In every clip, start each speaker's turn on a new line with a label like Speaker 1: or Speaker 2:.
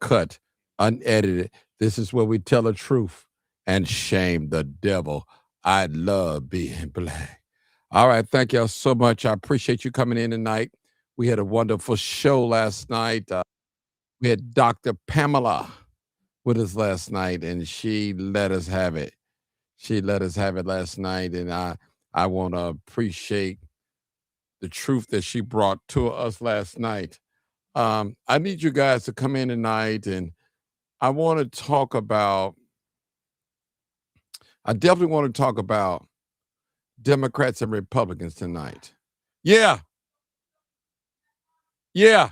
Speaker 1: uncut, unedited. This is where we tell the truth and shame the devil. I love being black. All right. Thank y'all so much. I appreciate you coming in tonight. We had a wonderful show last night. We had Dr. Pamela with us last night, and she let us have it. She let us have it last night, and I want to appreciate the truth that she brought to us last night. I need you guys to come in tonight, and I want to talk about. I definitely want to talk about Democrats and Republicans tonight. Yeah, yeah.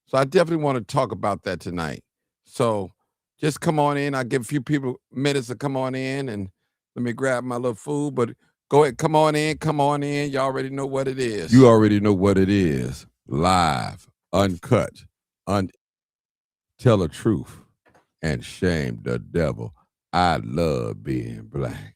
Speaker 1: So I definitely want to talk about that tonight. So just come on in. I'll give a few people minutes to come on in, and let me grab my little food. But go ahead, come on in, come on in. You already know what it is. You already know what it is. Live, uncut, tell the truth, and shame the devil. I love being black.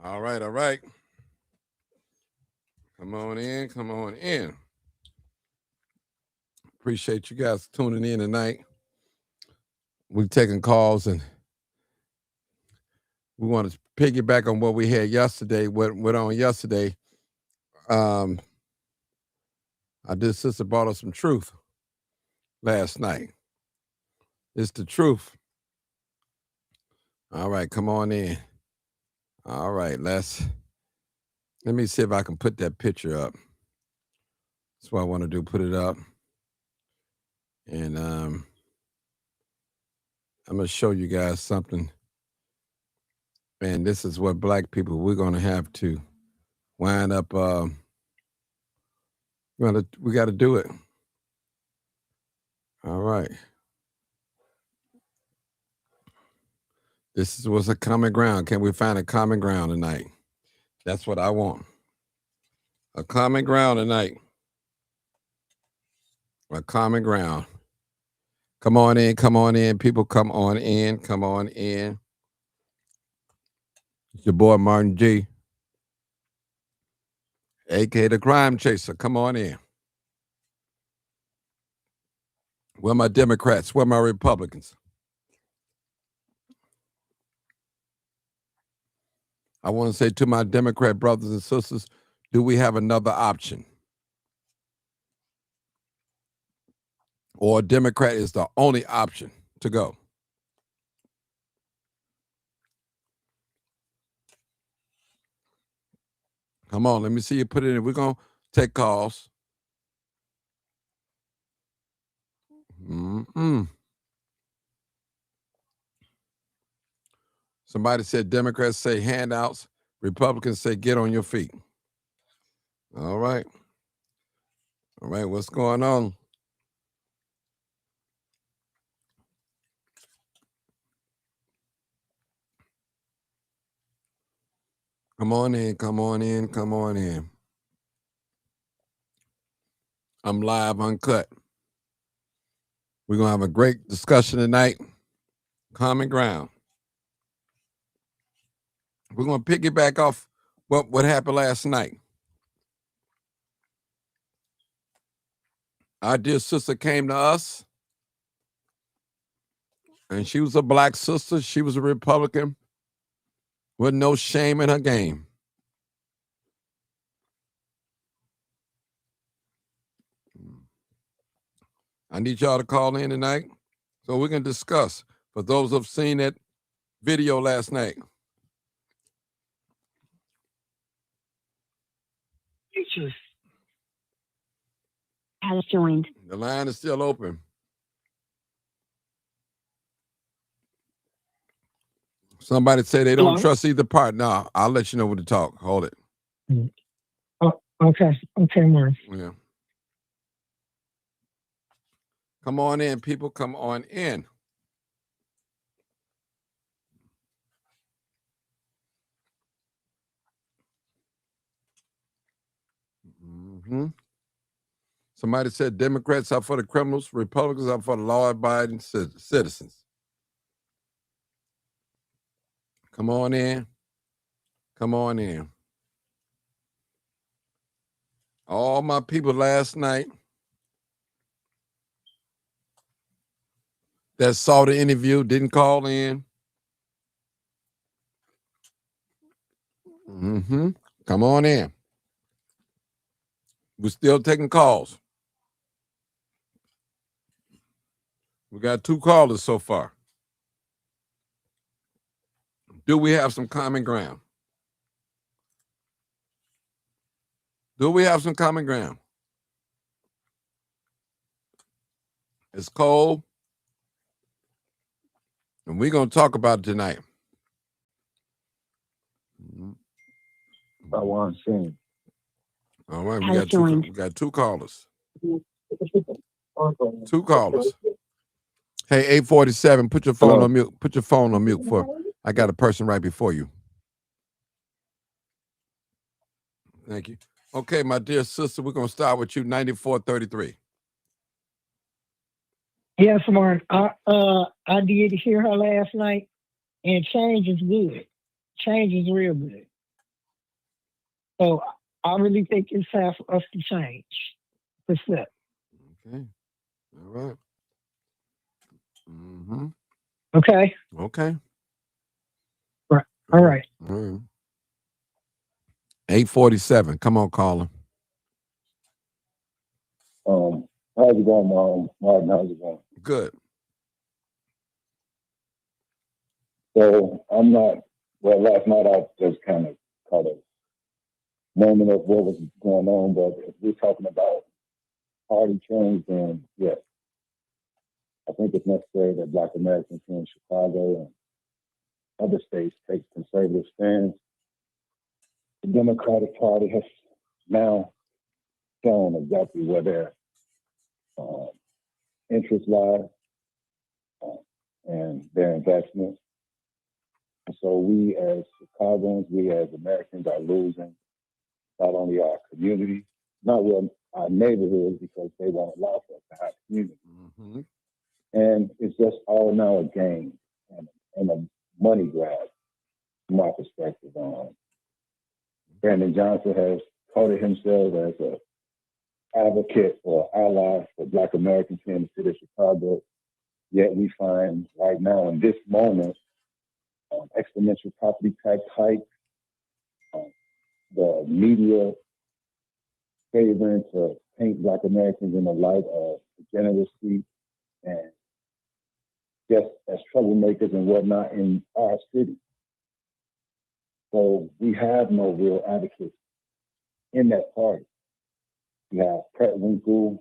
Speaker 1: All right, all right. Come on in, come on in. Appreciate you guys tuning in tonight. We're taking calls, and we want to piggyback on what we had yesterday. What went on yesterday? Um, I did sister brought us some truth last night. It's the truth. All right, come on in. All right, let me see if I can put that picture up. That's what I want to do. Put it up, and I'm gonna show you guys something. And this is what black people we're gonna have to wind up. We got to do it. All right. This is what's a common ground. Can we find a common ground tonight? That's what I want. A common ground tonight. A common ground. Come on in, come on in. People, come on in, come on in. It's your boy Martin G, aka the Crime Chaser. Come on in. Where my Democrats? Where my Republicans? I want to say to my Democrat brothers and sisters, do we have another option? Or a Democrat is the only option to go? Come on, let me see you put it in. We're going to take calls. Mm-mm. Somebody said Democrats say handouts, Republicans say get on your feet. All right. All right, what's going on? Come on in, come on in, come on in. I'm live, uncut. We're going to have a great discussion tonight. Common ground. We're going to piggyback off what happened last night. Our dear sister came to us, and she was a black sister. She was a Republican with no shame in her game. I need y'all to call in tonight so we can discuss. For those who've seen that video last night.
Speaker 2: Has joined.
Speaker 1: The line is still open. Somebody say they don't trust either part. No, I'll let you know when to talk. Hold it.
Speaker 2: Oh, okay. Okay, Mark.
Speaker 1: Yeah. Come on in, people. Come on in. Mm-hmm. Somebody said Democrats are for the criminals, Republicans are for the law-abiding citizens. Come on in. Come on in. All my people last night that saw the interview didn't call in. Mm-hmm. Come on in. We're still taking calls. We got 2 callers so far. Do we have some common ground? Do we have some common ground? It's cold, and we're going to talk about it tonight.
Speaker 3: I want to sing.
Speaker 1: All right, we got two callers. 2 callers. Hey, 847, put your phone on mute. Put your phone on mute for. I got a person right before you. Thank you. Okay, my dear sister, we're going to start with you, 9433.
Speaker 2: Yes, Mark. I did hear her last night, and change is good. Change is real good. So I really think it's time for us to change.
Speaker 1: Okay. All right. Mm-hmm.
Speaker 2: Okay.
Speaker 1: Okay.
Speaker 2: Right. All right.
Speaker 1: 847. Come on, caller.
Speaker 3: How's it going, Martin? How's it going?
Speaker 1: Good.
Speaker 3: So last night I just kind of caught a moment of what was going on, but if we're talking about party change, then yes, I think it's necessary that Black Americans here in Chicago and other states take conservative stands. The Democratic Party has now shown exactly where their interests lie and their investments. And so we as Chicagoans, we as Americans are losing not only our community, not well our neighborhoods, because they won't allow for us to have community.
Speaker 1: Mm-hmm.
Speaker 3: And it's just all now a game and a money grab, from my perspective. Brandon Johnson has touted himself as an advocate or ally for Black Americans here in the city of Chicago. Yet we find right now in this moment, exponential property tax hikes, the media favoring to paint Black Americans in the light of degeneracy and just as troublemakers and whatnot in our city. So we have no real advocates in that party. We have Pratt Winkle,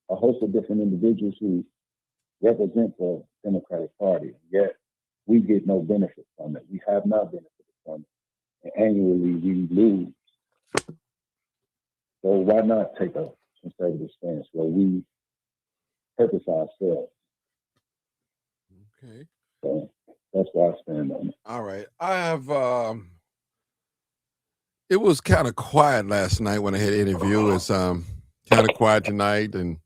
Speaker 3: a host of different individuals who represent the Democratic Party, yet we get no benefit from it. We have not benefited from it. And annually we lose. So why not take a conservative stance where we purpose ourselves?
Speaker 1: Okay.
Speaker 3: So that's why I stand on it.
Speaker 1: All right. I have it was kind of quiet last night when I had an interview. It's kind of quiet tonight, and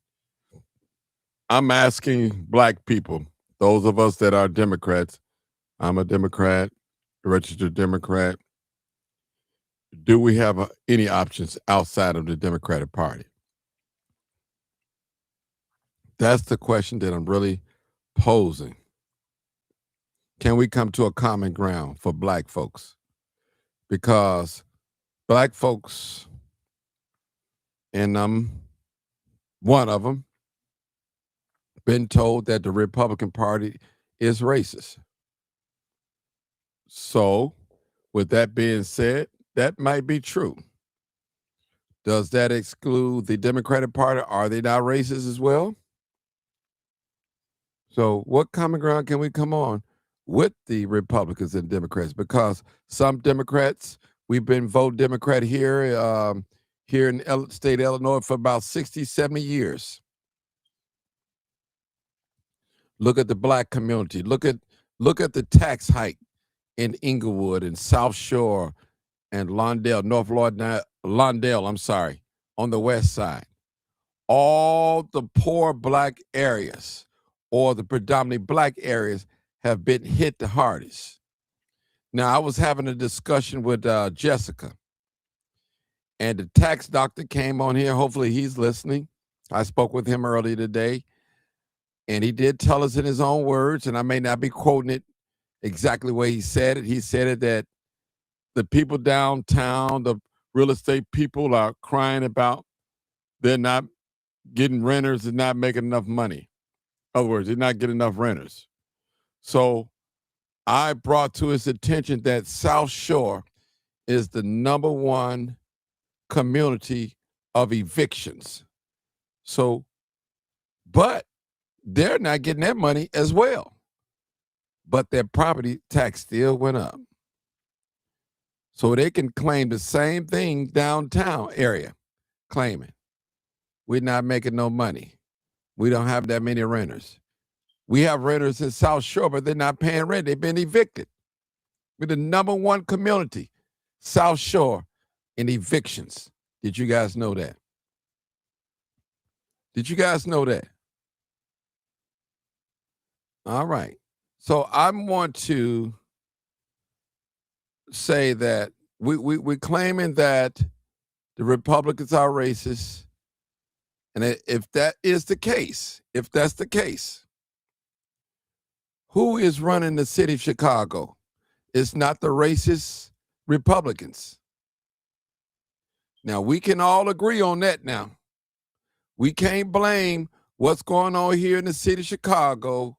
Speaker 1: I'm asking black people, those of us that are Democrats, I'm a Democrat, a registered Democrat. Do we have any options outside of the Democratic Party? That's the question that I'm really posing. Can we come to a common ground for black folks? Because black folks, and I'm one of them, been told that the Republican Party is racist. So, with that being said, that might be true. Does that exclude the Democratic Party? Are they not racist as well? So, what common ground can we come on with the Republicans and Democrats? Because some Democrats, we've been voting Democrat here, here in the state of Illinois for about 60, 70 years. Look at the black community. Look at the tax hike in Inglewood and South Shore and North Lawndale, I'm sorry, on the west side. All the poor black areas or the predominantly black areas have been hit the hardest. Now, I was having a discussion with Jessica, and the tax doctor came on here. Hopefully he's listening. I spoke with him earlier today, and he did tell us in his own words, and I may not be quoting it exactly the way he said it. He said it that the people downtown, the real estate people are crying about they're not getting renters and not making enough money. In other words, they're not getting enough renters. So I brought to his attention that South Shore is the number one community of evictions. So, but they're not getting their money as well. But their property tax still went up. So they can claim the same thing downtown area, claiming we're not making no money. We don't have that many renters. We have renters in South Shore, but they're not paying rent. They've been evicted. We're the number one community, South Shore, in evictions. Did you guys know that? Did you guys know that? All right. So I want to say that we're claiming that the Republicans are racist. And if that is the case, if that's the case, who is running the city of Chicago? It's not the racist Republicans. Now, we can all agree on that now. We can't blame what's going on here in the city of Chicago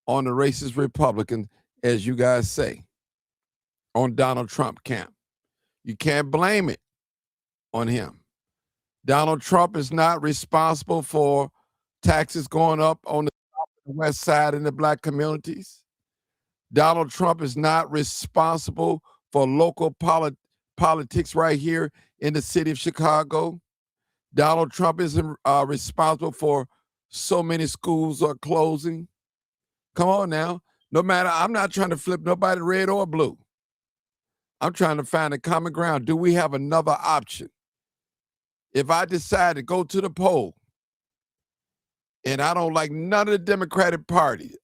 Speaker 1: on the racist Republican, as you guys say, on Donald Trump camp. You can't blame it on him. Donald Trump is not responsible for taxes going up on the west side in the black communities. Donald Trump is not responsible for local politics right here in the city of Chicago. Donald Trump isn't responsible for so many schools are closing. Come on now. No matter, I'm not trying to flip nobody red or blue. I'm trying to find a common ground. Do we have another option? If I decide to go to the poll and I don't like none of the Democratic Party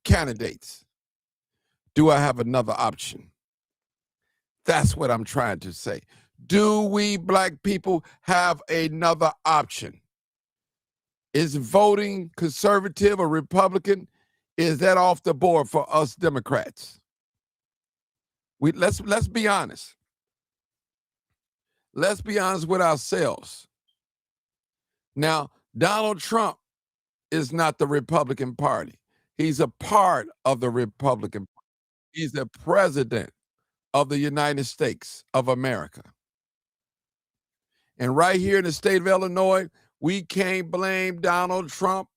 Speaker 1: candidates, do I have another option? That's what I'm trying to say. Do we black people have another option? Is voting conservative or Republican, is that off the board for us Democrats? Let's be honest. Let's be honest with ourselves. Now, Donald Trump is not the Republican Party. He's a part of the Republican Party. He's the president of the United States of America. And right here in the state of Illinois, we can't blame Donald Trump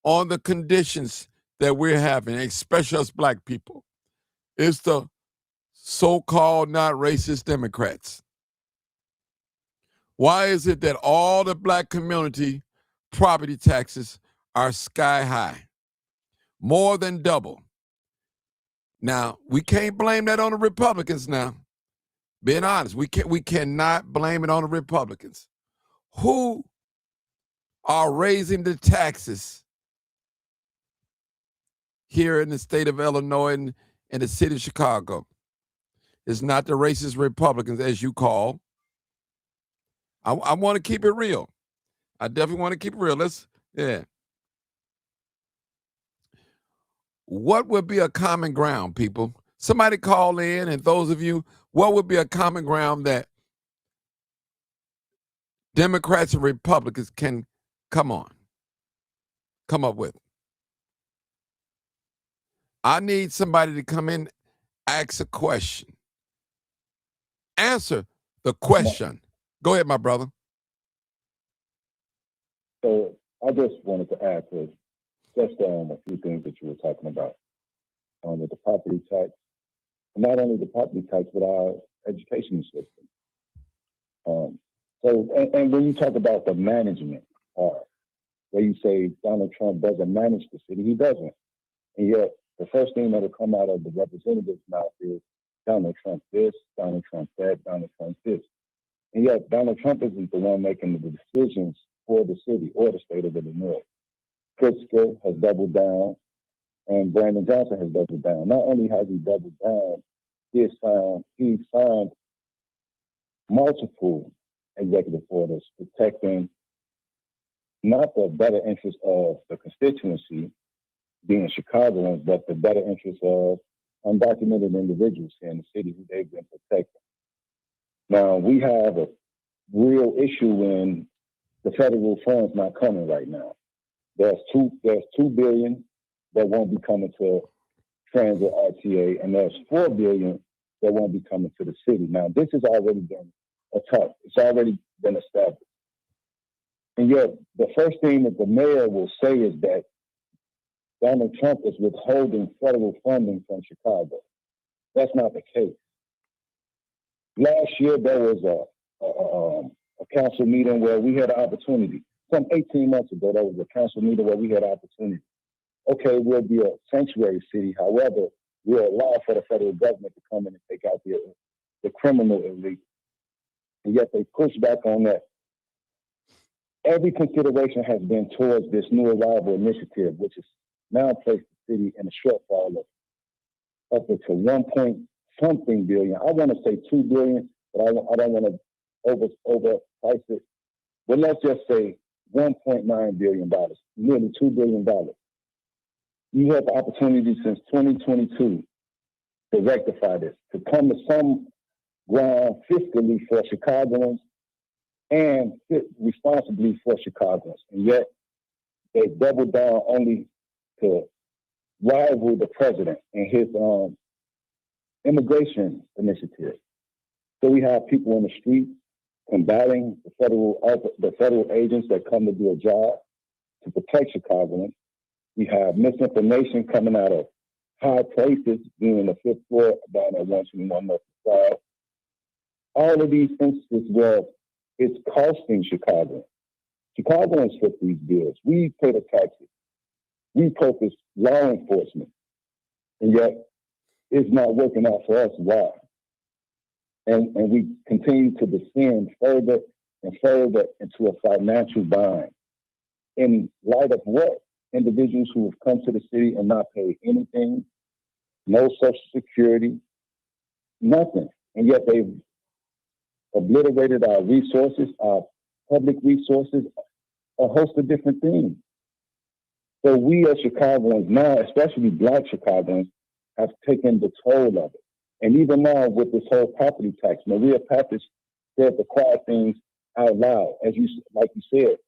Speaker 1: on the conditions that we're having, especially us black people. It's the so-called not racist Democrats. Why is it that all the black community property taxes are sky high? More than double. Now, we can't blame that on the Republicans now. Being honest, we cannot blame it on the Republicans. Who are raising the taxes here in the state of Illinois and in the city of Chicago. It's not the racist Republicans, as you call. I want to keep it real. I definitely want to keep it real. What would be a common ground, people? Somebody call in, and those of you, what would be a common ground that Democrats and Republicans can come up with? I need somebody to come in, ask a question, answer the question. Go ahead, my brother.
Speaker 3: So I just wanted to add to just a few things that you were talking about with the property tax. Not only the property tax, but our education system. And when you talk about the management part, where you say Donald Trump doesn't manage the city, he doesn't. And yet, the first thing that will come out of the representatives' mouth is Donald Trump this, Donald Trump that, Donald Trump this. And yet, Donald Trump isn't the one making the decisions for the city or the state of Illinois. Pritzker has doubled down, and Brandon Johnson has doubled down. Not only has he doubled down, he signed multiple executive orders protecting not the better interest of the constituency, being Chicagoans, but the better interest of undocumented individuals here in the city who they've been protecting. Now, we have a real issue in the federal funds not coming right now. There's $2 billion that won't be coming to transit RTA, and there's $4 billion that won't be coming to the city. Now, this has already been a talk. It's already been established. And yet, the first thing that the mayor will say is that Donald Trump is withholding federal funding from Chicago. That's not the case. Last year, there was a council meeting where we had an opportunity. Some 18 months ago, there was a council meeting where we had an opportunity. Okay, we'll be a sanctuary city. However, we'll allow for the federal government to come in and take out the criminal elite. And yet they push back on that. Every consideration has been towards this new arrival initiative, which is now placed the city in a shortfall of up to 1-point-something billion. I want to say $2 billion, but I don't want to overprice it. But let's just say $1.9 billion, nearly $2 billion. You have the opportunity since 2022 to rectify this, to come to some ground fiscally for Chicagoans and responsibly for Chicagoans. And yet they doubled down only to rival the president and his immigration initiative. So we have people in the street combating the federal agents that come to do a job to protect Chicagoans. We have misinformation coming out of high places, being in the 5th floor down at 121 North Side. All of these instances where it's costing Chicago. Chicagoans foot these bills. We pay the taxes. We purpose law enforcement. And yet it's not working out for us. Why? And we continue to descend further and further into a financial bind. In light of what? Individuals who have come to the city and not paid anything, no Social Security, nothing. And yet they've obliterated our resources, our public resources, a host of different things. So we as Chicagoans now, especially Black Chicagoans, have taken the toll of it. And even now with this whole property tax, Maria Pappas said the quiet things out loud. Like you said,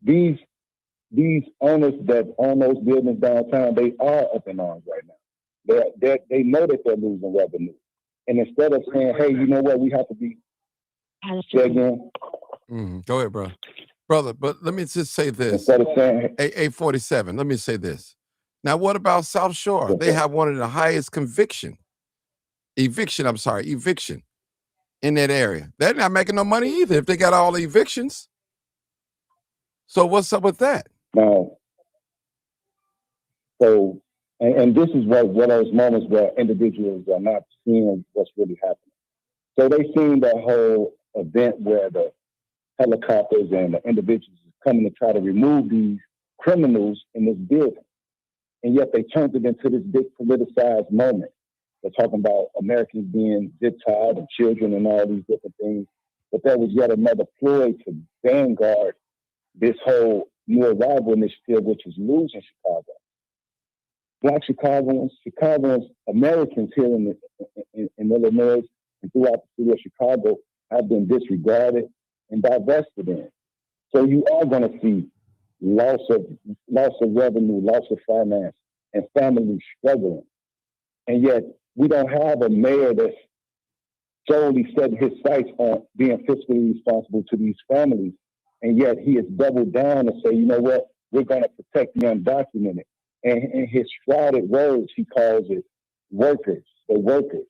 Speaker 3: these owners that own those buildings downtown, they are up in arms right now. They know that they're losing revenue. And instead of saying, hey, you know what, we have to be again.
Speaker 1: Go ahead, bro. Brother, but let me just say this.
Speaker 3: Instead of saying,
Speaker 1: 847, let me say this. Now, what about South Shore? They have one of the highest eviction in that area. They're not making no money either if they got all the evictions. So what's up with that?
Speaker 3: Now, so, and this is one of those moments where individuals are not seeing what's really happening. So they seen that whole event where the helicopters and the individuals coming to try to remove these criminals in this building. And yet they turned it into this big politicized moment. They're talking about Americans being zip-tied and children and all these different things. But that was yet another ploy to vanguard this whole new arrival initiative, which is losing Chicago. Black Chicagoans, Americans here in Illinois and throughout the city of Chicago have been disregarded and divested in. So you are going to see loss of revenue, loss of finance, and families struggling. And yet we don't have a mayor that's solely set his sights on being fiscally responsible to these families. And yet he has doubled down and say, you know what, we're going to protect the undocumented. And in his shrouded words, he calls it workers, the workers.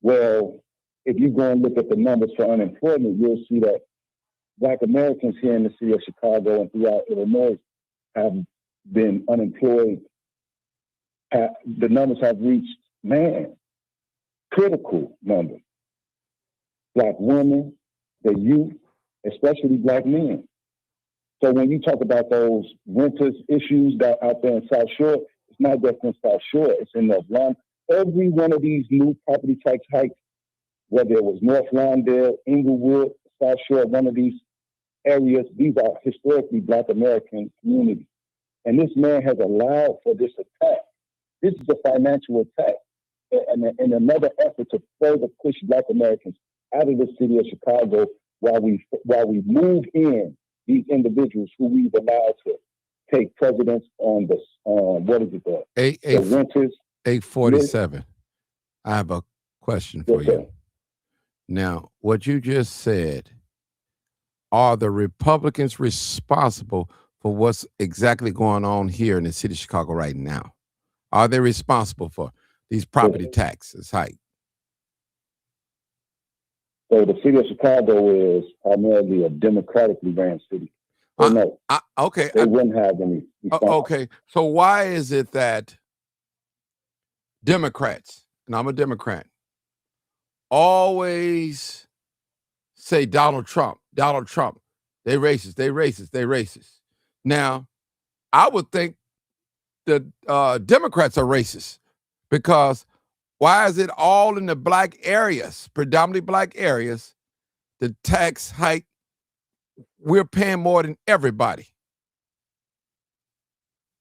Speaker 3: Well, if you go and look at the numbers for unemployment, you'll see that Black Americans here in the city of Chicago and throughout Illinois have been unemployed. The numbers have reached, critical numbers. Black women, the youth, especially Black men. So when you talk about those renters issues that out there in South Shore, it's not just in South Shore, it's in North Lawndale. Every one of these new property tax hikes, whether it was North Lawndale, Inglewood, South Shore, one of these areas, these are historically Black American communities. And this man has allowed for this attack. This is a financial attack and another effort to further push Black Americans out of the city of Chicago while we move in these individuals who we've allowed to take precedence on the renters.
Speaker 1: 847. I have a question for you. Now, what you just said, are the Republicans responsible for what's exactly going on here in the city of Chicago right now? Are they responsible for these property taxes hike?
Speaker 3: So the city of Chicago is primarily a democratically ran city. So no, they wouldn't have any response.
Speaker 1: Okay, so why is it that Democrats, and I'm a Democrat, always say Donald Trump, they racist. Now, I would think the Democrats are racist because why is it all in the Black areas, predominantly Black areas, the tax hike, we're paying more than everybody.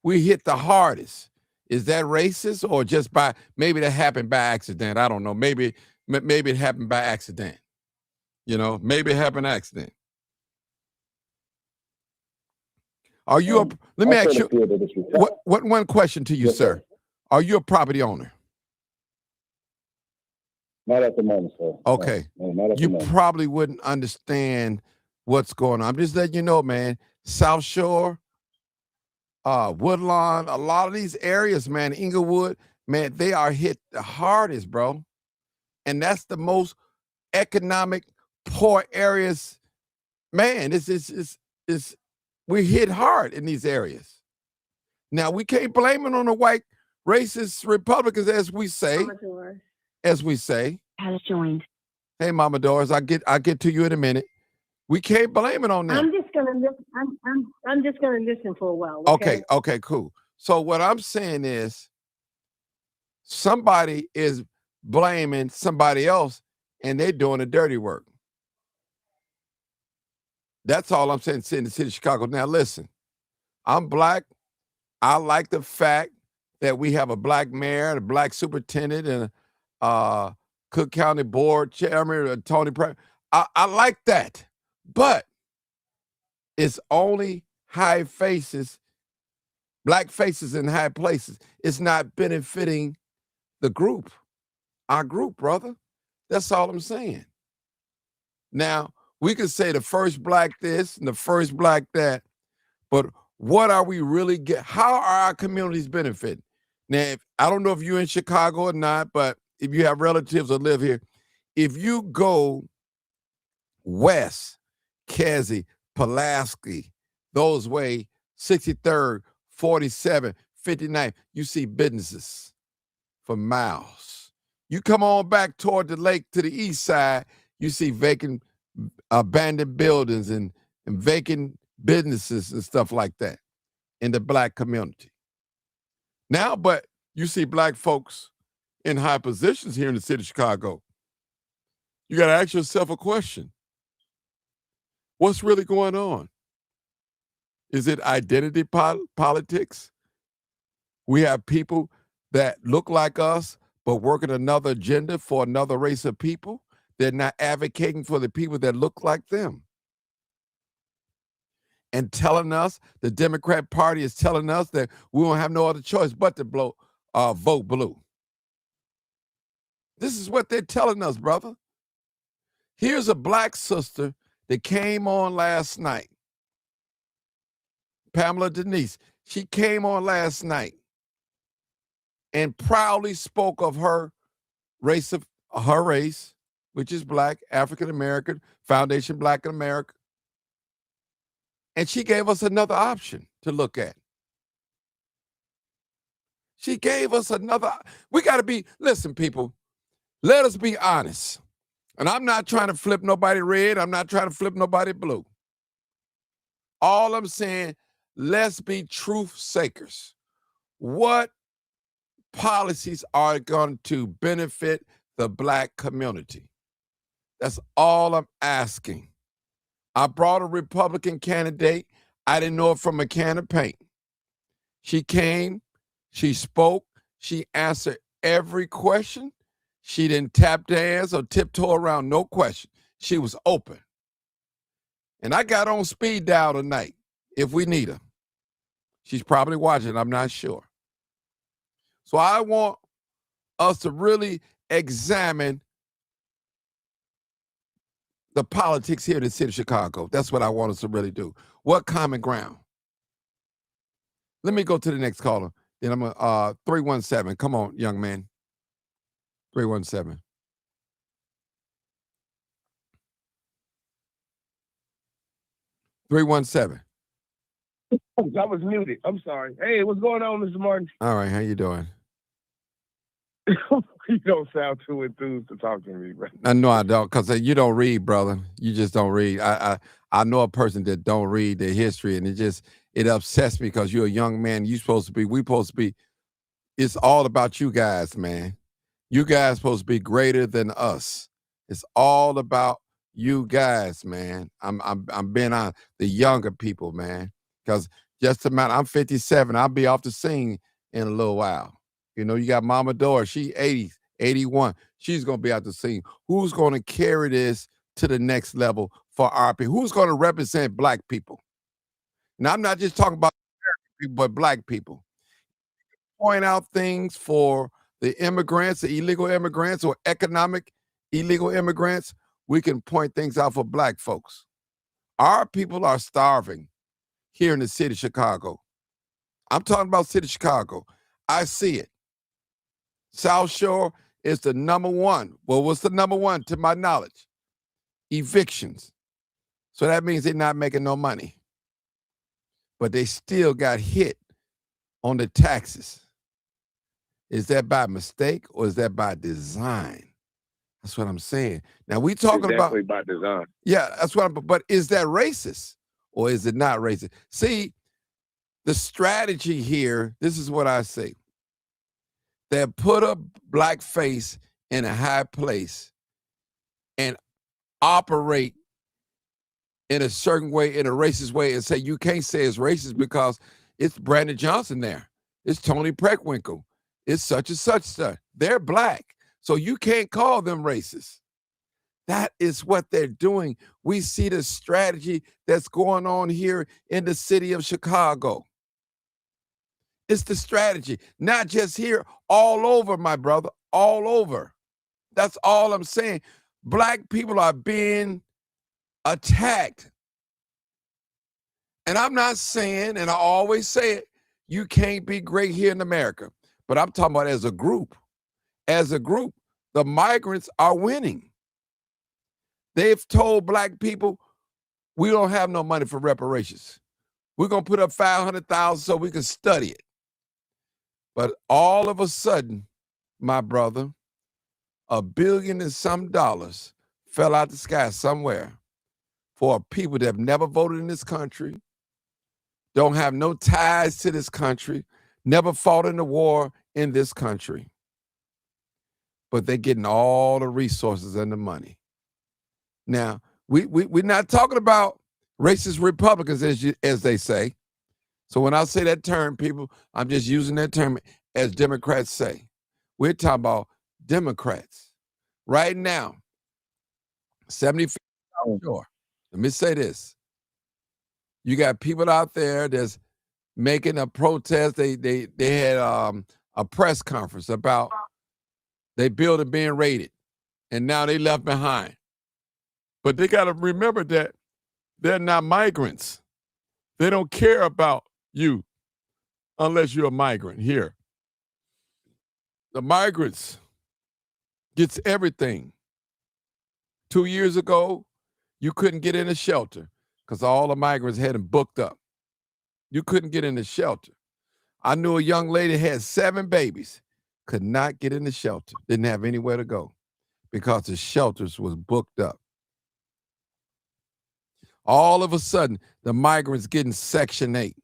Speaker 1: We hit the hardest. Is that racist or just maybe that happened by accident? I don't know. Maybe it happened by accident. Maybe it happened by accident. Are you let me ask you one question to you, yes, sir. Are you a property owner?
Speaker 3: Not at the moment, sir.
Speaker 1: Okay.
Speaker 3: No, not at
Speaker 1: you
Speaker 3: the moment.
Speaker 1: Probably wouldn't understand what's going on. I'm just letting you know, man. South Shore, Woodlawn, a lot of these areas, man, Inglewood, man, they are hit the hardest, bro. And that's the most economic poor areas. Man, we hit hard in these areas. Now, we can't blame it on the white racist Republicans, as we say.
Speaker 4: Has joined.
Speaker 1: Hey, Mama Doris, I'll get to you in a minute. We can't blame it on them.
Speaker 4: I'm just gonna listen for a while.
Speaker 1: Okay, cool. So what I'm saying is somebody is blaming somebody else and they're doing the dirty work. That's all I'm saying in the city of Chicago. Now listen, I'm Black. I like the fact that we have a Black mayor, a Black superintendent, and Cook County Board Chairman, Tony Pratt. I like that. But it's only high faces, Black faces in high places. It's not benefiting the group, our group, brother. That's all I'm saying. Now, we could say the first Black this and the first Black that, but what are we really getting? How are our communities benefiting? Now, I don't know if you're in Chicago or not, but if you have relatives that live here, if you go west, Kesey, Pulaski, those way, 63rd, 47, 59, you see businesses for miles. You come on back toward the lake to the east side, you see vacant, abandoned buildings and vacant businesses and stuff like that in the black community. Now, but you see black folks in high positions here in the city of Chicago. You got to ask yourself a question. What's really going on? Is it identity politics? We have people that look like us, but working another agenda for another race of people. They're not advocating for the people that look like them. And telling us, the Democrat Party is telling us that we won't have no other choice but to vote blue. This is what they're telling us, brother. Here's a black sister that came on last night. Pamela Denise. She came on last night and proudly spoke of her race, which is black, African American, Foundation Black in America. And she gave us another option to look at. She gave us another. We got to be, listen, people, let us be honest. And I'm not trying to flip nobody red. I'm not trying to flip nobody blue. All I'm saying, let's be truth sakers. What policies are going to benefit the black community? That's all I'm asking. I brought a Republican candidate. I didn't know it from a can of paint. She came, she spoke, she answered every question. She didn't tap dance or tiptoe around no question. She was open. And I got on speed dial tonight if we need her. She's probably watching, I'm not sure. So I want us to really examine the politics here in the city of Chicago. That's what I want us to really do. What common ground? Let me go to the next caller. Then I'm 317. Come on, young man. 317.
Speaker 5: I was muted. I'm sorry. Hey, what's going on, Mr. Martin?
Speaker 1: All right, how you doing?
Speaker 5: You don't sound too enthused to talk to me, bro.
Speaker 1: No, I don't, because you don't read, brother. You just don't read. I know a person that don't read their history, and it upsets me because you're a young man. We supposed to be. It's all about you guys, man. You guys supposed to be greater than us. It's all about you guys, man. I'm being on the younger people, man, because just a matter. I'm 57. I'll be off the scene in a little while. You know, you got Mama Dora. She 80, 81. She's gonna be out the scene. Who's gonna carry this to the next level for our people? Who's gonna represent black people? Now, I'm not just talking about people, but black people. Point out things for the immigrants, the illegal immigrants, or economic illegal immigrants. We can point things out for black folks. Our people are starving here in the city of Chicago. I'm talking about city of Chicago. I see it. South Shore is the number one. Well, what's the number one to my knowledge? Evictions. So that means they're not making no money. But they still got hit on the taxes. Is that by mistake or is that by design? That's what I'm saying. Now we talking about
Speaker 5: by design.
Speaker 1: Yeah, that's what but is that racist or is it not racist? See, the strategy here, this is what I say. They put a black face in a high place and operate in a certain way, in a racist way, and say you can't say it's racist because it's Brandon Johnson there. It's Tony Preckwinkle. It's such and such stuff. They're black, so you can't call them racist. That is what they're doing. We see the strategy that's going on here in the city of Chicago. It's the strategy, not just here, all over, my brother, all over. That's all I'm saying. Black people are being attacked. And I'm not saying, and I always say it, you can't be great here in America. But I'm talking about as a group. As a group, the migrants are winning. They've told black people, we don't have no money for reparations. We're going to put up $500,000 so we can study it. But all of a sudden, my brother, $1 billion and some dollars fell out the sky somewhere for people that have never voted in this country, don't have no ties to this country, never fought in the war in this country, but they're getting all the resources and the money. Now, we're not talking about racist Republicans, as they say. So when I say that term, people, I'm just using that term as Democrats say. We're talking about Democrats. Right now, 75 sure. Let me say this. You got people out there that's making a protest. They had a press conference about their building being raided, and now they left behind. But they got to remember that they're not migrants. They don't care about you unless you're a migrant here. The migrants gets everything. 2 years ago, you couldn't get in a shelter because all the migrants had them booked up. You couldn't get in the shelter. I knew a young lady had 7 babies, could not get in the shelter, didn't have anywhere to go because the shelters was booked up. All of a sudden, the migrants getting Section 8,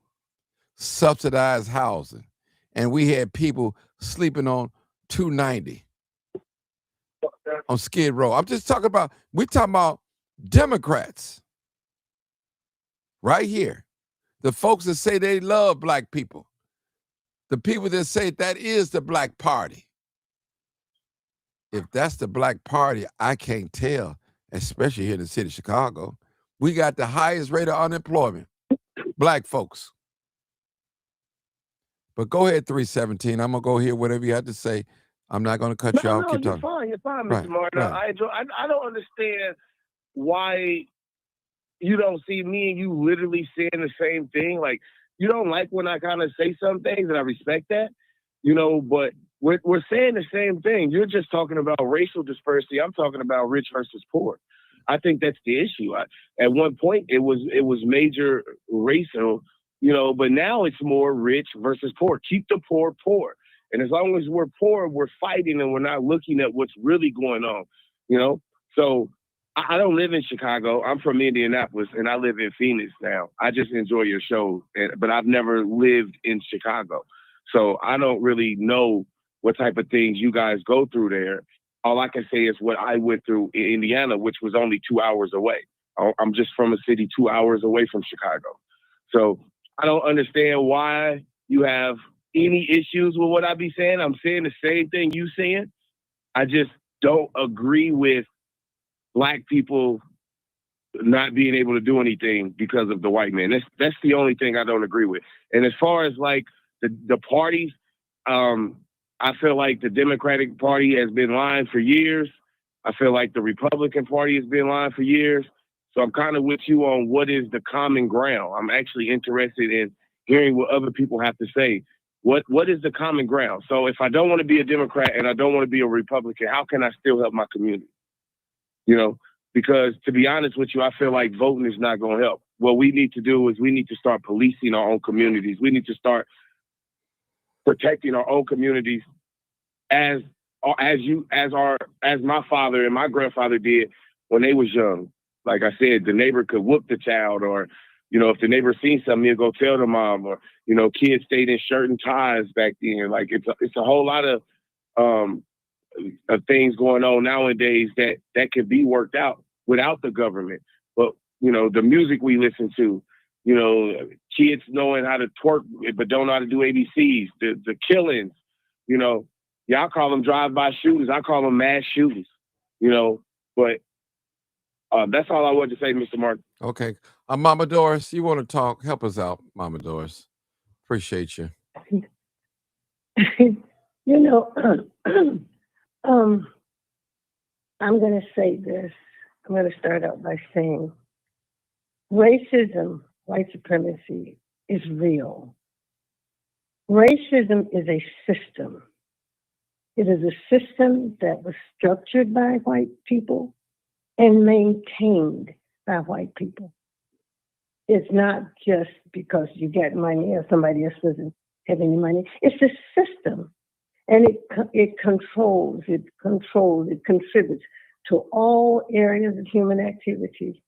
Speaker 1: subsidized housing, and we had people sleeping on 290 on Skid Row. We're talking about Democrats right here. The folks that say they love black people. The people that say that is the black party. If that's the black party, I can't tell, especially here in the city of Chicago. We got the highest rate of unemployment, black folks. But go ahead, 317. I'm going to go hear whatever you have to say. I'm not going to cut you off.
Speaker 5: No,
Speaker 1: Keep
Speaker 5: you're
Speaker 1: talking.
Speaker 5: fine. You're fine,
Speaker 1: Right,
Speaker 5: Mr. Martin.
Speaker 1: right.
Speaker 5: I don't understand why you don't see me and you literally saying the same thing. Like, you don't like when I kind of say some things, and I respect that, but we're saying the same thing. You're just talking about racial disparity. I'm talking about rich versus poor. I think that's the issue. At one point, it was major racial, but now it's more rich versus poor. Keep the poor poor. And as long as we're poor, we're fighting and we're not looking at what's really going on, So I don't live in Chicago. I'm from Indianapolis, and I live in Phoenix now. I just enjoy your show, but I've never lived in Chicago. So I don't really know what type of things you guys go through there. All I can say is what I went through in Indiana, which was only 2 hours away. I'm just from a city 2 hours away from Chicago. So I don't understand why you have any issues with what I be saying. I'm saying the same thing you saying. I just don't agree with black people not being able to do anything because of the white man. That's the only thing I don't agree with. And as far as like the parties, I feel like the Democratic Party has been lying for years. I feel like the Republican Party has been lying for years. So I'm kind of with you on what is the common ground. I'm actually interested in hearing what other people have to say. What is the common ground? So if I don't want to be a Democrat and I don't want to be a Republican, how can I still help my community? Because to be honest with you, I feel like voting is not going to help. What we need to do is we need to start policing our own communities. We need to start protecting our own communities as my father and my grandfather did when they was young. Like I said, the neighbor could whoop the child, or if the neighbor seen something, he'll go tell the mom, or kids stayed in shirt and ties back then. Like it's a whole lot of things going on nowadays that could be worked out without the government. But the music we listen to, kids knowing how to twerk but don't know how to do ABCs, the killings, y'all call them drive-by shooters. I call them mass shooters, but that's all I wanted to say, Mr. Martin.
Speaker 1: Okay. Mama Doris, you want to talk? Help us out, Mama Doris. Appreciate you.
Speaker 4: I'm going to say this. I'm going to start out by saying racism, white supremacy is real. Racism is a system. It is a system that was structured by white people and maintained by white people. It's not just because you get money or somebody else doesn't have any money. It's a system. And it controls, it contributes to all areas of human activity: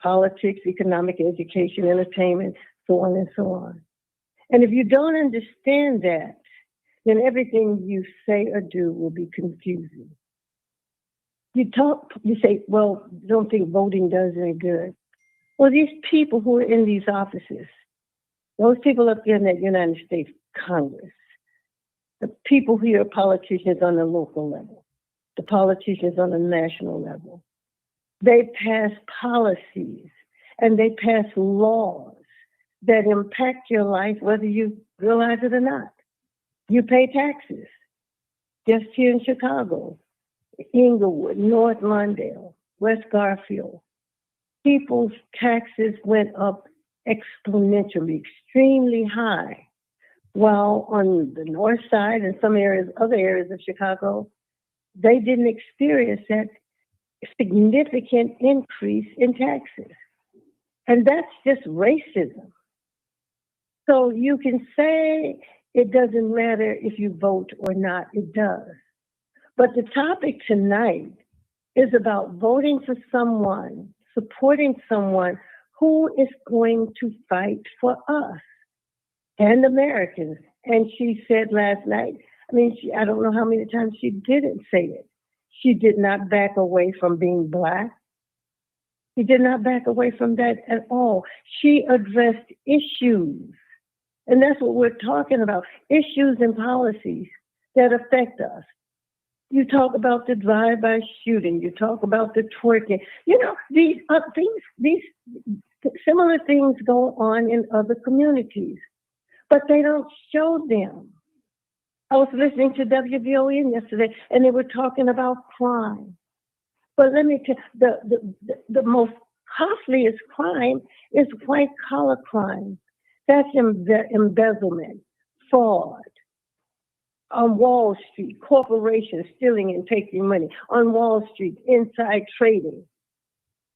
Speaker 4: politics, economic, education, entertainment, so on and so on. And if you don't understand that, then everything you say or do will be confusing. You say, well, don't think voting does any good. Well, these people who are in these offices, those people up there in that United States Congress, the people who are politicians on the local level, the politicians on the national level, they pass policies and they pass laws that impact your life whether you realize it or not. You pay taxes. Just here in Chicago, Inglewood, North Lawndale, West Garfield, people's taxes went up exponentially, extremely high. While on the north side and some areas, other areas of Chicago, they didn't experience that significant increase in taxes. And that's just racism. So you can say it doesn't matter if you vote or not, it does. But the topic tonight is about voting for someone, supporting someone who is going to fight for us and Americans. And she said last night, I don't know how many times she didn't say it. She did not back away from being Black. She did not back away from that at all. She addressed issues. And that's what we're talking about, issues and policies that affect us. You talk about the drive-by shooting. You talk about the twerking. You know, these similar things go on in other communities, but they don't show them. I was listening to WVON yesterday, and they were talking about crime. But let me tell you, the most costliest crime is white-collar crime. That's embezzlement, fraud. On Wall Street, corporations stealing and taking money. On Wall Street, inside trading.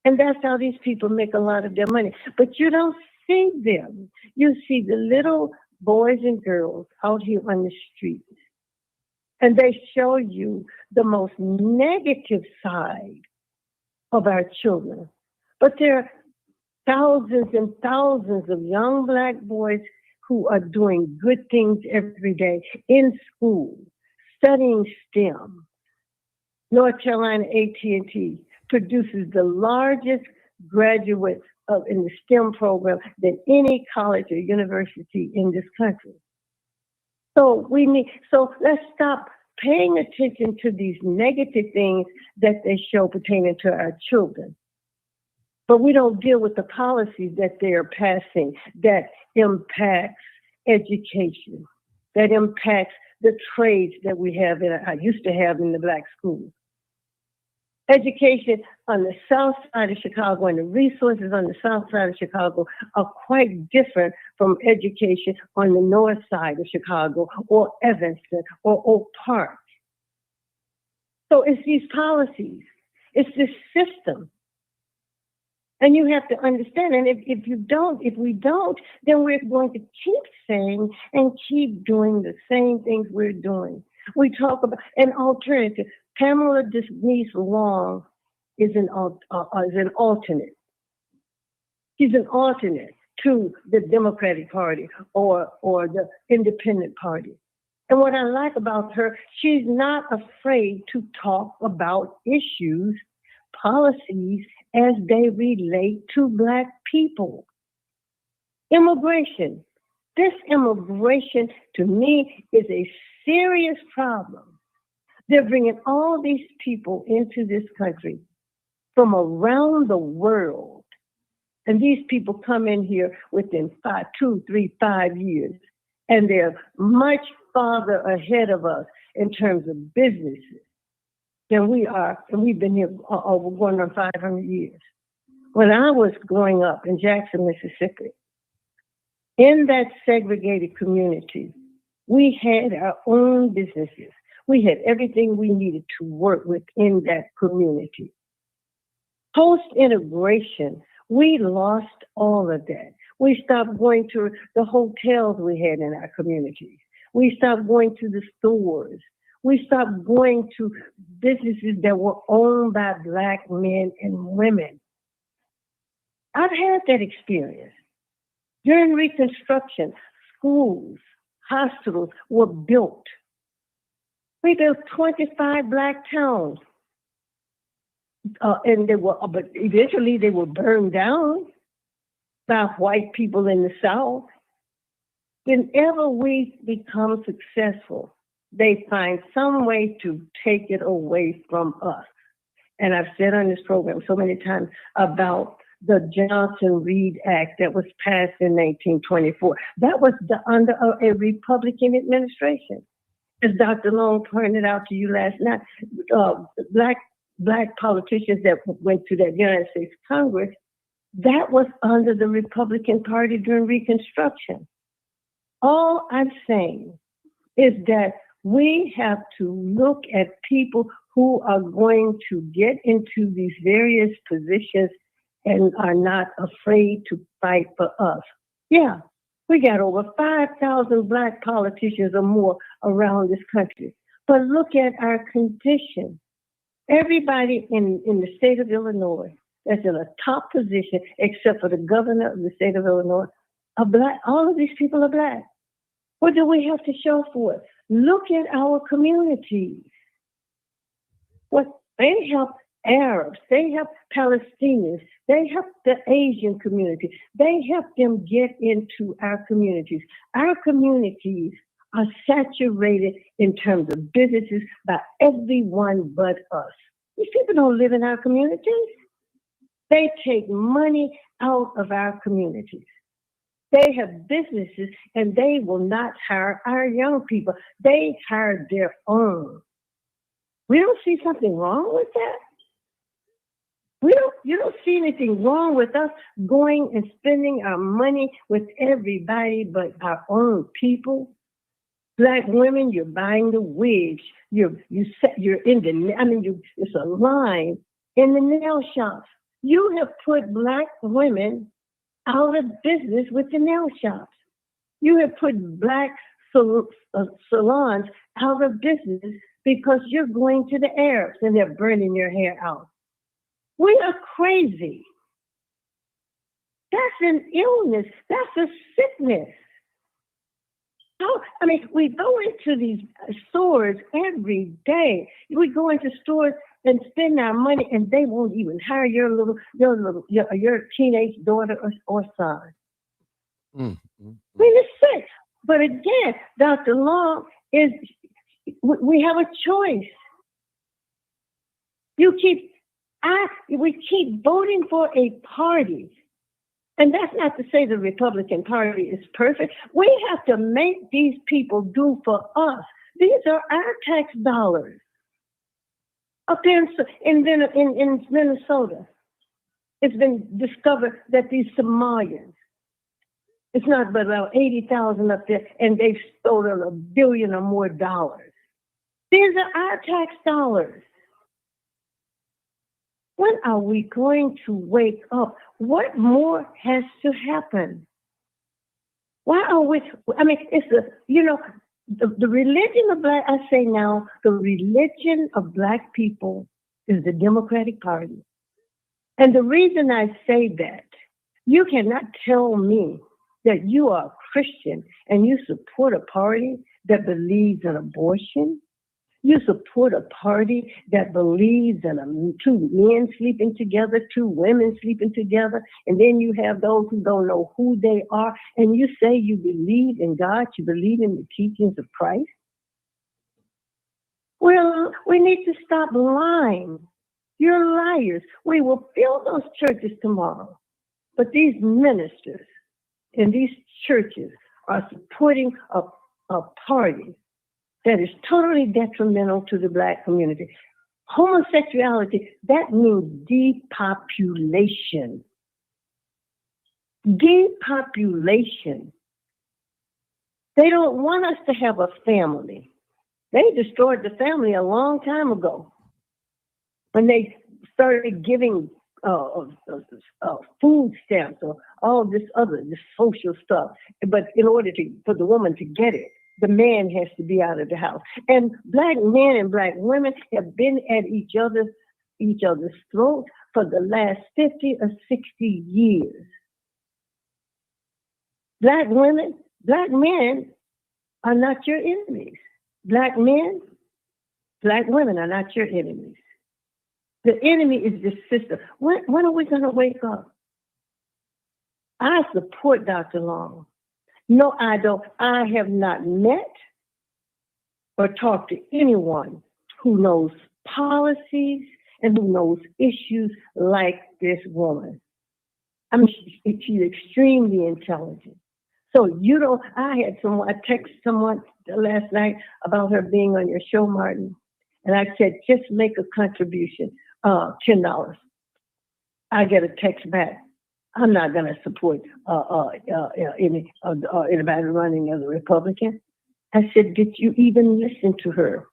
Speaker 4: And that's how these people make a lot of their money. But you don't see them. You see the little boys and girls out here on the street. And they show you the most negative side of our children. But there are thousands and thousands of young Black boys who are doing good things every day in school, studying STEM. North Carolina A&T produces the largest graduates in the STEM program than any college or university in this country. So let's stop paying attention to these negative things that they show pertaining to our children. But we don't deal with the policies that they are passing that impacts education, that impacts the trades that we have I used to have in the Black schools. Education on the south side of Chicago and the resources on the south side of Chicago are quite different from education on the north side of Chicago or Evanston or Oak Park. So it's these policies, it's this system. And you have to understand, and if we don't, then we're going to keep saying and keep doing the same things we're doing. We talk about an alternative. Pamela Denise Long is an alternate. She's an alternate to the Democratic Party or the Independent Party. And what I like about her, she's not afraid to talk about issues, policies, as they relate to Black people. Immigration. This immigration, to me, is a serious problem. They're bringing all these people into this country from around the world. And these people come in here within 2, 3, 5 years. And they're much farther ahead of us in terms of businesses than we are, and we've been here over going on 500 years. When I was growing up in Jackson, Mississippi, in that segregated community, we had our own businesses. We had everything we needed to work within that community. Post-integration, we lost all of that. We stopped going to the hotels we had in our communities. We stopped going to the stores. We stopped going to businesses that were owned by Black men and women. I've had that experience. During Reconstruction, schools, hospitals were built. We built 25 black towns. And but eventually they were burned down by white people in the South. Whenever we become successful, they find some way to take it away from us. And I've said on this program so many times about the Johnson-Reed Act that was passed in 1924. That was under a Republican administration. As Dr. Long pointed out to you last night, black politicians that went to that United States Congress, that was under the Republican Party during Reconstruction. All I'm saying is that we have to look at people who are going to get into these various positions and are not afraid to fight for us. Yeah, we got over 5,000 black politicians or more around this country. But look at our condition. Everybody in the state of Illinois that's in a top position, except for the governor of the state of Illinois, are black. All of these people are black. What do we have to show for it? Look at our communities. What they help Arabs, they help Palestinians, they help the Asian community. They help them get into our communities. Our communities are saturated in terms of businesses by everyone but us. These people don't live in our communities. They take money out of our communities. They have businesses and they will not hire our young people. They hire their own. We don't see something wrong with that. You don't see anything wrong with us going and spending our money with everybody but our own people. Black women, you're buying the wigs. You're in the, it's a line in the nail shops. You have put black women out of business with the nail shops. You have put black salons out of business because you're going to the Arabs and they're burning your hair out. We are crazy. That's an illness. That's a sickness. We go into these stores every day. We go into stores and spend our money, and they won't even hire your teenage daughter or son. It's sick. But again, Dr. Long we have a choice. We keep voting for a party. And that's not to say the Republican Party is perfect. We have to make these people do for us. These are our tax dollars. Up there in Minnesota, it's been discovered that these Somalians, it's not but about 80,000 up there, and they've stolen $1 billion or more dollars. These are our tax dollars. When are we going to wake up? What more has to happen? Why are we? It's the religion of black. I say now, the religion of black people is the Democratic Party, and the reason I say that, you cannot tell me that you are a Christian and you support a party that believes in abortion. You support a party that believes in two men sleeping together, two women sleeping together, and then you have those who don't know who they are, and you say you believe in God, you believe in the teachings of Christ. Well, we need to stop lying. You're liars. We will fill those churches tomorrow. But these ministers in these churches are supporting a party that is totally detrimental to the black community. Homosexuality, that means depopulation. Depopulation. They don't want us to have a family. They destroyed the family a long time ago when they started giving food stamps or all this social stuff. But in order for the woman to get it, the man has to be out of the house. And black men and black women have been at each other's throats for the last 50 or 60 years. Black women, black men are not your enemies. Black men, black women are not your enemies. The enemy is the system. When are we going to wake up? I support Dr. Long. No, I don't. I have not met or talked to anyone who knows policies and who knows issues like this woman. I mean, she's extremely intelligent. So I texted someone last night about her being on your show, Martin. And I said, just make a contribution, $10. I get a text back. I'm not going to support anybody running as a Republican. I said, did you even listen to her?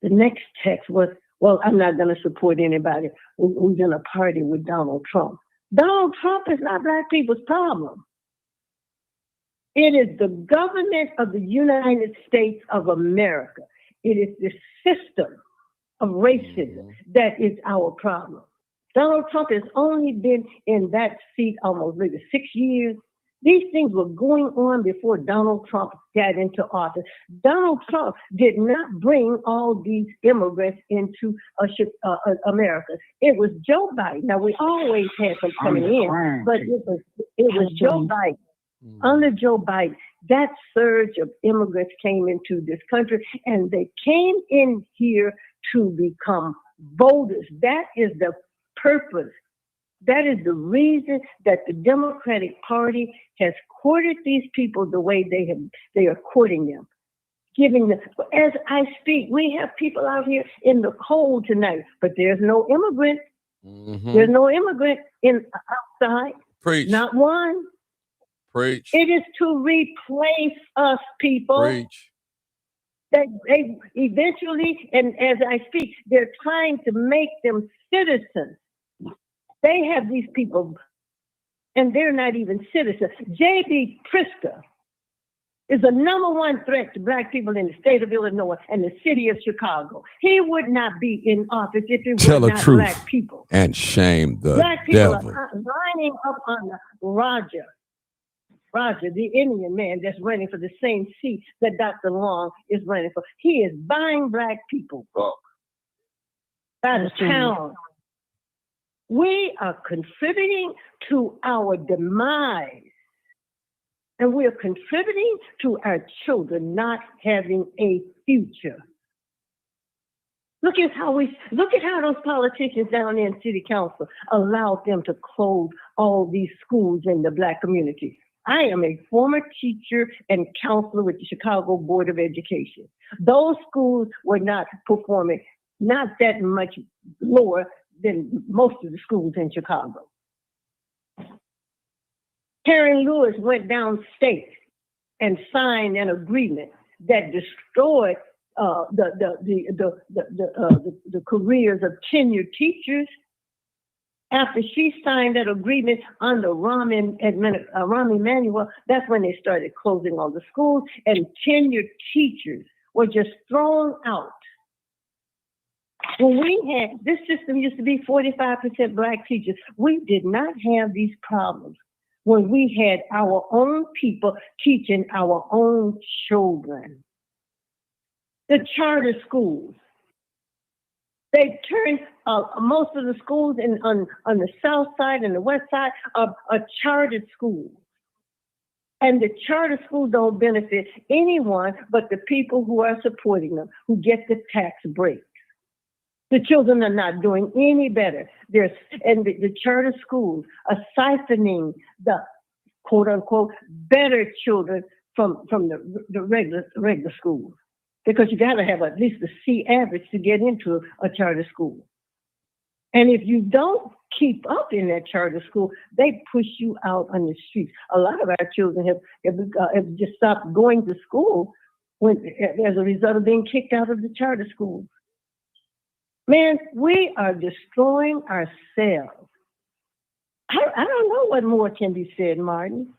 Speaker 4: The next text was, well, I'm not going to support anybody who's in a party with Donald Trump. Donald Trump is not black people's problem. It is the government of the United States of America. It is the system of racism that is our problem. Donald Trump has only been in that seat almost maybe 6 years. These things were going on before Donald Trump got into office. Donald Trump did not bring all these immigrants into America. It was Joe Biden. Now, we always had them coming in, but it was Joe Biden. Under Joe Biden, that surge of immigrants came into this country, and they came in here to become voters. That is the purpose. That is the reason that the Democratic Party has courted these people the way they are courting them. Giving them, as I speak, we have people out here in the cold tonight, but there's no immigrant. There's no immigrant outside.
Speaker 1: Preach.
Speaker 4: Not one.
Speaker 1: Preach.
Speaker 4: It is to replace us, people.
Speaker 1: Preach.
Speaker 4: They eventually, and as I speak, they're trying to make them citizens. They have these people, and they're not even citizens. J.B. Pritzker is the number one threat to black people in the state of Illinois and the city of Chicago. He would not be in office if it were not black people.
Speaker 1: And shame the
Speaker 4: black people
Speaker 1: devil.
Speaker 4: are lining up on Roger, the Indian man that's running for the same seat that Dr. Long is running for. He is buying black people by the town. We are contributing to our demise, and we are contributing to our children not having a future. Look at how those politicians down there in city council allowed them to close all these schools in the black community. I am a former teacher and counselor with the Chicago Board of Education. Those schools were not performing not that much lower than most of the schools in Chicago. Karen Lewis went downstate and signed an agreement that destroyed the careers of tenured teachers. After she signed that agreement under Rahm Emanuel, that's when they started closing all the schools, and tenured teachers were just thrown out. When we had, this system used to be 45% black teachers. We did not have these problems when we had our own people teaching our own children. The charter schools, they turned most of the schools on the south side and the west side are chartered schools. And the charter schools don't benefit anyone but the people who are supporting them, who get the tax break. The children are not doing any better. The charter schools are siphoning the quote unquote better children from the regular schools, because you got to have at least a C average to get into a charter school. And if you don't keep up in that charter school, they push you out on the streets. A lot of our children have just stopped going to school as a result of being kicked out of the charter schools. Man, we are destroying ourselves. I don't know what more can be said, Martin.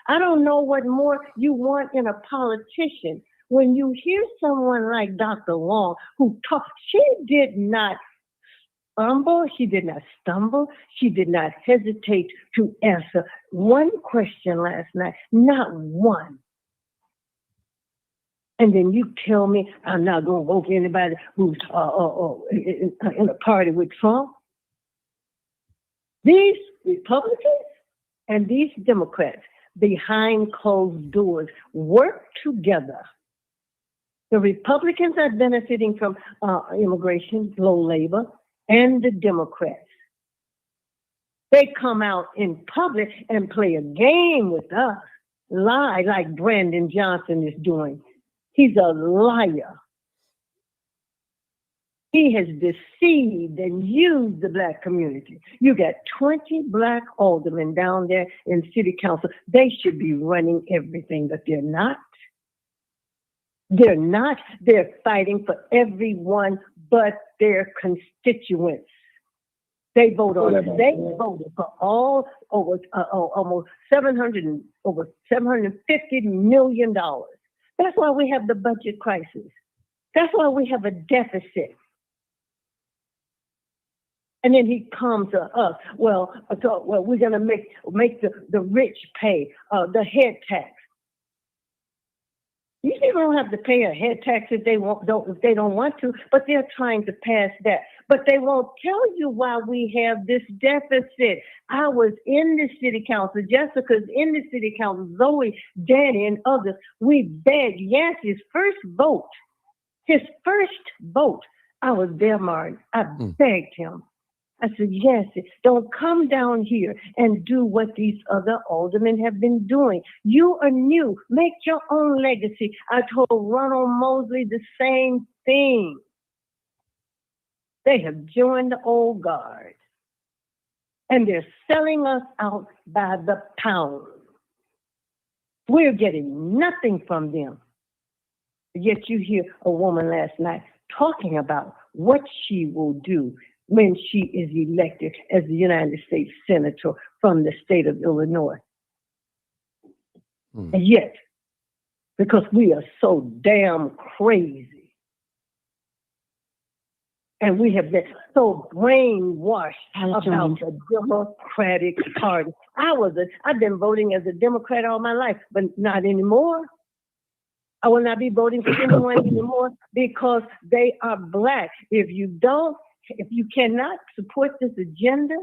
Speaker 4: I don't know what more you want in a politician. When you hear someone like Dr. Long, who talks, she did not fumble. She did not stumble. She did not hesitate to answer one question last night. Not one. And then you tell me I'm not going to vote for anybody who's in a party with Trump. These Republicans and these Democrats behind closed doors work together. The Republicans are benefiting from immigration, low labor, and the Democrats. They come out in public and play a game with us, lie like Brandon Johnson is doing. He's a liar. He has deceived and used the Black community. You got 20 Black aldermen down there in city council. They should be running everything, but they're not. They're not. They're fighting for everyone but their constituents. They vote on. They voted for all over almost over $750 million. That's why we have the budget crisis. That's why we have a deficit. And then he comes to us. Well, we're going to make the rich pay the head tax. You don't have to pay a head tax if they don't want to, but they're trying to pass that. But they won't tell you why we have this deficit. I was in the city council. Jessica's in the city council. Zoe, Danny, and others. We begged Yancey's first vote. His first vote. I was there, Martin. I begged him. I said, Yancey, don't come down here and do what these other aldermen have been doing. You are new. Make your own legacy. I told Ronald Mosley the same thing. They have joined the old guard. And they're selling us out by the pound. We're getting nothing from them. Yet you hear a woman last night talking about what she will do when she is elected as the United States Senator from the state of Illinois. And yet, because we are so damn crazy, and we have been so brainwashed about the Democratic Party. I've been voting as a Democrat all my life, but not anymore. I will not be voting for anyone anymore because they are Black. If you cannot support this agenda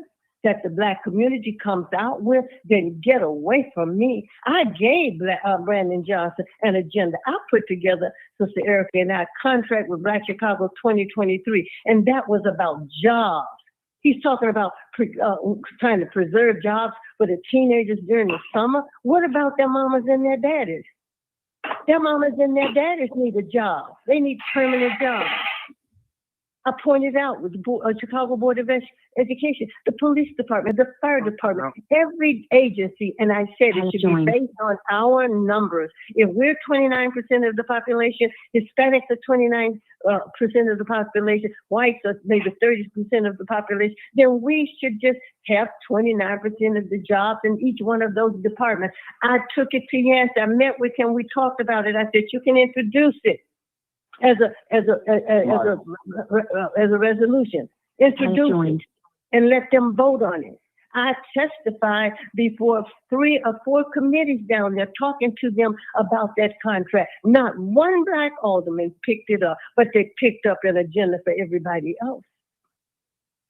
Speaker 4: that the Black community comes out with, then get away from me. I gave Brandon Johnson an agenda. I put together, Sister Erica and I, contract with Black Chicago 2023, and that was about jobs. He's talking about trying to preserve jobs for the teenagers during the summer. What about their mamas and their daddies? Their mamas and their daddies need a job. They need permanent jobs. I pointed out with the Chicago Board of Education, the police department, the fire department, every agency, and I said it should be based on our numbers. If we're 29% of the population, Hispanics are 29% of the population, whites are maybe 30% of the population, then we should just have 29% of the jobs in each one of those departments. I took it to Yancey. I met with him. We talked about it. I said, you can introduce it as a resolution. Introduce it and let them vote on it. I testified before 3 or 4 committees down there talking to them about that contract. Not one Black alderman picked it up, but they picked up an agenda for everybody else.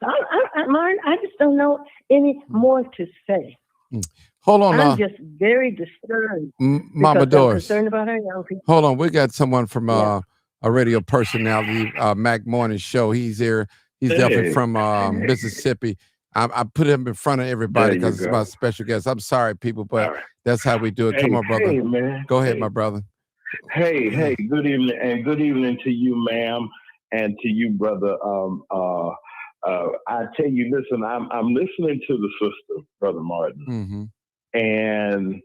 Speaker 4: Martin, I just don't know any more to say.
Speaker 1: Hold on.
Speaker 4: I'm just very disturbed.
Speaker 1: Mama Doris.
Speaker 4: I'm concerned about our young people.
Speaker 1: Hold on. We got someone from a radio personality, Mac Morning Show. He's here. He's definitely from Mississippi. I put him in front of everybody because it's my special guest. I'm sorry, people, but that's how we do it. Come on, brother.
Speaker 6: Hey, man.
Speaker 1: Go ahead, my brother.
Speaker 6: Hey, good evening, and good evening to you, ma'am, and to you, brother. I tell you, listen, I'm listening to the sister, Brother Martin, and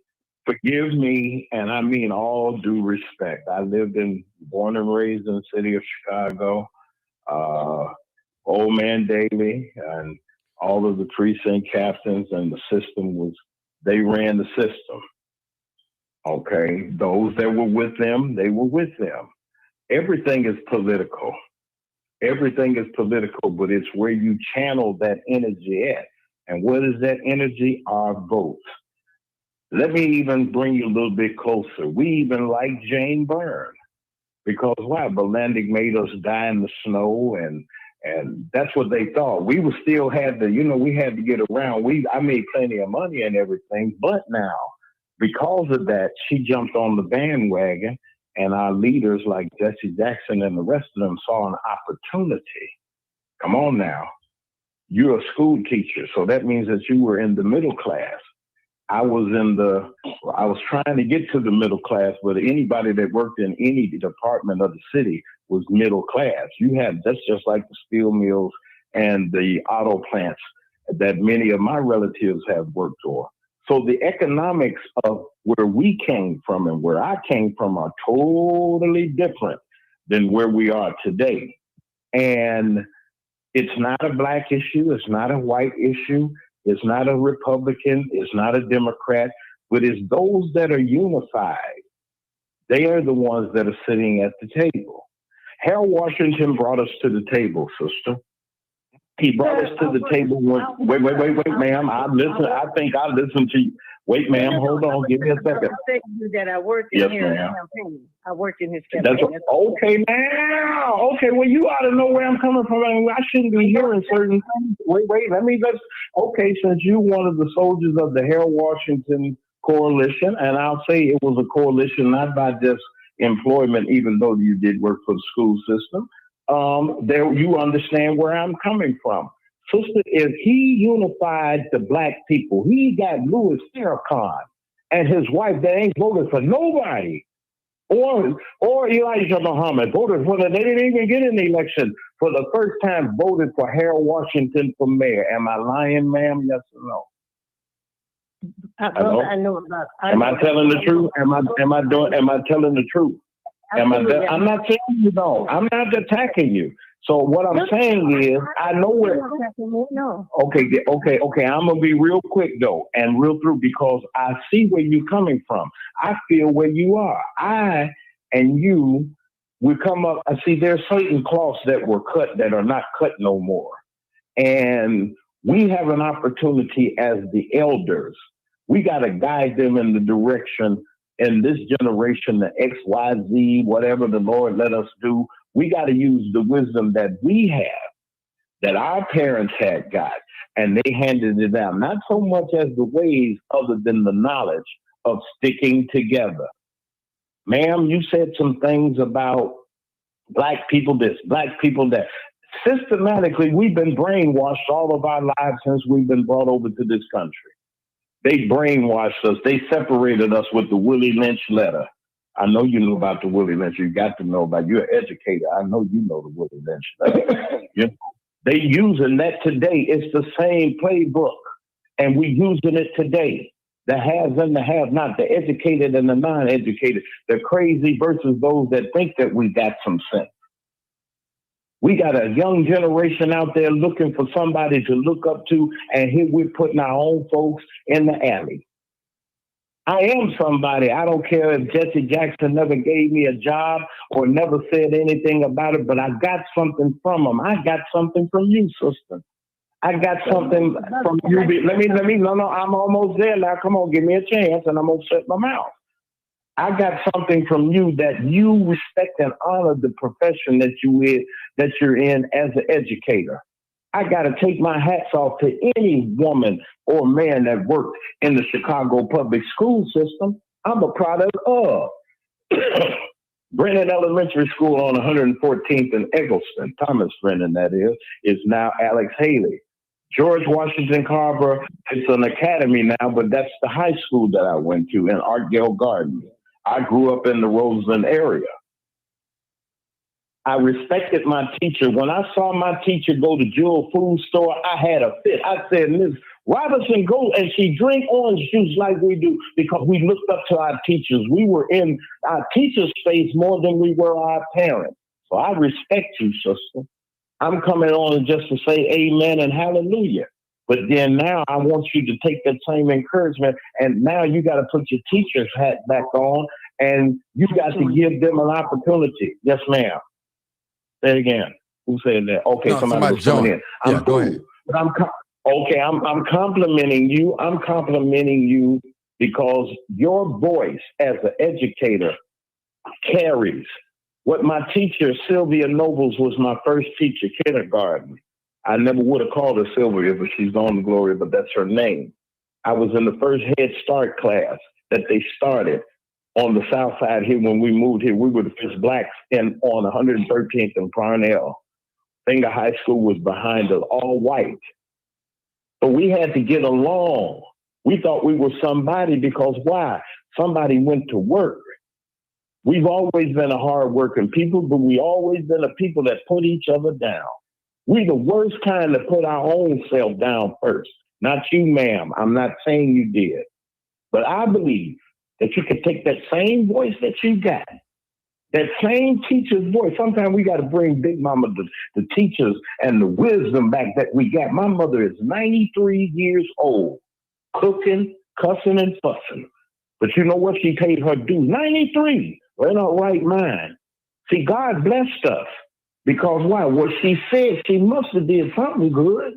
Speaker 6: forgive me, and I mean all due respect. I born and raised in the city of Chicago, Old Man Daly, and all of the precinct captains and the system they ran the system. Okay, those that were with them, they were with them. Everything is political. Everything is political, but it's where you channel that energy at. And what is that energy? Our votes. Let me even bring you a little bit closer. We even like Jane Byrne because why? Bolandic made us die in the snow, and that's what they thought. We would still had to, we had to get around. I made plenty of money and everything, but now because of that, she jumped on the bandwagon, and our leaders like Jesse Jackson and the rest of them saw an opportunity. Come on now. You're a school teacher, so that means that you were in the middle class. I was trying to get to the middle class, but anybody that worked in any department of the city was middle class. That's just like the steel mills and the auto plants that many of my relatives have worked for. So the economics of where we came from and where I came from are totally different than where we are today. And it's not a black issue. It's not a white issue. It's not a Republican. It's not a Democrat. But it's those that are unified. They are the ones that are sitting at the table. Harold Washington brought us to the table, sister. He brought us to the table. Wait, ma'am. I think I listened to you. Wait, ma'am. Hold on. Give me a second.
Speaker 4: That I worked in his campaign. I worked in his campaign.
Speaker 6: Okay, now. Okay, well, you ought to know where I'm coming from. I shouldn't be hearing certain things. Okay, since you're one of the soldiers of the Harold Washington Coalition, and I'll say it was a coalition not by just employment, even though you did work for the school system. There you understand where I'm coming from. Sister, if he unified the black people, he got Louis Farrakhan and his wife that ain't voted for nobody. Or Elijah Muhammad voted for they didn't even get in the election for the first time, voted for Harold Washington for mayor. Am I lying, ma'am? Yes or no?
Speaker 4: I know about.
Speaker 6: Am I telling the truth? Am I telling the truth? I'm not saying you don't. I'm not attacking you. So what I'm saying is, I know where.
Speaker 4: No.
Speaker 6: Okay. I'm gonna be real quick though, and real through because I see where you're coming from. I feel where you are. I and you, we come up. I see there's certain cloths that were cut that are not cut no more, and we have an opportunity as the elders. We got to guide them in the direction. In this generation, the X, Y, Z, whatever the Lord let us do, we got to use the wisdom that we have, that our parents had got, and they handed it down. Not so much as the ways other than the knowledge of sticking together. Ma'am, you said some things about black people this, black people that. Systematically, we've been brainwashed all of our lives since we've been brought over to this country. They brainwashed us. They separated us with the Willie Lynch letter. I know you knew about the Willie Lynch. You got to know about it. You're an educator. I know you know the Willie Lynch letter. They using that today. It's the same playbook. And we using it today. The haves and the have-not, the educated and the non-educated, the crazy versus those that think that we got some sense. We got a young generation out there looking for somebody to look up to, and here we're putting our own folks in the alley. I am somebody. I don't care if Jesse Jackson never gave me a job or never said anything about it, but I got something from him. I got something from you, sister. I got something from you. No, I'm almost there now. Come on, give me a chance, and I'm going to shut my mouth. I got something from you that you respect and honor the profession that you're in as an educator. I got to take my hats off to any woman or man that worked in the Chicago public school system. I'm a product of Brennan Elementary School on 114th and Eggleston. Thomas Brennan, that is now Alex Haley. George Washington Carver, it's an academy now, but that's the high school that I went to in Artgale Gardens. I grew up in the Roseland area. I respected my teacher. When I saw my teacher go to Jewel Food Store, I had a fit. I said, Miss Robinson, go, and she drank orange juice like we do because we looked up to our teachers. We were in our teacher's space more than we were our parents. So I respect you, sister. I'm coming on just to say amen and hallelujah. But then now I want you to take that same encouragement, and now you got to put your teacher's hat back on, and you got to give them an opportunity. Yes, ma'am. Say it again. Who said that? Okay,
Speaker 1: No,
Speaker 6: somebody was coming in.
Speaker 1: Yeah, go ahead.
Speaker 6: But I'm complimenting you. I'm complimenting you because your voice as an educator carries. What my teacher, Sylvia Nobles, was my first teacher, kindergarten. I never would have called her Sylvia, but she's gone to glory, but that's her name. I was in the first Head Start class that they started on the south side here when we moved here. We were the first blacks on 113th and Parnell. Finger High School was behind us, all white. But we had to get along. We thought we were somebody because why? Somebody went to work. We've always been a hard-working people, but we always been a people that put each other down. We the worst kind to put our own self down first. Not you, ma'am. I'm not saying you did. But I believe that you could take that same voice that you got, that same teacher's voice. Sometimes we got to bring Big Mama the teachers and the wisdom back that we got. My mother is 93 years old, cooking, cussing, and fussing. But you know what? She paid her dues. 93. We're in our right mind. See, God blessed us. Because why? What she said, she must have did something good.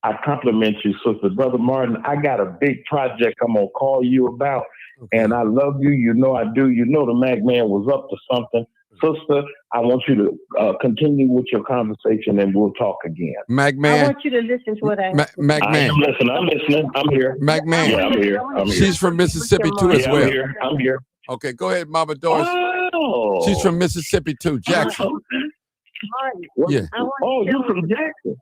Speaker 6: I compliment you, sister. Brother Martin, I got a big project I'm going to call you about. Okay. And I love you. You know I do. You know the Mac Man was up to something. Sister, I want you to continue with your conversation and we'll talk again.
Speaker 1: Mac Man.
Speaker 4: I want you to listen to what I
Speaker 1: Mac Man.
Speaker 6: I'm listening. I'm here.
Speaker 1: Mac Man.
Speaker 6: Yeah, I'm here.
Speaker 1: She's from Mississippi too as well.
Speaker 6: I'm here.
Speaker 1: Okay, go ahead, Mama Doris.
Speaker 6: Oh.
Speaker 1: She's from Mississippi too, Jackson.
Speaker 4: Martin,
Speaker 1: Yeah.
Speaker 6: You're from Jackson.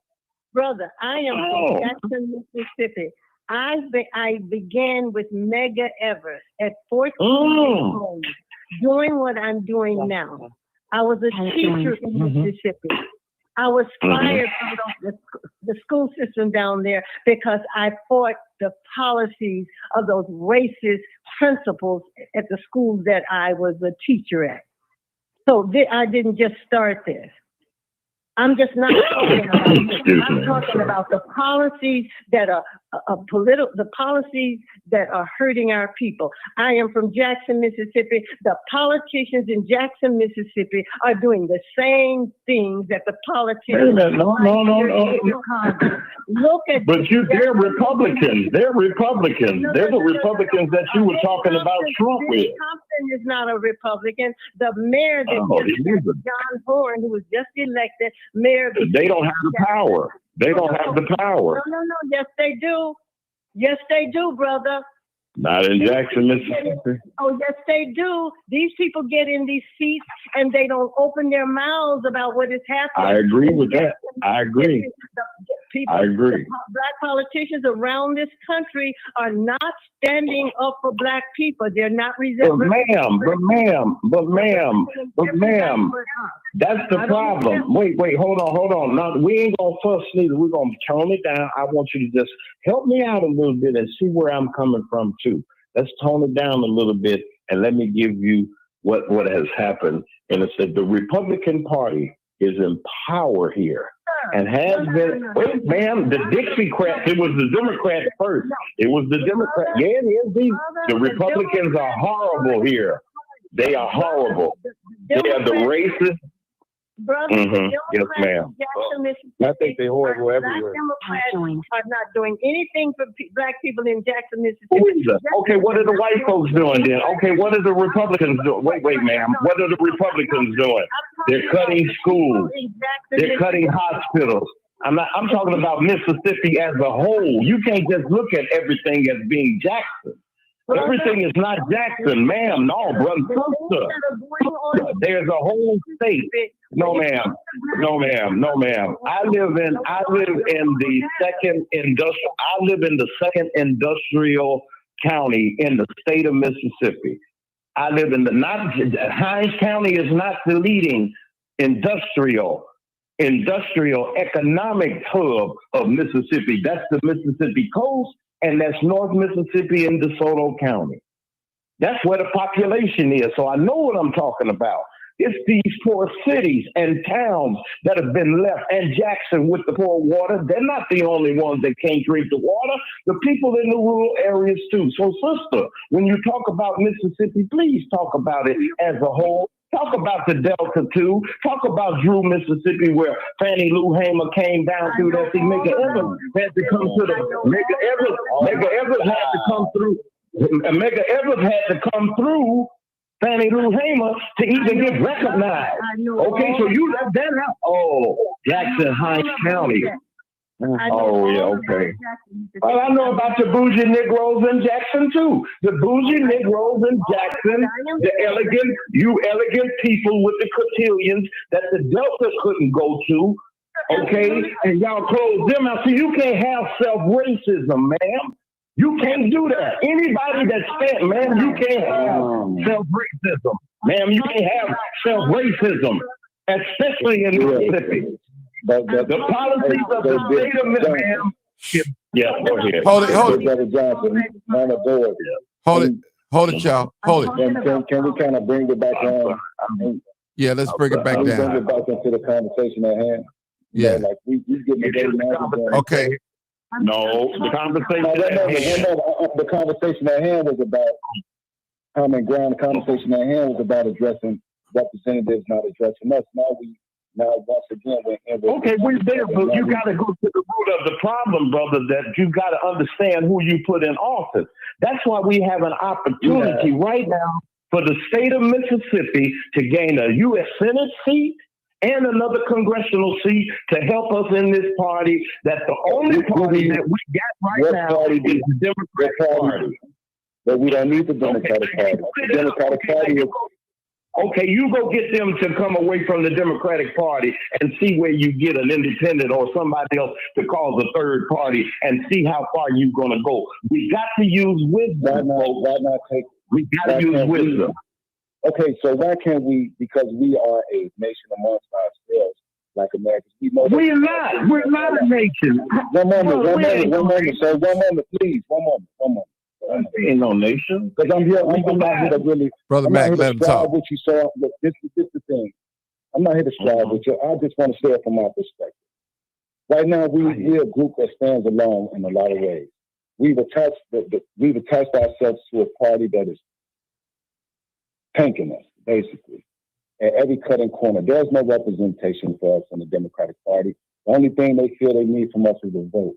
Speaker 4: Brother, I am from Jackson, Mississippi. I began with Medgar Evers at 14 years old, doing what I'm doing now. I was a teacher in Mississippi. I was fired from the school system down there because I fought the policies of those racist principals at the school that I was a teacher at. So I didn't just start this. I'm just not talking about this. I'm talking about the policies that are the policies that are hurting our people. I am from Jackson, Mississippi. The politicians in Jackson, Mississippi are doing the same things that the politicians.
Speaker 6: No.
Speaker 4: Look at.
Speaker 6: But they're Republicans. They're Republicans. They're the Republicans that you were talking about Trump with.
Speaker 4: Thompson is not a Republican. The mayor, John Horn, who was just elected mayor.
Speaker 6: They don't have the power. They don't have the power.
Speaker 4: No. Yes, they do. Yes, they do, brother.
Speaker 6: Not in Jackson, Mississippi.
Speaker 4: Oh, yes, they do. These people get in these seats and they don't open their mouths about what is happening.
Speaker 6: I agree with that. I agree.
Speaker 4: Black politicians around this country are not standing up for black people. They're not resisting.
Speaker 6: But ma'am, that's the problem. Wait, hold on. Now, we ain't gonna fuss neither. We're gonna tone it down. I want you to just help me out a little bit and see where I'm coming from too. Let's tone it down a little bit and let me give you what has happened. And it's that the Republican Party is in power here. And has been, wait, ma'am, the Dixiecrats, it was the Democrats first. It was the Democrats. Yeah, it is. The Republicans are horrible here. They are horrible. They are the racist.
Speaker 4: Brother,
Speaker 6: Yes, ma'am.
Speaker 4: I
Speaker 6: think they're horrible everywhere.
Speaker 4: Democrats are not doing anything for black people in Jackson, Mississippi.
Speaker 6: Okay, what are the white folks doing then? Okay, what are the Republicans doing? Wait, ma'am. What are the Republicans doing? They're cutting schools. They're cutting hospitals. I'm talking about Mississippi as a whole. You can't just look at everything as being Jackson. Everything is not Jackson, ma'am. No, brother, sister. There's a whole state. No, ma'am. I live in the second industrial county in the state of Mississippi. I live in Hinds County is not the leading industrial economic hub of Mississippi. That's the Mississippi coast. And that's North Mississippi in DeSoto County. That's where the population is. So I know what I'm talking about. It's these poor cities and towns that have been left, and Jackson with the poor water. They're not the only ones that can't drink the water. The people in the rural areas too. So, sister, when you talk about Mississippi, please talk about it as a whole. Talk about the Delta too. Talk about Drew, Mississippi, where Fannie Lou Hamer came down through there. See, Medgar Evers had to come to the Medgar Evers had to come through. Medgar Evers had to come through Fannie Lou Hamer to even get recognized. Okay, so you left that out. Oh, Jackson Heights County. Oh, yeah, okay. Well, I know about the bougie Negroes in Jackson, too. The bougie Negroes in Jackson, the elegant people with the cotillions that the Delta couldn't go to, okay? And y'all closed them out. So you can't have self-racism, ma'am. You can't do that. Anybody that's fat, ma'am, you can't have self-racism. Ma'am, you can't have self-racism, especially in Mississippi.
Speaker 3: But
Speaker 6: the policies of the state of Mississippi. Yeah, go ahead.
Speaker 1: Hold it.
Speaker 3: Brother Johnson, on the board.
Speaker 1: Hold it, y'all. Hold it.
Speaker 3: Can we kind of bring it back on?
Speaker 1: Yeah, let's bring it back
Speaker 3: Bring
Speaker 1: down.
Speaker 3: it back into the conversation at hand.
Speaker 1: Yeah.
Speaker 3: Like we getting
Speaker 1: Okay.
Speaker 6: No, the conversation
Speaker 3: the conversation at hand was about common ground. The conversation at hand was about addressing representatives, not addressing us. Now once again,
Speaker 6: we're there, but you got to go to the root of the problem, brother, that you got to understand who you put in office. That's why we have an opportunity right now for the state of Mississippi to gain a U.S. Senate seat and another congressional seat to help us in this party. That the only party that we got right now is the Democratic Party.
Speaker 3: But we don't need the Democratic Party. The Democratic Party is...
Speaker 6: Okay, you go get them to come away from the Democratic Party and see where you get an independent or somebody else to cause a third party and see how far you're going to go. We got to use wisdom.
Speaker 3: Why not take...
Speaker 6: We got to use wisdom.
Speaker 3: Okay, so why can't we, because we are a nation amongst ourselves, like Americans.
Speaker 6: We're not a nation.
Speaker 3: One moment, sir. One moment, please. One moment.
Speaker 6: Ain't no nation.
Speaker 3: Because I'm not here to really...
Speaker 1: Brother Mac, let him talk.
Speaker 3: With you, so this is the thing. I'm not here to strive with you. I just want to say it from my perspective. Right now, we're a group that stands alone in a lot of ways. We've attached ourselves to a party that is tanking us, basically, at every cutting corner. There's no representation for us in the Democratic Party. The only thing they feel they need from us is a vote.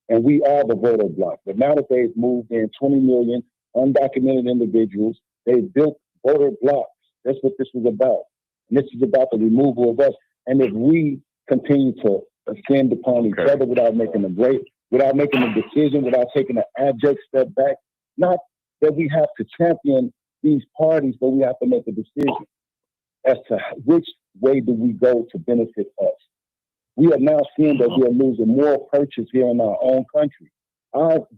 Speaker 3: And we are the voter bloc. But now that they've moved in 20 million undocumented individuals, they've built voter blocks. That's what this was about. And this is about the removal of us. And if we continue to ascend upon each other without making a decision, without taking an abject step back, not that we have to champion these parties, but we have to make a decision as to which way do we go to benefit us. We are now seeing that we are losing more purchase here in our own country.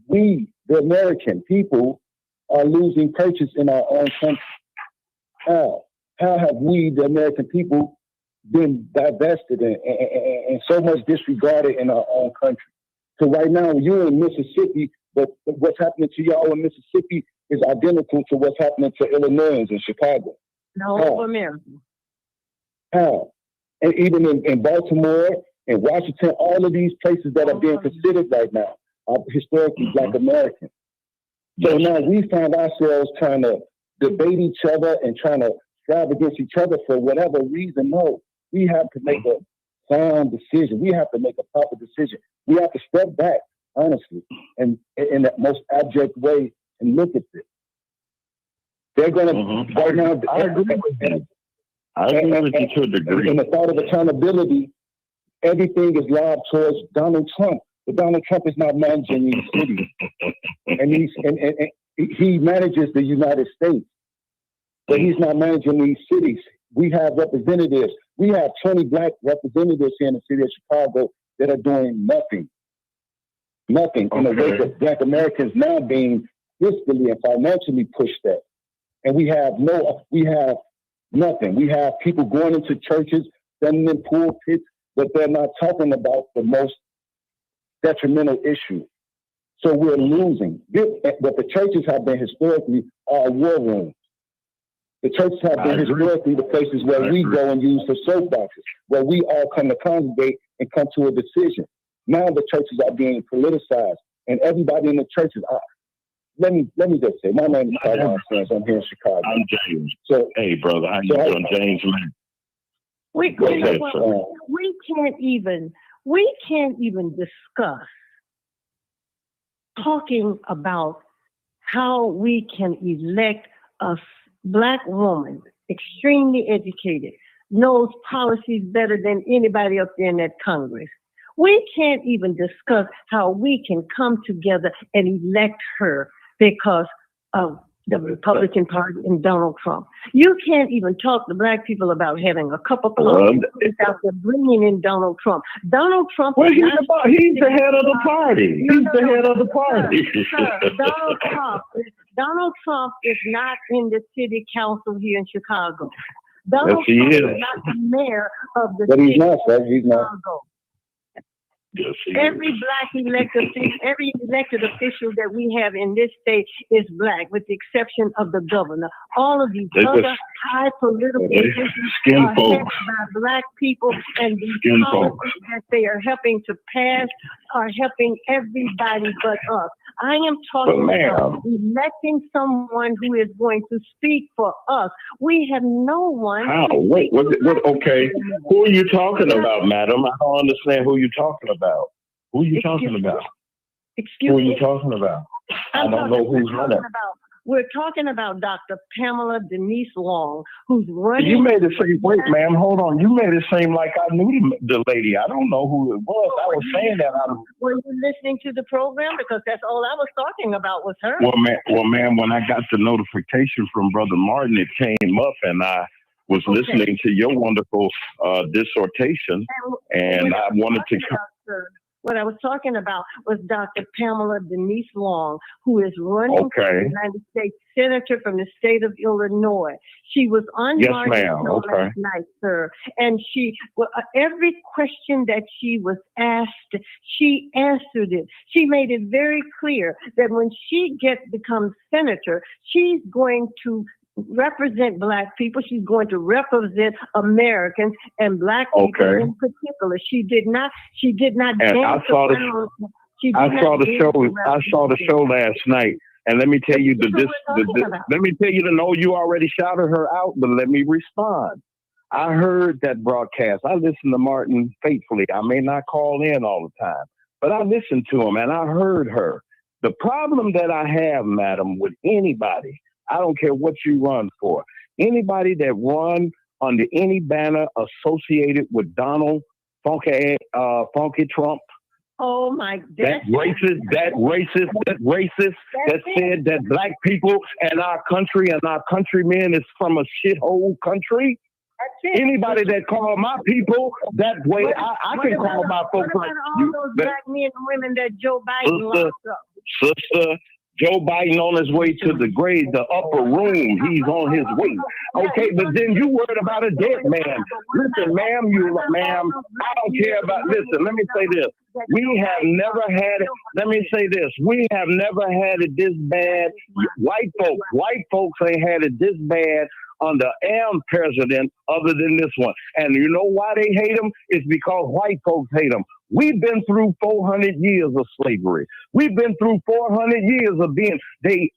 Speaker 3: We, the American people, are losing purchase in our own country. How? How have we, the American people, been divested and so much disregarded in our own country? So right now, you're in Mississippi, but what's happening to y'all in Mississippi is identical to what's happening to Illinois and Chicago.
Speaker 4: No, America.
Speaker 3: How? And even in Baltimore and Washington, all of these places that are being considered right now are historically Black American. So now we find ourselves trying to debate each other and trying to strive against each other for whatever reason. No, we have to make a sound decision. We have to make a proper decision. We have to step back, honestly, and in the most abject way and look at this. They're going to, right now,
Speaker 6: I agree with you. I agree with you to a degree.
Speaker 3: In the thought of accountability, everything is lobbed towards Donald Trump. But Donald Trump is not managing these cities. and he manages the United States. But he's not managing these cities. We have representatives. We have 20 Black representatives here in the city of Chicago that are doing nothing. Nothing in the wake of Black Americans now being fiscally and financially pushed at. And we have nothing. We have people going into churches, standing in pulpits, but they're not talking about the most detrimental issue. So we're losing. But the churches have been historically our war rooms. The churches have been historically the places where we go and use the soapboxes, where we all come to congregate and come to a decision. Now the churches are being politicized, and everybody in the churches are. let me just say, my name is Tyrone Sands. I'm here in Chicago.
Speaker 6: I'm James.
Speaker 3: So,
Speaker 6: Hey, brother, how you doing, James?
Speaker 4: We
Speaker 6: Go ahead,
Speaker 4: well,
Speaker 6: sir.
Speaker 4: we can't even discuss talking about how we can elect a Black woman, extremely educated, knows policies better than anybody up there in that Congress. We can't even discuss how we can come together and elect her because of the Republican Party and Donald Trump. You can't even talk to Black people about having a cup of coffee without them bringing in Donald Trump. Donald Trump.
Speaker 6: Well, he's the head of the party. He's the head of the party.
Speaker 4: Sir, Donald Trump is not in the city council here in Chicago. Donald
Speaker 6: Yes, he
Speaker 4: Trump
Speaker 6: is.
Speaker 4: is not the mayor of the
Speaker 3: but
Speaker 4: city
Speaker 3: he's not, sir.
Speaker 4: of
Speaker 3: He's not.
Speaker 4: Chicago.
Speaker 6: Yes, he is.
Speaker 4: Every every elected official that we have in this state is Black, with the exception of the governor. All of these
Speaker 6: They
Speaker 4: other
Speaker 6: just-
Speaker 4: high political
Speaker 6: they
Speaker 4: positions
Speaker 6: skin
Speaker 4: are
Speaker 6: folk.
Speaker 4: headed by Black people, and the
Speaker 6: Skin folk.
Speaker 4: policies that they are helping to pass are helping everybody but us. I am talking
Speaker 6: But,
Speaker 4: about
Speaker 6: ma'am.
Speaker 4: electing someone who is going to speak for us. We have no one.
Speaker 6: How? Wait, okay. Who are you talking about, madam? I don't understand who you're talking about. Who are you talking about?
Speaker 4: Excuse
Speaker 6: Who are you
Speaker 4: me.
Speaker 6: talking about? I don't know who's running.
Speaker 4: We're talking about Dr. Pamela Denise Long, who's running.
Speaker 6: You made it seem, wait, ma'am, hold on. You made it seem like I knew the lady. I don't know who it was. I was saying that out of.
Speaker 4: Were you listening to the program? Because that's all I was talking about was her.
Speaker 6: Well, ma'am, when I got the notification from Brother Martin, it came up, and I was listening to your wonderful dissertation, and I wanted to.
Speaker 4: What I was talking about was Dr. Pamela Denise Long, who is running for the United States Senator from the state of Illinois. She was on Martin's show last night, sir, and every question that she was asked, she answered it. She made it very clear that when she becomes senator, she's going to represent Black people. She's going to represent Americans and Black people in particular. She did not
Speaker 6: And I saw the show last night. And let me tell you let me tell you to know you already shouted her out, but let me respond. I heard that broadcast. I listen to Martin faithfully. I may not call in all the time, but I listened to him and I heard her. The problem that I have, madam, with anybody, I don't care what you run for. Anybody that run under any banner associated with Donald Funky Trump.
Speaker 4: Oh my God.
Speaker 6: That racist that said that Black people and our country and our countrymen is from a shithole country. Anybody that call my people that way, I can call my folks like
Speaker 4: all those Black men and women that Joe Biden locked up.
Speaker 6: Sister, Joe Biden on his way to the grave, the upper room. He's on his way. Okay, but then you worried about a dead man. Listen, ma'am, I don't care about, listen, let me say this. We have never had it. Let me say this. We have never had it this bad. White folks ain't had it this bad under any president other than this one. And you know why they hate him? It's because white folks hate him. We've been through 400 years of slavery. We've been through 400 years of being they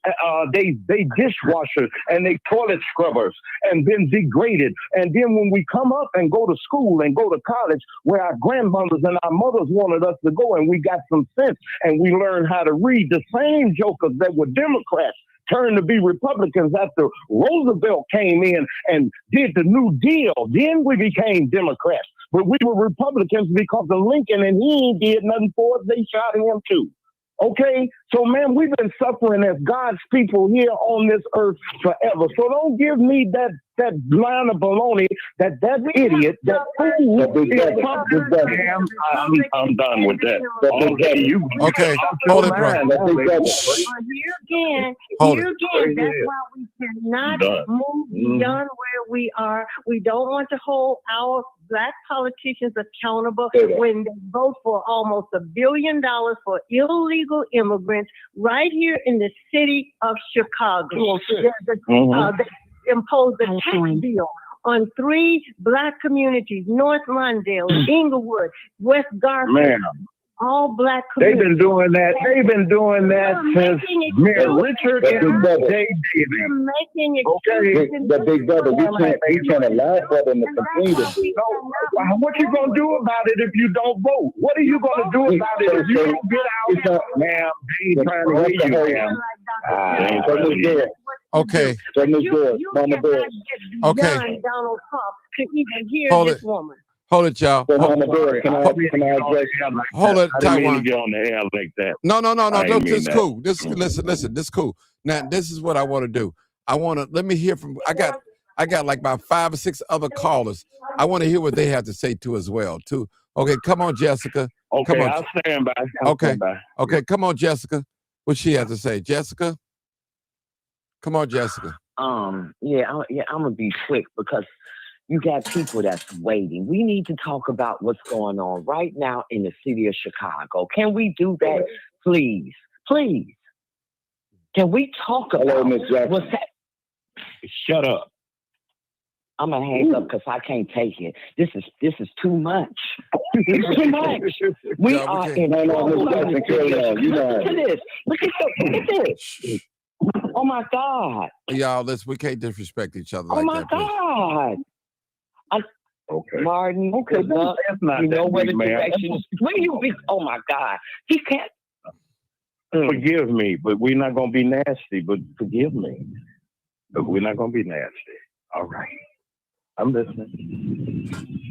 Speaker 6: dishwashers and they toilet scrubbers and been degraded. And then when we come up and go to school and go to college where our grandmothers and our mothers wanted us to go, and we got some sense and we learned how to read, the same jokers that were Democrats turned to be Republicans after Roosevelt came in and did the New Deal. Then we became Democrats. But we were Republicans because of Lincoln, and he ain't did nothing for us. They shot him too. Okay? So, man, we've been suffering as God's people here on this earth forever. So don't give me that line of baloney that idiot, that fool is I'm done with that.
Speaker 1: Okay, hold it, bro.
Speaker 4: Here again, that's why we cannot move beyond where we are. We don't want to hold our Black politicians accountable when they vote for almost $1 billion for illegal immigrants right here in the city of Chicago. They imposed a tax bill on 3 Black communities: North Lawndale, Inglewood, West Garfield. all black
Speaker 6: They've
Speaker 4: communities.
Speaker 6: been doing that. They've been doing that since Mayor Richard
Speaker 3: But
Speaker 6: and
Speaker 3: big brother,
Speaker 6: Jay Davy.
Speaker 4: You're making
Speaker 6: Okay.
Speaker 4: excuses.
Speaker 3: but big brother, we can't allow for them to continue to do.
Speaker 6: No, what you gonna do about it if you don't vote? What are you gonna do about it if you don't get out? Ma'am, they ain't trying to hear you, ma'am.
Speaker 3: So Ms. George,
Speaker 1: Okay.
Speaker 3: so Ms. George,
Speaker 4: You
Speaker 3: Mama
Speaker 4: cannot
Speaker 3: George,
Speaker 4: get
Speaker 1: Okay.
Speaker 4: beyond Donald Trump to even hear
Speaker 1: Hold
Speaker 4: this
Speaker 1: it.
Speaker 4: woman.
Speaker 1: Hold it, y'all.
Speaker 3: so
Speaker 1: Hold,
Speaker 3: Mama George, can I address?
Speaker 1: hold it,
Speaker 6: I didn't mean
Speaker 1: Taiwan.
Speaker 6: to get on the air like that.
Speaker 1: No.
Speaker 6: I ain't
Speaker 1: This
Speaker 6: mean
Speaker 1: is
Speaker 6: that.
Speaker 1: cool. Listen. This is cool. Now, this is what I want to do. Let me hear from. I got like about 5 or 6 other callers. I want to hear what they have to say too as well too. Okay, come on, Jessica.
Speaker 6: Okay,
Speaker 1: Come on.
Speaker 6: I'll stand by.
Speaker 1: Okay.
Speaker 6: Stand by.
Speaker 1: Okay, come on, Jessica. What she has to say, Jessica? Come on, Jessica.
Speaker 7: I'm gonna be quick because you got people that's waiting. We need to talk about what's going on right now in the city of Chicago. Can we do that, please? Please. Can we talk
Speaker 3: Hello,
Speaker 7: about
Speaker 3: Ms. Jackson.
Speaker 7: what's that?
Speaker 6: Shut up.
Speaker 7: I'm gonna hang up because I can't take it. This is too much. It's too much. We
Speaker 1: Yeah, we
Speaker 7: are
Speaker 1: can't.
Speaker 7: in
Speaker 3: No,
Speaker 7: trouble.
Speaker 3: Ms. Jackson, carry on. You know.
Speaker 7: Look at this. Look at this. Oh my God.
Speaker 1: Y'all, we can't disrespect each other
Speaker 7: Oh
Speaker 1: like
Speaker 7: my
Speaker 1: that, please.
Speaker 7: God.
Speaker 6: Okay.
Speaker 7: Martin,
Speaker 6: Okay,
Speaker 7: good luck.
Speaker 6: that's not
Speaker 7: You know
Speaker 6: that
Speaker 7: where
Speaker 6: deep,
Speaker 7: the
Speaker 6: man.
Speaker 7: direction is. Where you be? Oh my God. He can't.
Speaker 6: Forgive me, but we're not gonna be nasty. But forgive me, but we're not gonna be nasty. All right. I'm listening.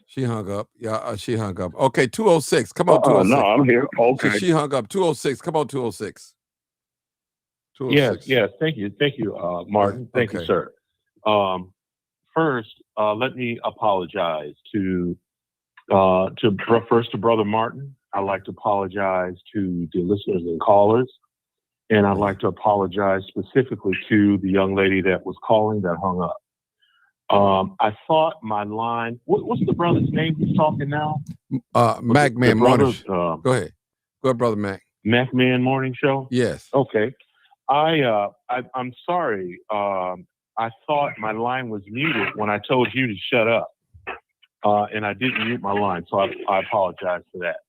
Speaker 1: She hung up. Yeah, she hung up. Okay, 206. Come on, 206.
Speaker 6: No, I'm here. Okay.
Speaker 1: She hung up. 206. Come on, 206.
Speaker 8: Yes. Thank you, Martin. Thank you,
Speaker 1: Okay.
Speaker 8: sir. First, let me apologize to Brother Martin. I'd like to apologize to the listeners and callers, and I'd like to apologize specifically to the young lady that was calling that hung up. I thought my line. What's the brother's name who's talking now?
Speaker 1: Mac Man Morning. Go
Speaker 8: Go
Speaker 1: ahead, Brother Mac.
Speaker 8: Mac Man Morning Show.
Speaker 1: Yes.
Speaker 8: Okay. I'm sorry. I thought my line was muted when I told you to shut up, and I didn't mute my line, so I apologize for that.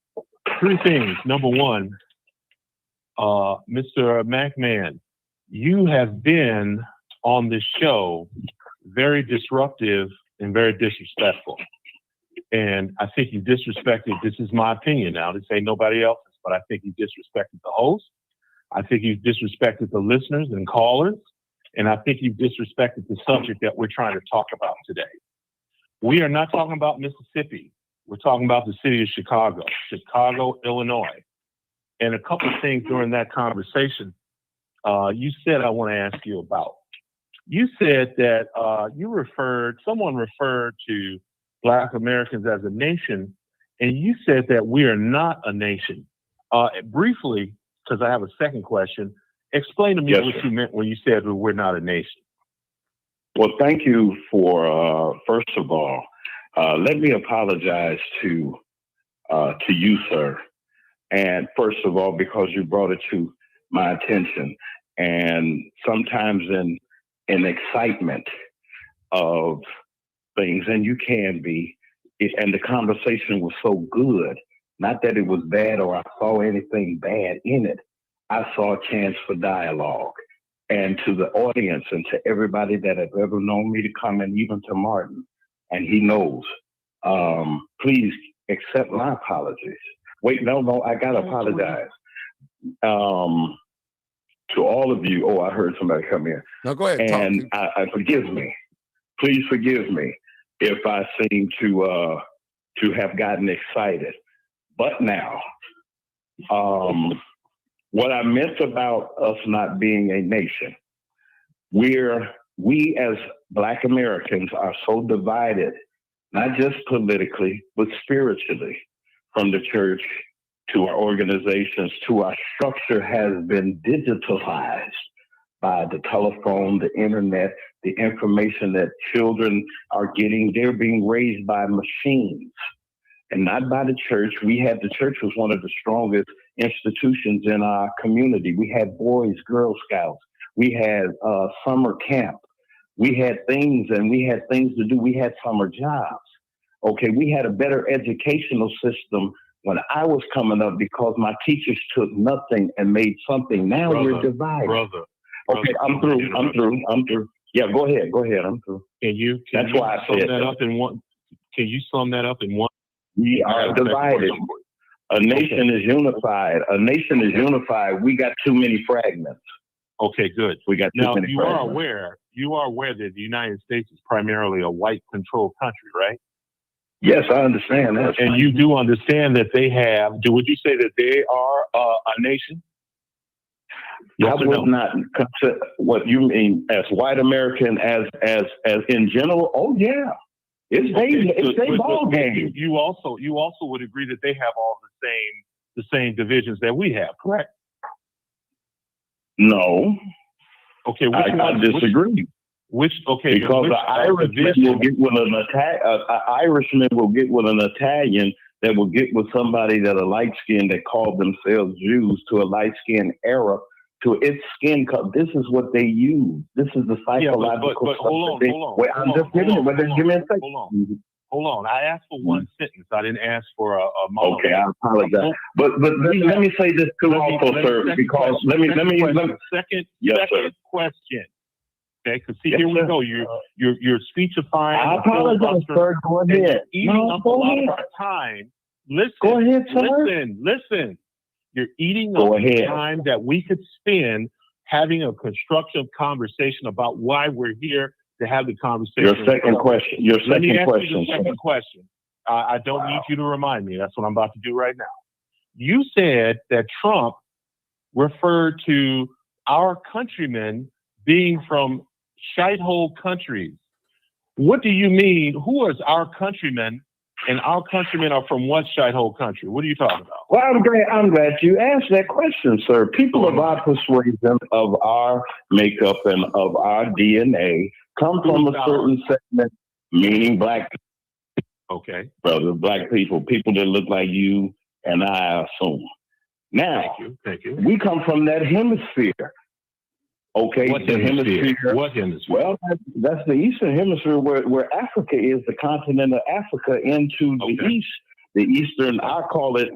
Speaker 8: 3 things. Number one, Mr. MacMahon, you have been on this show very disruptive and very disrespectful. And I think you disrespected, this is my opinion now, this ain't nobody else's, but I think you disrespected the host. I think you disrespected the listeners and callers. And I think you disrespected the subject that we're trying to talk about today. We are not talking about Mississippi. We're talking about the city of Chicago, Illinois. And a couple of things during that conversation, you said I want to ask you about. You said that someone referred to Black Americans as a nation, and you said that we are not a nation. Briefly, because I have a second question, explain to me
Speaker 6: Yes,
Speaker 8: what
Speaker 6: sir.
Speaker 8: you meant when you said we're not a nation.
Speaker 6: Well, thank you for first of all, let me apologize to you, sir. And first of all, because you brought it to my attention, and sometimes in excitement of things, and you can be, and the conversation was so good. Not that it was bad or I saw anything bad in it. I saw a chance for dialogue. And to the audience and to everybody that have ever known me to come, and even to Martin, and he knows, please accept my apologies. Wait, no, I gotta apologize. To all of you, I heard somebody come in.
Speaker 1: No, go ahead.
Speaker 6: And
Speaker 1: Talk.
Speaker 6: I forgive me. Please forgive me if I seem to have gotten excited. But now, what I meant about us not being a nation, we as Black Americans are so divided, not just politically, but spiritually, from the church to our organizations to our structure has been digitalized by the telephone, the internet, the information that children are getting. They're being raised by machines and not by the church. The church was one of the strongest institutions in our community. We had Boys, Girl Scouts. We had summer camp. We had things, and we had things to do. We had summer jobs. Okay, we had a better educational system when I was coming up because my teachers took nothing and made something. Now we're divided. Okay, I'm through. Yeah, go ahead. I'm through.
Speaker 8: That's why I said that. Can you sum that up in one?
Speaker 6: We are divided. A nation is unified. A nation is unified. We got too many fragments.
Speaker 8: Okay, good.
Speaker 6: We got too
Speaker 8: now
Speaker 6: many fragments.
Speaker 8: You are aware that the United States is primarily a white-controlled country, right?
Speaker 6: Yes, I understand that.
Speaker 8: And you do understand that they have. Would you say that they are a nation?
Speaker 6: I would not consider what you mean as white American as in general. Oh yeah, it's a ball game.
Speaker 8: You also would agree that they have all the same divisions that we have, correct?
Speaker 6: No.
Speaker 8: Okay,
Speaker 6: I disagree. Because the Irishman will get with Irishman will get with an Italian that will get with somebody that are light skinned that call themselves Jews to a light skinned Arab to its skin color. This is what they use. This is the psychological.
Speaker 8: But hold on. I asked for one sentence. I didn't ask for a monologue.
Speaker 6: Okay, I apologize. But let me say this too, also, sir. Because let me
Speaker 8: second question. Okay, because see, here we go. You're speechifying.
Speaker 6: I apologize, sir. Go ahead.
Speaker 8: Eating up a lot of our time. Listen.
Speaker 6: Go ahead, sir.
Speaker 8: Listen. You're eating up the time that we could spend having a constructive conversation about why we're here to have the conversation.
Speaker 6: Your second question.
Speaker 8: Let me ask you the second question. I don't need you to remind me. That's what I'm about to do right now. You said that Trump referred to our countrymen being from shithole countries. What do you mean? Who is our countrymen? And our countrymen are from what shithole country? What are you talking about?
Speaker 6: Well, I'm glad you asked that question, sir. People of our persuasion, of our makeup, and of our DNA come from a certain segment, meaning black people.
Speaker 8: Okay.
Speaker 6: Brother, black people that look like you and I assume. Now,
Speaker 8: Thank you.
Speaker 6: We come from that hemisphere. Okay,
Speaker 8: what hemisphere? What hemisphere?
Speaker 6: Well, that's the eastern hemisphere where Africa is, the continent of Africa into the east. The eastern, I call it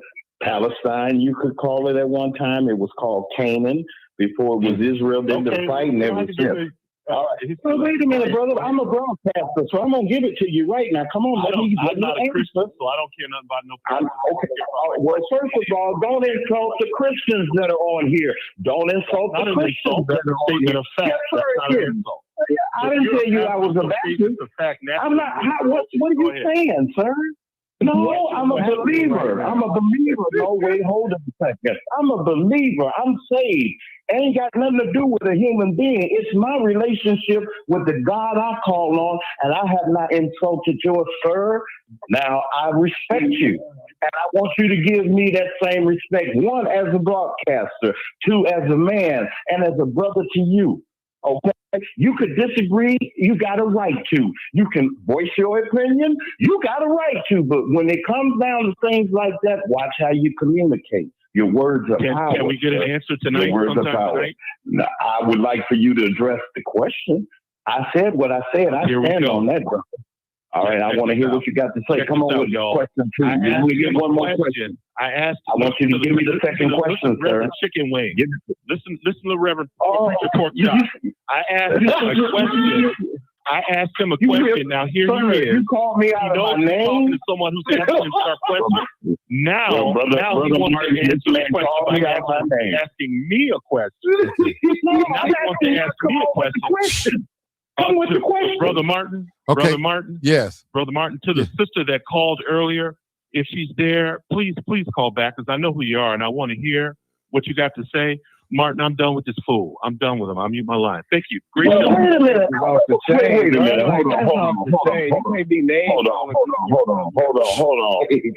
Speaker 6: Palestine. You could call it at one time. It was called Canaan before it was Israel. Then the fighting ever since. All right. Well, wait a minute, brother. I'm a broadcaster, so I'm gonna give it to you right now. Come on,
Speaker 8: I'm not a Christian, so I don't care nothing about no.
Speaker 6: Okay. Well, first of all, don't insult the Christians that are on here. Don't insult the Christians that are on here. Yes, sir. I didn't tell you I was a Baptist. I'm not. What are you saying, sir? No, I'm a believer. No, wait, hold on a second. I'm a believer. I'm saved. Ain't got nothing to do with a human being. It's my relationship with the God I call on, and I have not insulted yours, sir. Now, I respect you, and I want you to give me that same respect. One, as a broadcaster. Two, as a man, and as a brother to you. Okay? You could disagree. You got a right to. You can voice your opinion. You got a right to. But when it comes down to things like that, watch how you communicate. Your words are power.
Speaker 8: Can we get an answer tonight?
Speaker 6: Your words are power. Now, I would like for you to address the question. I said what I said. I stand on that, brother. All right, I want to hear what you got to say. Come on with your question, too. Let me get one more question.
Speaker 8: I
Speaker 6: want you to give me the second question, sir.
Speaker 8: Chicken wing. Listen to Reverend Pork Chop. I asked him a question. I asked him a question. Now here he is.
Speaker 6: You called me out of my name.
Speaker 8: Talking to someone who's asking sharp questions. Now he wants to answer the question by asking me a question. Now he wants to ask me a question.
Speaker 6: Come with the question,
Speaker 8: Brother Martin.
Speaker 1: Okay.
Speaker 8: Brother Martin.
Speaker 1: Yes.
Speaker 8: Brother Martin. To the sister that called earlier, if she's there, please call back because I know who you are and I want to hear what you got to say. Martin, I'm done with this fool. I'm done with him. I'll mute my line. Thank you. Great show.
Speaker 6: Wait a minute. Hold on.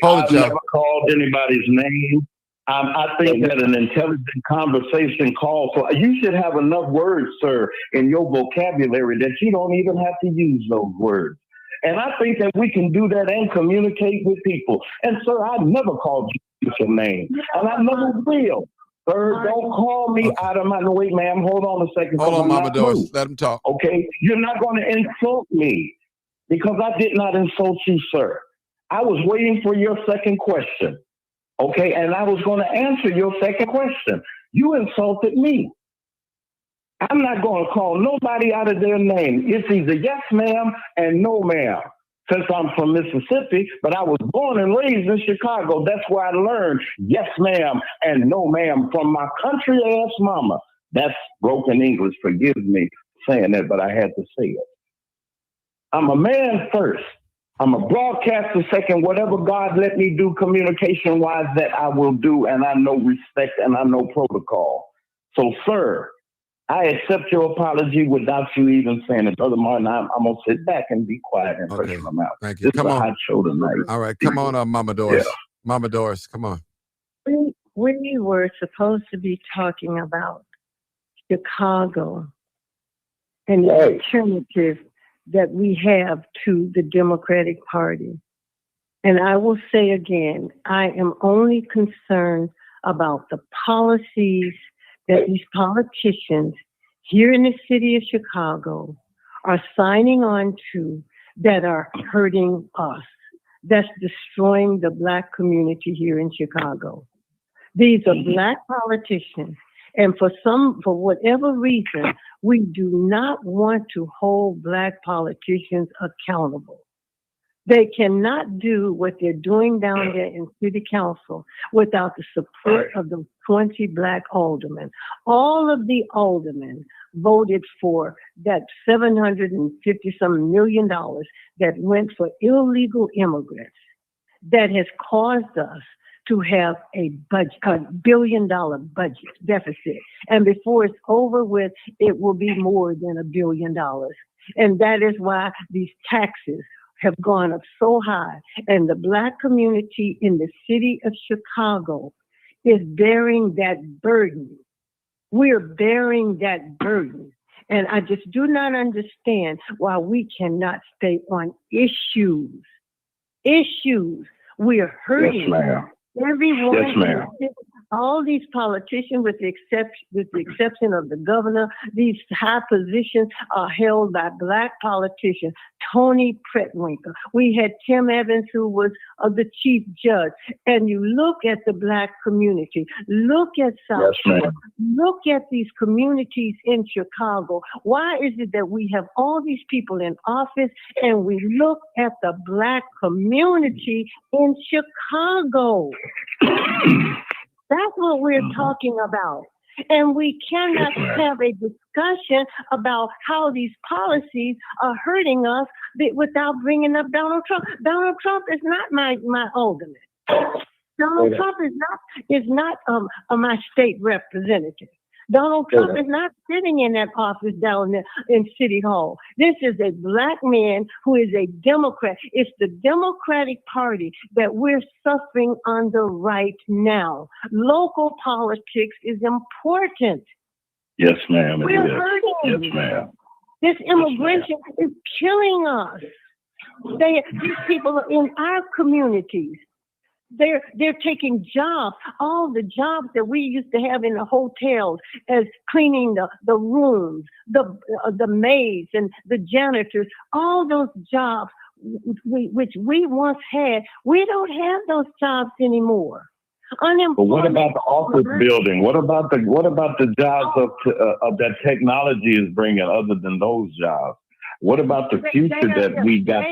Speaker 6: I've never called anybody's name. I think that an intelligent conversation calls for. You should have enough words, sir, in your vocabulary that you don't even have to use those words. And I think that we can do that and communicate with people. And, sir, I never called you your name, and I never will. Sir, don't call me out of my... No, wait, ma'am, hold on a second.
Speaker 1: Hold on, Mama Doris. Let him talk.
Speaker 6: Okay? You're not going to insult me because I did not insult you, sir. I was waiting for your second question. Okay, and I was going to answer your second question. You insulted me. I'm not going to call nobody out of their name. It's either yes, ma'am, and no, ma'am. Since I'm from Mississippi, but I was born and raised in Chicago. That's where I learned yes, ma'am, and no, ma'am from my country ass mama. That's broken English. Forgive me saying that, but I had to say it. I'm a man first. I'm a broadcaster second. Whatever God let me do communication-wise, that I will do, and I know respect and I know protocol. So, sir, I accept your apology without you even saying it. Brother Martin, I'm going to sit back and be quiet and push my mouth.
Speaker 1: Thank you.
Speaker 6: This
Speaker 1: Come
Speaker 6: is a
Speaker 1: on.
Speaker 6: hot show tonight.
Speaker 1: All right. Come on, Mama Doris.
Speaker 6: Yeah.
Speaker 1: Mama Doris, come on.
Speaker 4: We were supposed to be talking about Chicago and the alternative that we have to the Democratic Party. And I will say again, I am only concerned about the policies that these politicians here in the city of Chicago are signing on to that are hurting us, that's destroying the Black community here in Chicago. These are Black politicians, and for whatever reason, we do not want to hold Black politicians accountable. They cannot do what they're doing down there in city council without the support of the 20 Black aldermen. All of the aldermen voted for that $750-some million that went for illegal immigrants. That has caused us to have a $1 billion budget deficit. And before it's over with, it will be more than $1 billion. And that is why these taxes have gone up so high. And the Black community in the city of Chicago is bearing that burden. We're bearing that burden. And I just do not understand why we cannot stay on issues. Issues. We are hurting.
Speaker 6: Yes, ma'am.
Speaker 4: Everyone,
Speaker 6: yes, ma'am.
Speaker 4: All these politicians, with the exception of the governor, these high positions are held by Black politicians. Tony Pretwinkle. We had Tim Evans, who was the chief judge. And you look at the Black community. Look at South Shore. Look at these communities in Chicago. Why is it that we have all these people in office and we look at the Black community in Chicago? That's what we're talking about. And we cannot have a discussion about how these policies are hurting us without bringing up Donald Trump. Donald Trump is not my alderman. Donald Trump is not my state representative. Donald Trump is not sitting in that office down there in City Hall. This is a Black man who is a Democrat. It's the Democratic Party that we're suffering under right now. Local politics is important.
Speaker 6: Yes, ma'am.
Speaker 4: We're hurting.
Speaker 6: Yes, ma'am.
Speaker 4: This immigration is killing us. These people are in our communities. They're taking jobs, all the jobs that we used to have in the hotels, as cleaning the rooms, the maids and the janitors, all those jobs which we once had. We don't have those jobs anymore.
Speaker 6: But what about the office building? What about the jobs of that technology is bringing, other than those jobs? What about the future that we got?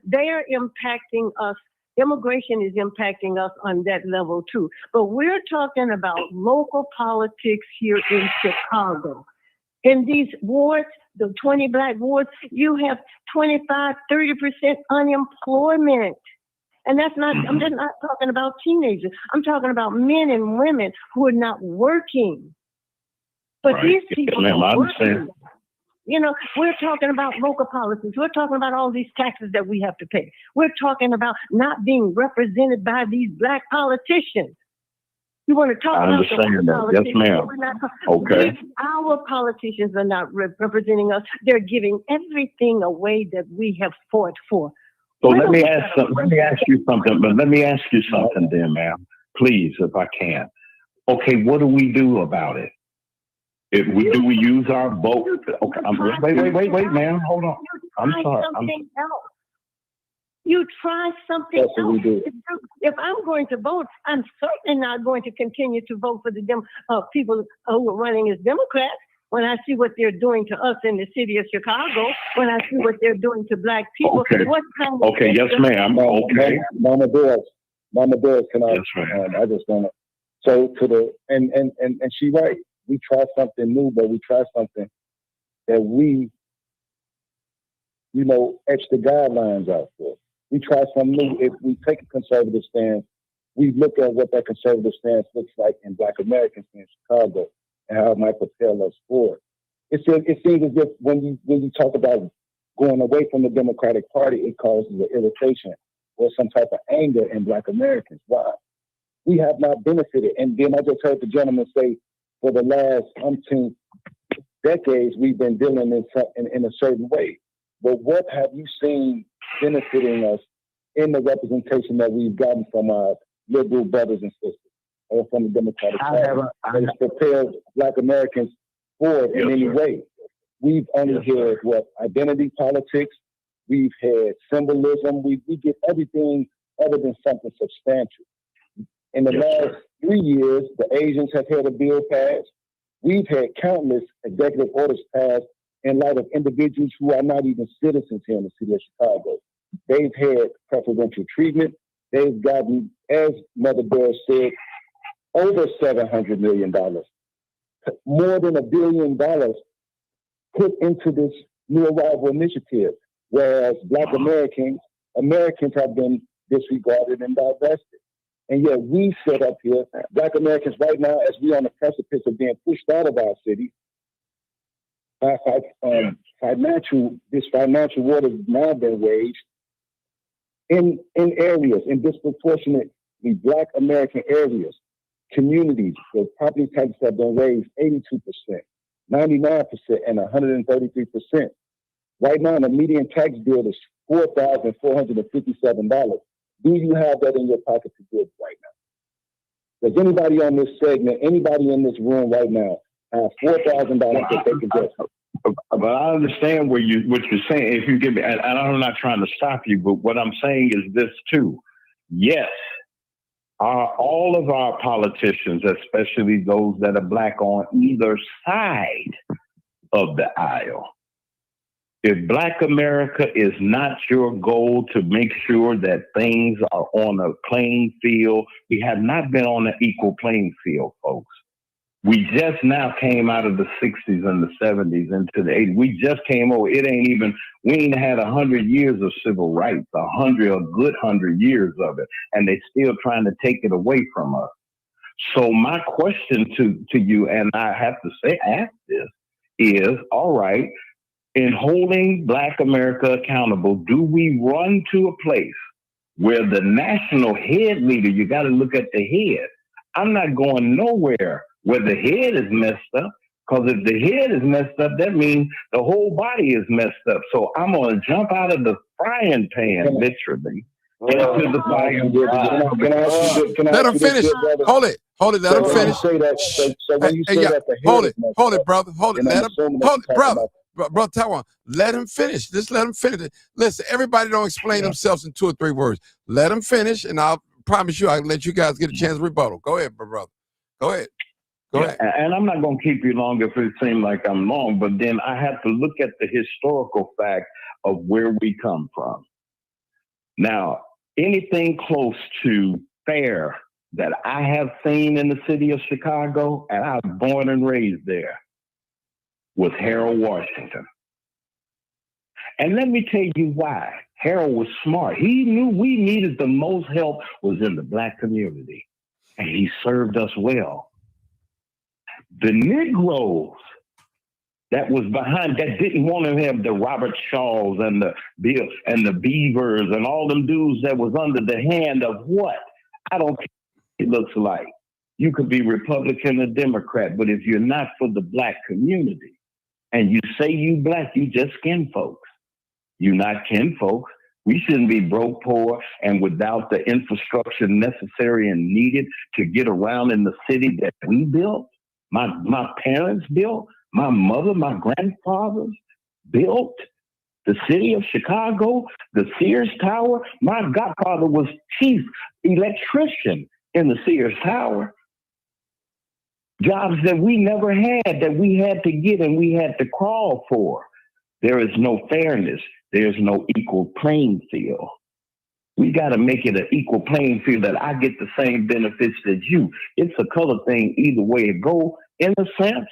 Speaker 4: They are impacting us. Immigration is impacting us on that level too. But we're talking about local politics here in Chicago. In these wards, the 20 Black wards, you have 25, 30% unemployment. And that's not, I'm just not talking about teenagers. I'm talking about men and women who are not working. But these people are working. You know, we're talking about local politics. We're talking about all these taxes that we have to pay. We're talking about not being represented by these Black politicians. You want to talk about the politics?
Speaker 6: Yes, ma'am. Okay.
Speaker 4: Our politicians are not representing us. They're giving everything away that we have fought for.
Speaker 6: So let me ask you something then, ma'am. Please, if I can. Okay, what do we do about it? Do we use our vote? Okay, wait, ma'am. Hold on. I'm sorry.
Speaker 4: You try something
Speaker 3: That's what we
Speaker 4: else.
Speaker 3: do.
Speaker 4: If I'm going to vote, I'm certainly not going to continue to vote for the people who are running as Democrats. When I see what they're doing to us in the city of Chicago, when I see what they're doing to black people,
Speaker 6: Okay.
Speaker 4: what kind of
Speaker 6: Okay, yes, ma'am. Okay.
Speaker 3: Mama Bears, can I?
Speaker 6: Yes, ma'am.
Speaker 3: I just want to. So to the and she right. We try something new, but we try something that we, etch the guidelines out for. We try something new. If we take a conservative stance, we look at what that conservative stance looks like in Black Americans in Chicago and how it might propel us forward. It seems as if when you talk about going away from the Democratic Party, it causes an irritation or some type of anger in Black Americans. Why? We have not benefited. And then I just heard the gentleman say, for the last umpteen decades, we've been dealing in a certain way. But what have you seen benefiting us in the representation that we've gotten from our liberal brothers and sisters or from the Democratic Party that has propelled Black Americans forward in any way? We've only had identity politics. We've had symbolism. We get everything other than something substantial. In the last 3 years, the Asians have had a bill passed. We've had countless executive orders passed in light of individuals who are not even citizens here in the city of Chicago. They've had preferential treatment. They've gotten, as Mother Bear said, over $700 million, more than $1 billion put into this new arrival initiative, whereas Black Americans have been disregarded and divested. And yet we sit up here, Black Americans right now, as we on the precipice of being pushed out of our city, this financial war has now been waged in areas, in disproportionately Black American areas, communities, where property taxes have been raised 82%, 99%, and 133%. Right now, the median tax bill is $4,457. Do you have that in your pocket to give right now? Does anybody on this segment, anybody in this room right now, have $4,000 that they can get?
Speaker 6: But I understand what you're saying. If you give me, and I'm not trying to stop you, but what I'm saying is this too. Yes, all of our politicians, especially those that are Black on either side of the aisle, if Black America is not your goal to make sure that things are on a playing field, we have not been on an equal playing field, folks. We just now came out of the 60s and the 70s into the 80s. We just came over. We ain't had 100 years of civil rights, a good 100 years of it, and they still trying to take it away from us. So my question to you, and I have to ask this, is, all right, in holding Black America accountable, do we run to a place where the national head leader, you got to look at the head. I'm not going nowhere where the head is messed up, because if the head is messed up, that means the whole body is messed up. So I'm going to jump out of the frying pan, literally, into the fire.
Speaker 1: Let him finish. Hold it. Let him finish. Hold it, brother. Hold it. Brother. Brother Taiwan, let him finish. Just let him finish it. Listen, everybody don't explain themselves in 2 or 3 words. Let him finish, and I'll promise you I'll let you guys get a chance to rebuttal. Go ahead, brother. Go ahead.
Speaker 6: And I'm not going to keep you long if it seems like I'm long, but then I have to look at the historical fact of where we come from. Now, anything close to fair that I have seen in the city of Chicago, and I was born and raised there, was Harold Washington. And let me tell you why. Harold was smart. He knew we needed the most help was in the Black community, and he served us well. The Negroes that was behind, that didn't want to have the Robert Shaws and the Bill and the Beavers and all them dudes that was under the hand of what? I don't care what it looks like. You could be Republican or Democrat, but if you're not for the Black community and you say you Black, you just kin folks. You not kin folks. We shouldn't be broke, poor, and without the infrastructure necessary and needed to get around in the city that we built. My parents built, my mother, my grandfathers built. The city of Chicago, the Sears Tower. My godfather was chief electrician in the Sears Tower. Jobs that we never had, that we had to get and we had to crawl for. There is no fairness. There's no equal playing field. We got to make it an equal playing field that I get the same benefits as you. It's a color thing either way it go, in a sense,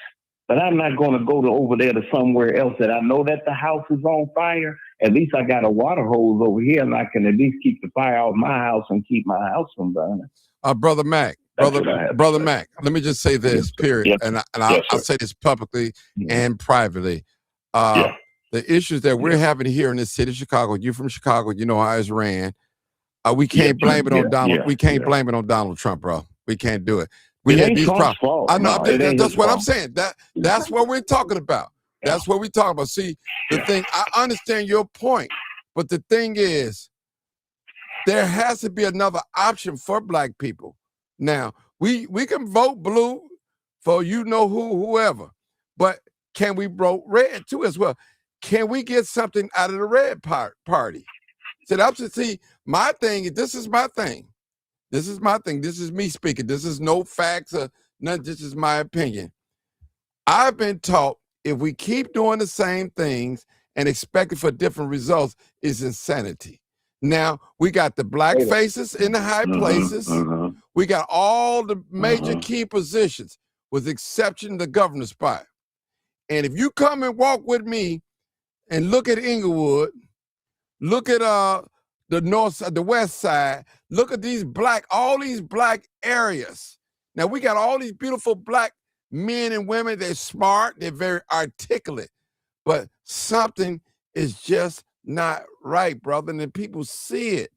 Speaker 6: but I'm not going to go over there to somewhere else that I know that the house is on fire. At least I got a water hose over here and I can at least keep the fire out of my house and keep my house from burning.
Speaker 1: Brother Mac, Brother Mac, let me just say this, period.
Speaker 6: Yes,
Speaker 1: and I'll say this publicly and privately. The issues that we're having here in the city of Chicago, you're from Chicago, you know how it's ran. We can't blame it on Donald. We can't blame it on Donald Trump, bro. We can't do it. We had these problems. I know. That's what I'm saying. That's what we're talking about. That's what we're talking about. See, the thing, I understand your point, but the thing is, there has to be another option for black people. Now, we can vote blue for whoever, but can we vote red too as well? Can we get something out of the red party? See, my thing is, this is my thing. This is my thing. This is me speaking. This is no facts or nothing. This is my opinion. I've been taught if we keep doing the same things and expecting for different results is insanity. Now, we got the black faces in the high places. We got all the major key positions, with exception of the governor's spot. And if you come and walk with me and look at Inglewood, look at the north side, the west side, look at all these black areas. Now, we got all these beautiful black men and women. They're smart, they're very articulate, but something is just not right, brother, and people see it.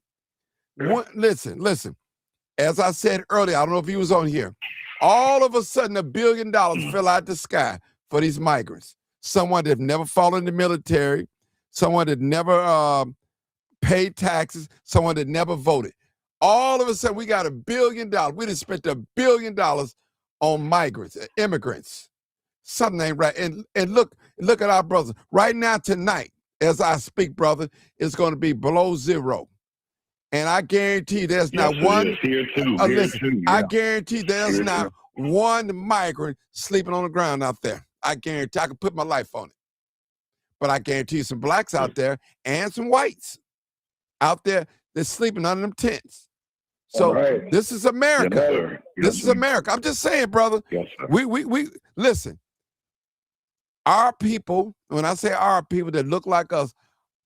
Speaker 1: Listen, as I said earlier, I don't know if he was on here, all of a sudden $1 billion fell out the sky for these migrants. Someone that never fought in the military, someone that never paid taxes, someone that never voted. All of a sudden, we got $1 billion. We done spent $1 billion on migrants, immigrants. Something ain't right. And look at our brothers. Right now, tonight, as I speak, brother, it's going to be below zero. And I guarantee there's not one.
Speaker 6: Here too.
Speaker 1: I guarantee there's not one migrant sleeping on the ground out there. I guarantee I can put my life on it. But I guarantee some blacks out there and some whites out there that's sleeping under them tents. So this is America. This is America. I'm just saying, brother.
Speaker 6: Yes, sir.
Speaker 1: We listen. Our people, when I say our people that look like us,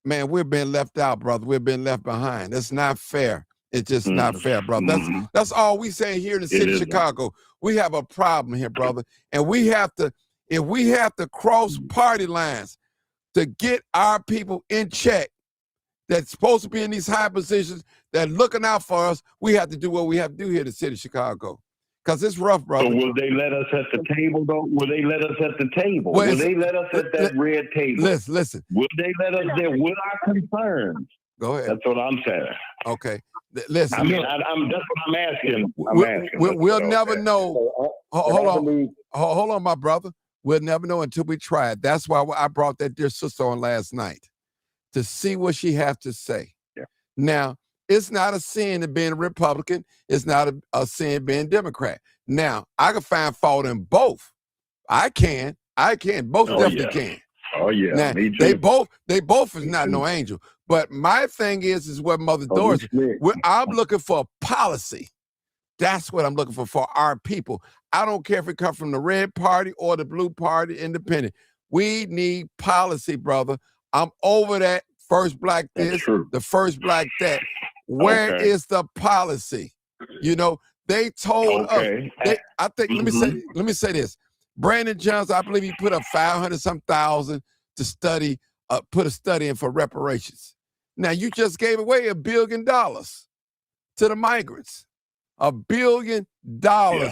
Speaker 1: man, we're being left out, brother. We're being left behind. That's not fair. It's just not fair, brother. That's all we say here in the city of Chicago. We have a problem here, brother. And we have to, if we have to cross party lines to get our people in check that's supposed to be in these high positions, that looking out for us, we have to do what we have to do here in the city of Chicago. Because it's rough, brother.
Speaker 6: So will they let us at the table, though? Will they let us at the table?
Speaker 1: Well,
Speaker 6: will they let us at that red table?
Speaker 1: Listen.
Speaker 6: Will they let us there with our concerns?
Speaker 1: Go ahead.
Speaker 6: That's what I'm saying.
Speaker 1: Okay. Listen.
Speaker 6: I mean, that's what I'm asking.
Speaker 1: We'll never know. Hold on, my brother. We'll never know until we try it. That's why I brought that dear sister on last night, to see what she has to say.
Speaker 6: Yeah.
Speaker 1: Now, it's not a sin in being a Republican. It's not a sin being Democrat. Now, I can find fault in both. I can. Both definitely can.
Speaker 6: Oh yeah.
Speaker 1: Now,
Speaker 6: me too.
Speaker 1: They both is not no angel. But my thing is what Mother Doris. I'm looking for a policy. That's what I'm looking for our people. I don't care if it comes from the red party or the blue party, independent. We need policy, brother. I'm over that first black this, the first black that. Where is the policy? You know, they told us. I think. Let me say this. Brandon Johnson, I believe he put up 500,000 to study, put a study in for reparations. Now you just gave away $1 billion to the migrants. $1 billion,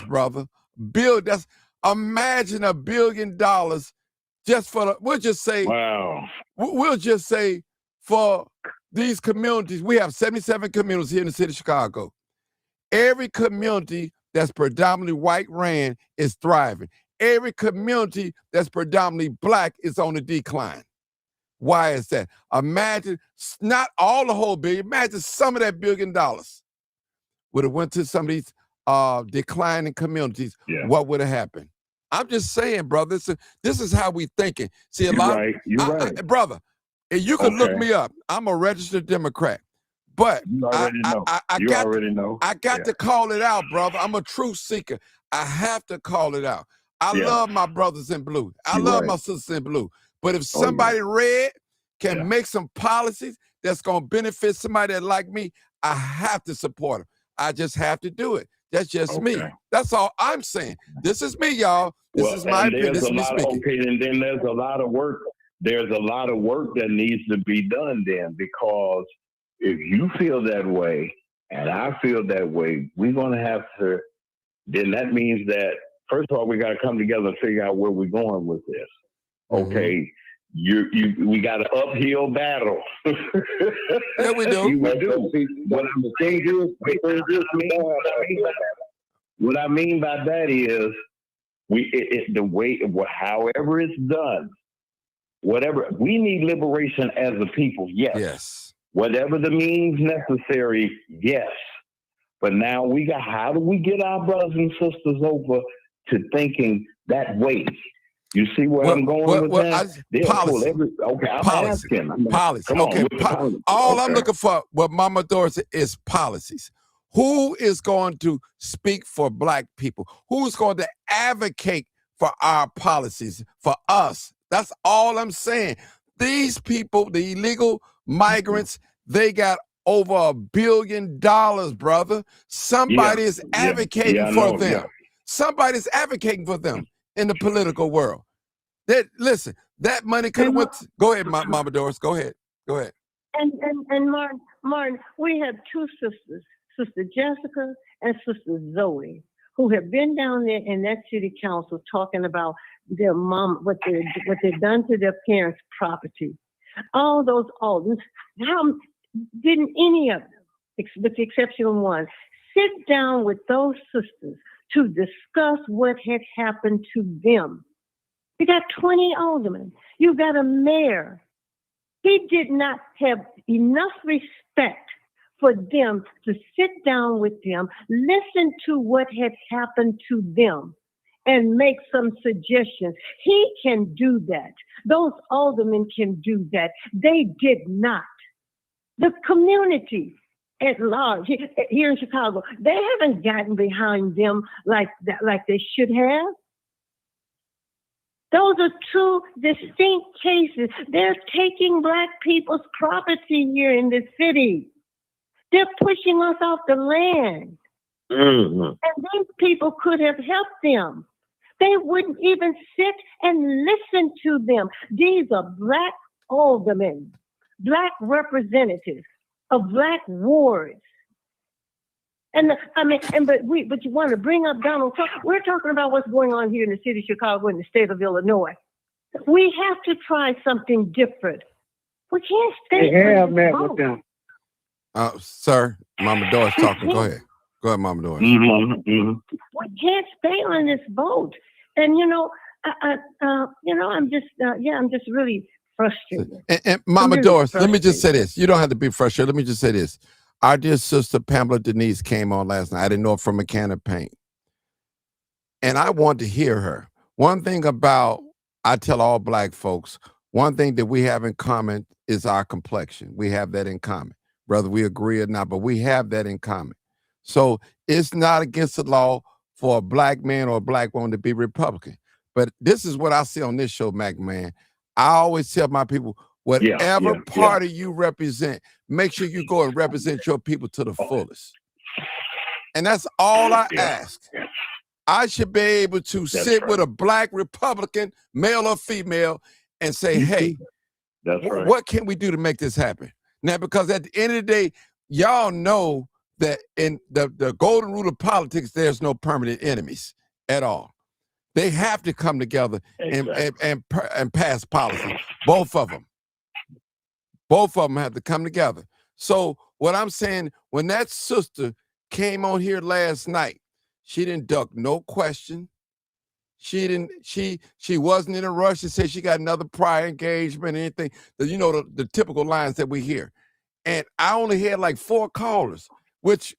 Speaker 1: brother. Imagine $1 billion just for we'll just say for these communities. We have 77 communities here in the city of Chicago. Every community that's predominantly white ran is thriving. Every community that's predominantly black is on the decline. Why is that? Imagine, not all the whole billion, imagine some of that $1 billion would have went to some of these declining communities.
Speaker 6: Yeah.
Speaker 1: What would have happened? I'm just saying, brother, this is how we thinking. See,
Speaker 6: You're right. You're right.
Speaker 1: Brother, and you can look
Speaker 6: Okay.
Speaker 1: me up. I'm a registered Democrat. But
Speaker 6: You already know. You already know.
Speaker 1: I got to call it out, brother. I'm a truth seeker. I have to call it out. I love my brothers in blue. I love my sisters in blue. But if somebody red can make some policies that's going to benefit somebody that like me, I have to support them. I just have to do it. That's just me. That's all I'm saying. This is me, y'all. This is my opinion. This is me speaking.
Speaker 6: Okay, and then there's a lot of work. There's a lot of work that needs to be done then, because if you feel that way and I feel that way, we're going to have to, then that means that, first of all, we got to come together and figure out where we're going with this. Okay. We got an uphill battle.
Speaker 1: Yeah, we do.
Speaker 6: We do. What I mean by that is, the way, however it's done, whatever, we need liberation as a people. Yes. Whatever the means necessary. Yes. But now how do we get our brothers and sisters over to thinking that way? You see where I'm going with that?
Speaker 1: Policy.
Speaker 6: I'm asking.
Speaker 1: Policy. All I'm looking for, what Mama Doris is policies. Who is going to speak for Black people? Who's going to advocate for our policies, for us? That's all I'm saying. These people, the illegal migrants, they got over $1 billion, brother. Somebody is advocating for them. Somebody's advocating for them in the political world. Listen, that money could have went. Go ahead, Mama Doris. Go ahead.
Speaker 4: And Martin, we have two sisters, Sister Jessica and Sister Zoe, who have been down there in that city council talking about their mom, what they've done to their parents' property. All those Aldens. How didn't any of them, with the exception of one, sit down with those sisters to discuss what had happened to them? You got 20 aldermen. You got a mayor. He did not have enough respect for them to sit down with them, listen to what had happened to them, and make some suggestions. He can do that. Those aldermen can do that. They did not. The community at large here in Chicago, they haven't gotten behind them like that, like they should have. Those are two distinct cases. They're taking Black people's property here in the city. They're pushing us off the land. And these people could have helped them. They wouldn't even sit and listen to them. These are Black aldermen, Black representatives of Black wards. But you want to bring up Donald Trump. We're talking about what's going on here in the city of Chicago and the state of Illinois. We have to try something different. We can't stay.
Speaker 9: They have met with them.
Speaker 1: Sir, Mama Doris talking. Go ahead. Go ahead, Mama Doris.
Speaker 4: We can't stay on this boat. And I'm just really frustrated.
Speaker 1: And Mama Doris, let me just say this. You don't have to be frustrated. Let me just say this. Our dear sister Pamela Denise came on last night. I didn't know her from a can of paint. And I want to hear her. One thing about, I tell all Black folks, one thing that we have in common is our complexion. We have that in common, whether we agree or not, but we have that in common. So it's not against the law for a Black man or a Black woman to be Republican. But this is what I see on this show, Mac Man. I always tell my people, whatever party you represent, make sure you go and represent your people to the fullest. And that's all I ask. I should be able to sit with a Black Republican, male or female, and say, hey, what can we do to make this happen? Now, because at the end of the day, y'all know that in the golden rule of politics, there's no permanent enemies at all. They have to come together and pass policy. Both of them. Both of them have to come together. So what I'm saying, when that sister came on here last night, she didn't duck no question. She didn't. She wasn't in a rush to say she got another prior engagement or anything. You know the typical lines that we hear. And I only had like 4 callers, which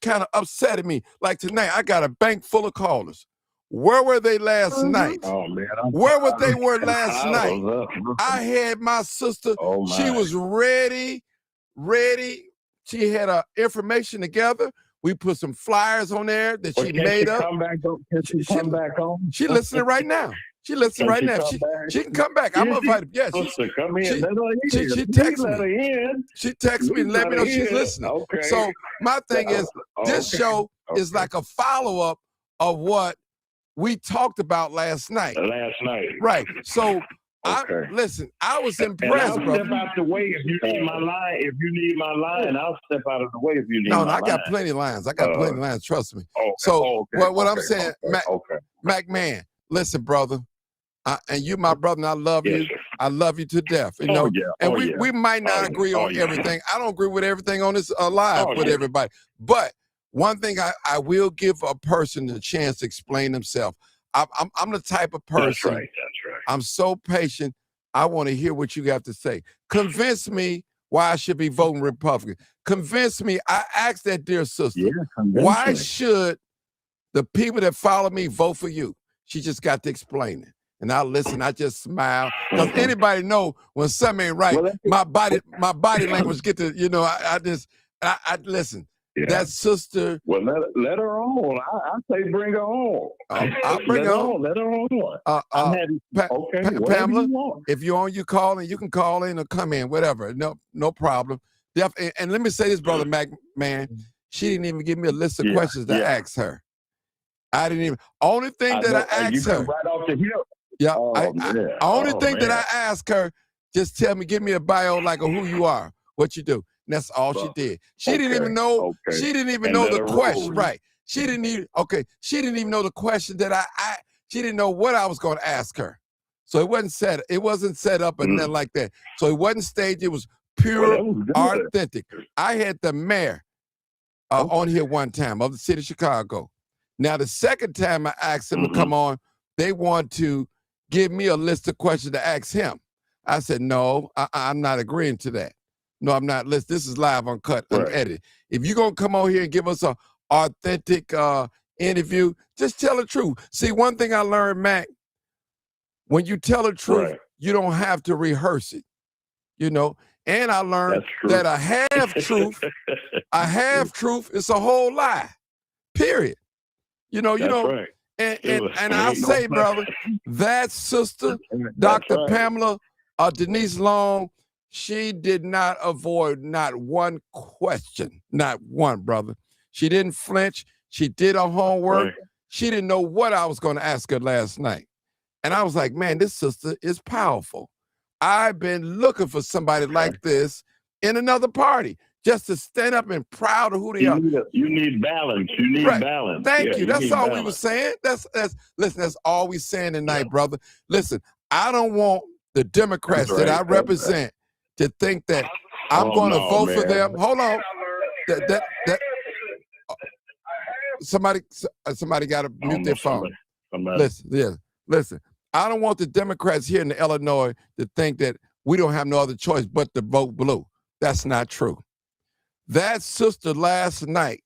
Speaker 1: kind of upsetted me. Like tonight, I got a bank full of callers. Where were they last night?
Speaker 6: Oh man,
Speaker 1: Where were they last night? I had my sister.
Speaker 6: Oh,
Speaker 1: She
Speaker 6: my.
Speaker 1: was ready. She had her information together. We put some flyers on there that
Speaker 6: Well,
Speaker 1: she
Speaker 6: can
Speaker 1: made
Speaker 6: she
Speaker 1: up.
Speaker 6: Come back, can she come back home?
Speaker 1: She listening right now. She listening right now. She can come back. I'm
Speaker 6: Yeah,
Speaker 1: invited. Yes.
Speaker 6: Sister, come in.
Speaker 1: She
Speaker 6: Let her in.
Speaker 1: she texts
Speaker 6: Let her
Speaker 1: me.
Speaker 6: in.
Speaker 1: She texts me and let me know she's listening.
Speaker 6: Okay.
Speaker 1: So my thing is, this show is like a follow-up of what we talked about last night. Right. So listen, I was impressed,
Speaker 6: and I'll
Speaker 1: bro.
Speaker 6: step out the way if you need my line. If you need my line, I'll step out of the way if you need my line.
Speaker 1: No, I got plenty of lines. I got plenty of lines. Trust me.
Speaker 6: Okay.
Speaker 1: So what I'm saying, Mac man, listen, brother. And you, my brother, and I love you.
Speaker 6: Sir.
Speaker 1: I love you to death. You know, and we might not agree on
Speaker 6: yeah.
Speaker 1: everything. I don't agree with everything on this live with everybody. But one thing I will give a person the chance to explain themselves. I'm the type of person.
Speaker 6: That's right.
Speaker 1: I'm so patient. I want to hear what you got to say. Convince me why I should be voting Republican. Convince me. I asked that dear sister, why should the people that follow me vote for you? She just got to explain it. And I listen, I just smile. Because anybody know when something ain't right, my body language get to, I listen.
Speaker 6: Yeah.
Speaker 1: That sister.
Speaker 6: Well, let her on. I say bring her on.
Speaker 1: I'll bring her on.
Speaker 6: Let her on.
Speaker 1: Pamela, if you're on, you call in. You can call in or come in, whatever. No problem. And let me say this, brother Mac, man. She didn't even give me a list of questions to ask her. I didn't even. Only thing that I asked her.
Speaker 6: Right off the hip.
Speaker 1: Yeah. Only thing that I asked her, just tell me, give me a bio like who you are, what you do. And that's all she did. She didn't even know. She didn't even know the question. Right. She didn't even know the question that she didn't know what I was going to ask her. So it wasn't set up or nothing like that. So it wasn't staged. It was pure, authentic. I had the mayor on here one time of the city of Chicago. Now, the second time I asked him to come on, they want to give me a list of questions to ask him. I said, no, I'm not agreeing to that. No, I'm not. This is live, uncut, unedited. If you're going to come on here and give us an authentic interview, just tell the truth. See, one thing I learned, Mac, when you tell the truth, you don't have to rehearse it, And I learned that a half truth is a whole lie, period. And I say, brother, that sister, Dr. Pamela Denise Long, she did not avoid not one question, not one, brother. She didn't flinch. She did her homework. She didn't know what I was going to ask her last night. And I was like, man, this sister is powerful. I've been looking for somebody like this in another party, just to stand up and proud of who they are.
Speaker 6: You need balance. You need balance.
Speaker 1: Thank you. That's all we were saying. Listen, that's all we saying tonight, brother. Listen, I don't want the Democrats that I represent to think that I'm going to vote for them. Hold on. Somebody got to mute their phone. Listen. I don't want the Democrats here in Illinois to think that we don't have no other choice but to vote blue. That's not true. That sister last night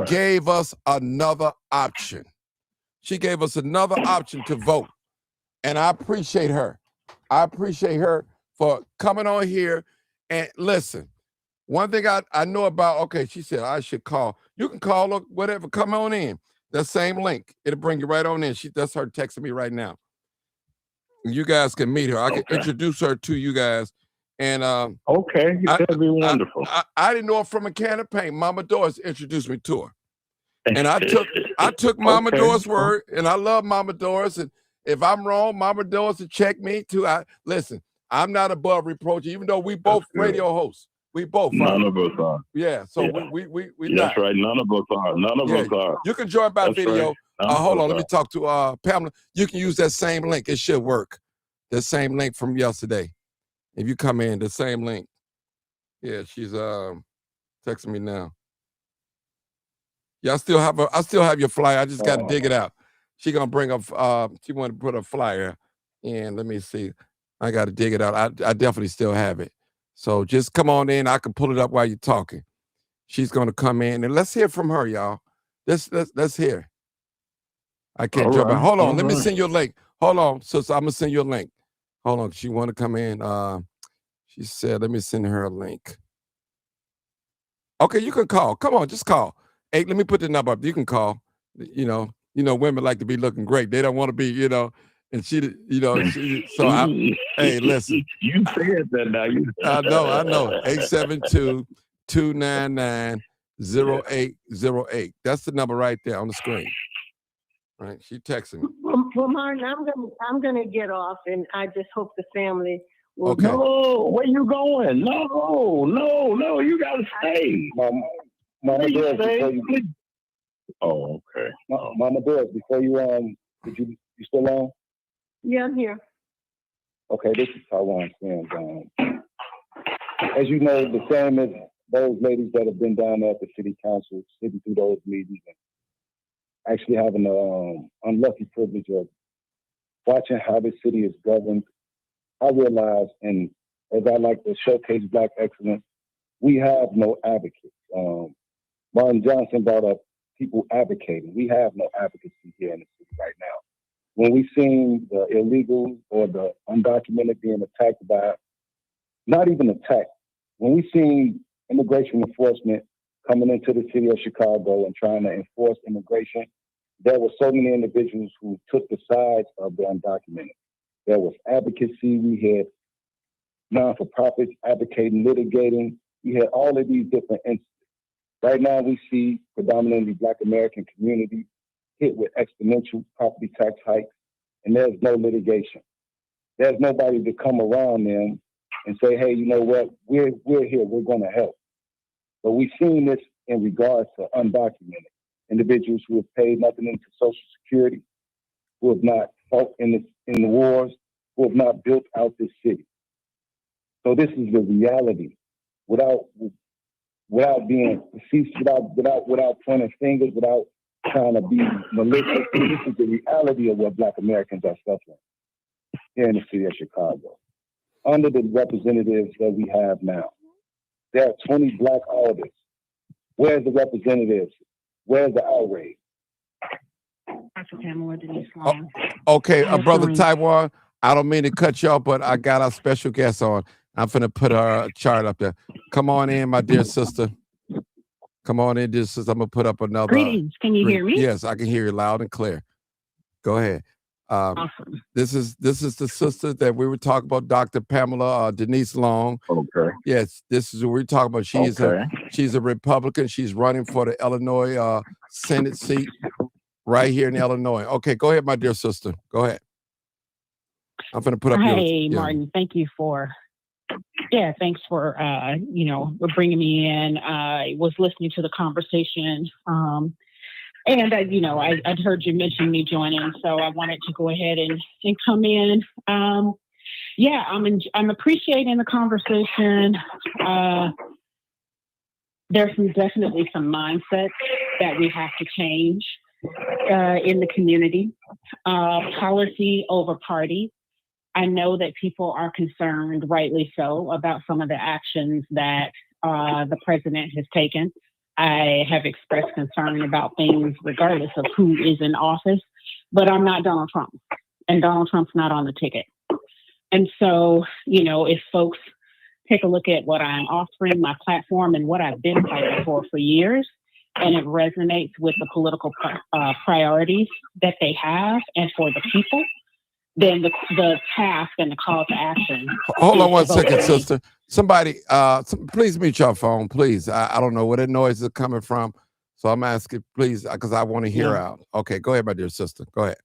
Speaker 1: gave us another option. She gave us another option to vote. And I appreciate her. I appreciate her for coming on here. And listen, one thing I know about, she said I should call. You can call her, whatever, come on in. That same link. It'll bring you right on in. That's her texting me right now. You guys can meet her. I can introduce her to you guys. And
Speaker 6: that'd be wonderful.
Speaker 1: I didn't know her from a can of paint. Mama Doris introduced me to her. And I took Mama Doris' word, and I love Mama Doris. And if I'm wrong, Mama Doris will check me too. Listen, I'm not above reproach, even though we both radio hosts. We both
Speaker 6: None of us are.
Speaker 1: Yeah, so we
Speaker 6: That's right. None of us are. None of us are.
Speaker 1: You can join by video. Hold on, let me talk to Pamela. You can use that same link. It should work. The same link from yesterday. If you come in, the same link. Yeah, she's texting me now. Yeah, I still have your flyer. I just got to dig it out. She gonna bring up. She want to put a flyer in. Let me see. I got to dig it out. I definitely still have it. So just come on in. I can pull it up while you're talking. She's gonna come in and let's hear from her, y'all. Let's hear. I can't
Speaker 6: All
Speaker 1: jump out.
Speaker 6: right,
Speaker 1: Hold on.
Speaker 6: all
Speaker 1: Let me
Speaker 6: right.
Speaker 1: send you a link. Hold on, sister. I'm gonna send you a link. Hold on. She want to come in. She said, let me send her a link. Okay, you can call. Come on, just call. Hey, let me put the number up. You can call. You know, women like to be looking great. They don't want to be, and she, so hey, listen.
Speaker 6: You said that now.
Speaker 1: I know. 872-299-0808. That's the number right there on the screen. Right? She texting me.
Speaker 4: Well, Martin, I'm gonna get off, and I just hope the family will.
Speaker 1: Okay.
Speaker 6: No, where you going? No, you gotta stay.
Speaker 3: Mama
Speaker 6: You
Speaker 3: Doris,
Speaker 6: stay.
Speaker 3: before you,
Speaker 6: Oh, okay.
Speaker 3: Mama Doris, before you did you still on?
Speaker 4: Yeah, I'm here.
Speaker 3: Okay, this is Taiwan Sam. As you know, the same as those ladies that have been down there at the city council, sitting through those meetings, and actually having the unlucky privilege of watching how the city is governed. I realize, and as I like to showcase Black excellence, we have no advocates. Martin Johnson brought up people advocating. We have no advocacy here in the city right now. When we seen the illegals or the undocumented being attacked by, not even attacked, when we seen immigration enforcement coming into the city of Chicago and trying to enforce immigration, there were so many individuals who took the sides of the undocumented. There was advocacy. We had non-for-profits advocating, litigating. We had all of these different instances. Right now, we see predominantly Black American community hit with exponential property tax hikes, and there's no litigation. There's nobody to come around them and say, hey, you know what, we're here, we're going to help. But we've seen this in regards to undocumented individuals who have paid nothing into Social Security, who have not fought in the wars, who have not built out this city. So this is the reality, without being facetious, without pointing fingers, without trying to be malicious. This is the reality of what Black Americans are suffering here in the city of Chicago. Under the representatives that we have now, there are 20 Black alders. Where's the representatives? Where's the outrage?
Speaker 9: Dr. Pamela Denise Long.
Speaker 1: Okay, Brother
Speaker 9: Answering.
Speaker 1: Taiwan, I don't mean to cut you off, but I got our special guest on. I'm finna put her chart up there. Come on in, my dear sister. Come on in, dear sister. I'm gonna put up another.
Speaker 9: Greetings. Can you hear me?
Speaker 1: Yes, I can hear you loud and clear. Go ahead.
Speaker 9: Awesome.
Speaker 1: This is the sister that we were talking about, Dr. Pamela Denise Long.
Speaker 6: Okay.
Speaker 1: Yes, this is what we're talking about. She's a Republican. She's running for the Illinois Senate seat right here in Illinois. Okay, go ahead, my dear sister. Go ahead. I'm gonna put up
Speaker 9: Hey, Martin, thank you thanks for bringing me in. I was listening to the conversation, and I'd heard you mention me joining, so I wanted to go ahead and come in. I'm appreciating the conversation. There's definitely some mindsets that we have to change in the community. Policy over party. I know that people are concerned, rightly so, about some of the actions that the president has taken. I have expressed concern about things regardless of who is in office, but I'm not Donald Trump, and Donald Trump's not on the ticket. And so, if folks take a look at what I'm offering, my platform, and what I've been fighting for years, and it resonates with the political priorities that they have and for the people, then the task and the call to action.
Speaker 1: Hold on one second, sister. Somebody, please mute your phone, please. I don't know where the noise is coming from, so I'm asking, please, because I want to hear out. Okay, go ahead, my dear sister. Go ahead.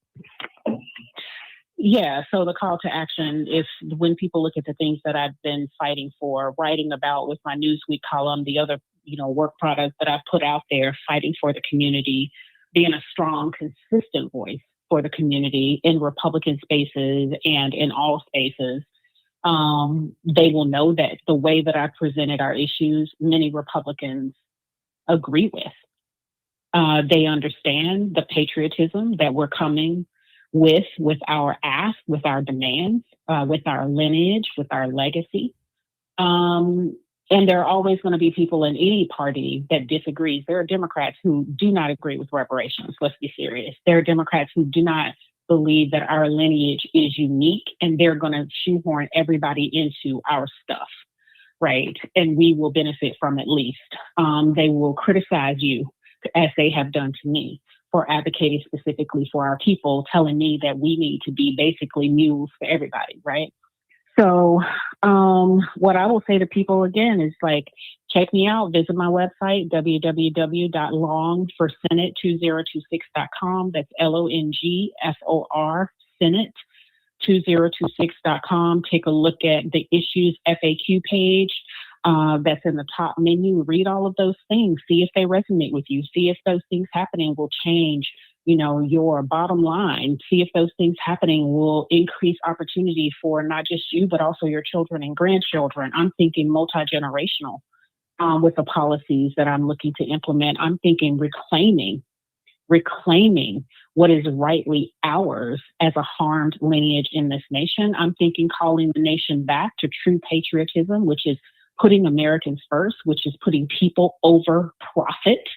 Speaker 9: Yeah, so the call to action is when people look at the things that I've been fighting for, writing about with my Newsweek column, the other, work product that I've put out there, fighting for the community, being a strong, consistent voice for the community in Republican spaces and in all spaces. They will know that the way that I presented our issues, many Republicans agree with. They understand the patriotism that we're coming with our ask, with our demands, with our lineage, with our legacy. And there are always going to be people in any party that disagrees. There are Democrats who do not agree with reparations. Let's be serious. There are Democrats who do not believe that our lineage is unique, and they're going to shoehorn everybody into our stuff, right? And we will benefit from it least. They will criticize you, as they have done to me, for advocating specifically for our people, telling me that we need to be basically mules for everybody, right? So what I will say to people again is, like, check me out. Visit my website, www.longforsenate2026.com. That's LONGFOR Senate2026.com. Take a look at the issues FAQ page that's in the top menu. Read all of those things. See if they resonate with you. See if those things happening will change, your bottom line. See if those things happening will increase opportunity for not just you, but also your children and grandchildren. I'm thinking multi-generational with the policies that I'm looking to implement. I'm thinking reclaiming what is rightly ours as a harmed lineage in this nation. I'm thinking calling the nation back to true patriotism, which is putting Americans first, which is putting people over profit,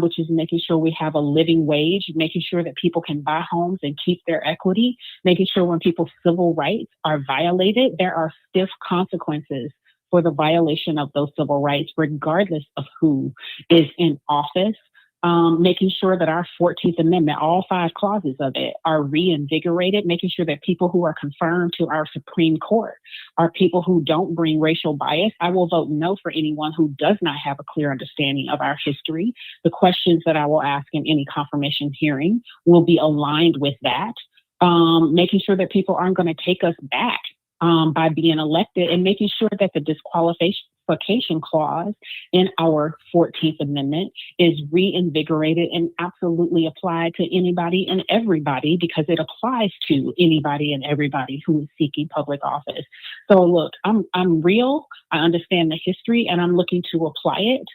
Speaker 9: which is making sure we have a living wage, making sure that people can buy homes and keep their equity, making sure when people's civil rights are violated, there are stiff consequences for the violation of those civil rights, regardless of who is in office. Making sure that our 14th Amendment, all 5 clauses of it, are reinvigorated, making sure that people who are confirmed to our Supreme Court are people who don't bring racial bias. I will vote no for anyone who does not have a clear understanding of our history. The questions that I will ask in any confirmation hearing will be aligned with that. Making sure that people aren't going to take us back by being elected, and making sure that the disqualification clause in our 14th Amendment is reinvigorated and absolutely applied to anybody and everybody, because it applies to anybody and everybody who is seeking public office. So look, I'm real. I understand the history, and I'm looking to apply it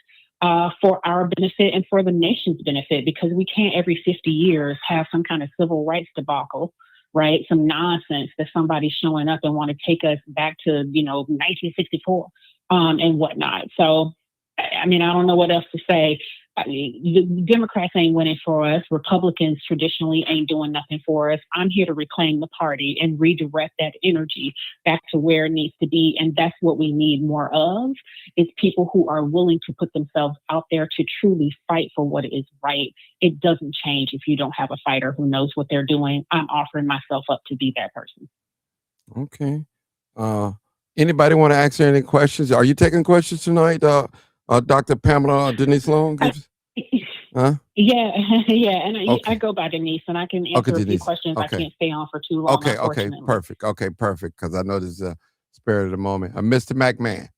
Speaker 9: for our benefit and for the nation's benefit, because we can't every 50 years have some kind of civil rights debacle, right? Some nonsense that somebody's showing up and want to take us back to, 1964 and whatnot. So, I mean, I don't know what else to say. The Democrats ain't winning for us. Republicans traditionally ain't doing nothing for us. I'm here to reclaim the party and redirect that energy back to where it needs to be. And that's what we need more of, is people who are willing to put themselves out there to truly fight for what is right. It doesn't change if you don't have a fighter who knows what they're doing. I'm offering myself up to be that person.
Speaker 1: Okay. Anybody want to ask her any questions? Are you taking questions tonight, Dr. Pamela Denise Long? Huh?
Speaker 9: Yeah, and
Speaker 1: Okay.
Speaker 9: I go by Denise, and I can answer a few
Speaker 1: Denise.
Speaker 9: questions. I
Speaker 1: Okay.
Speaker 9: can't stay on for too long.
Speaker 1: Okay,
Speaker 9: Unfortunately.
Speaker 1: perfect. Because I know this is a spirit of the moment. Mr. McMahon,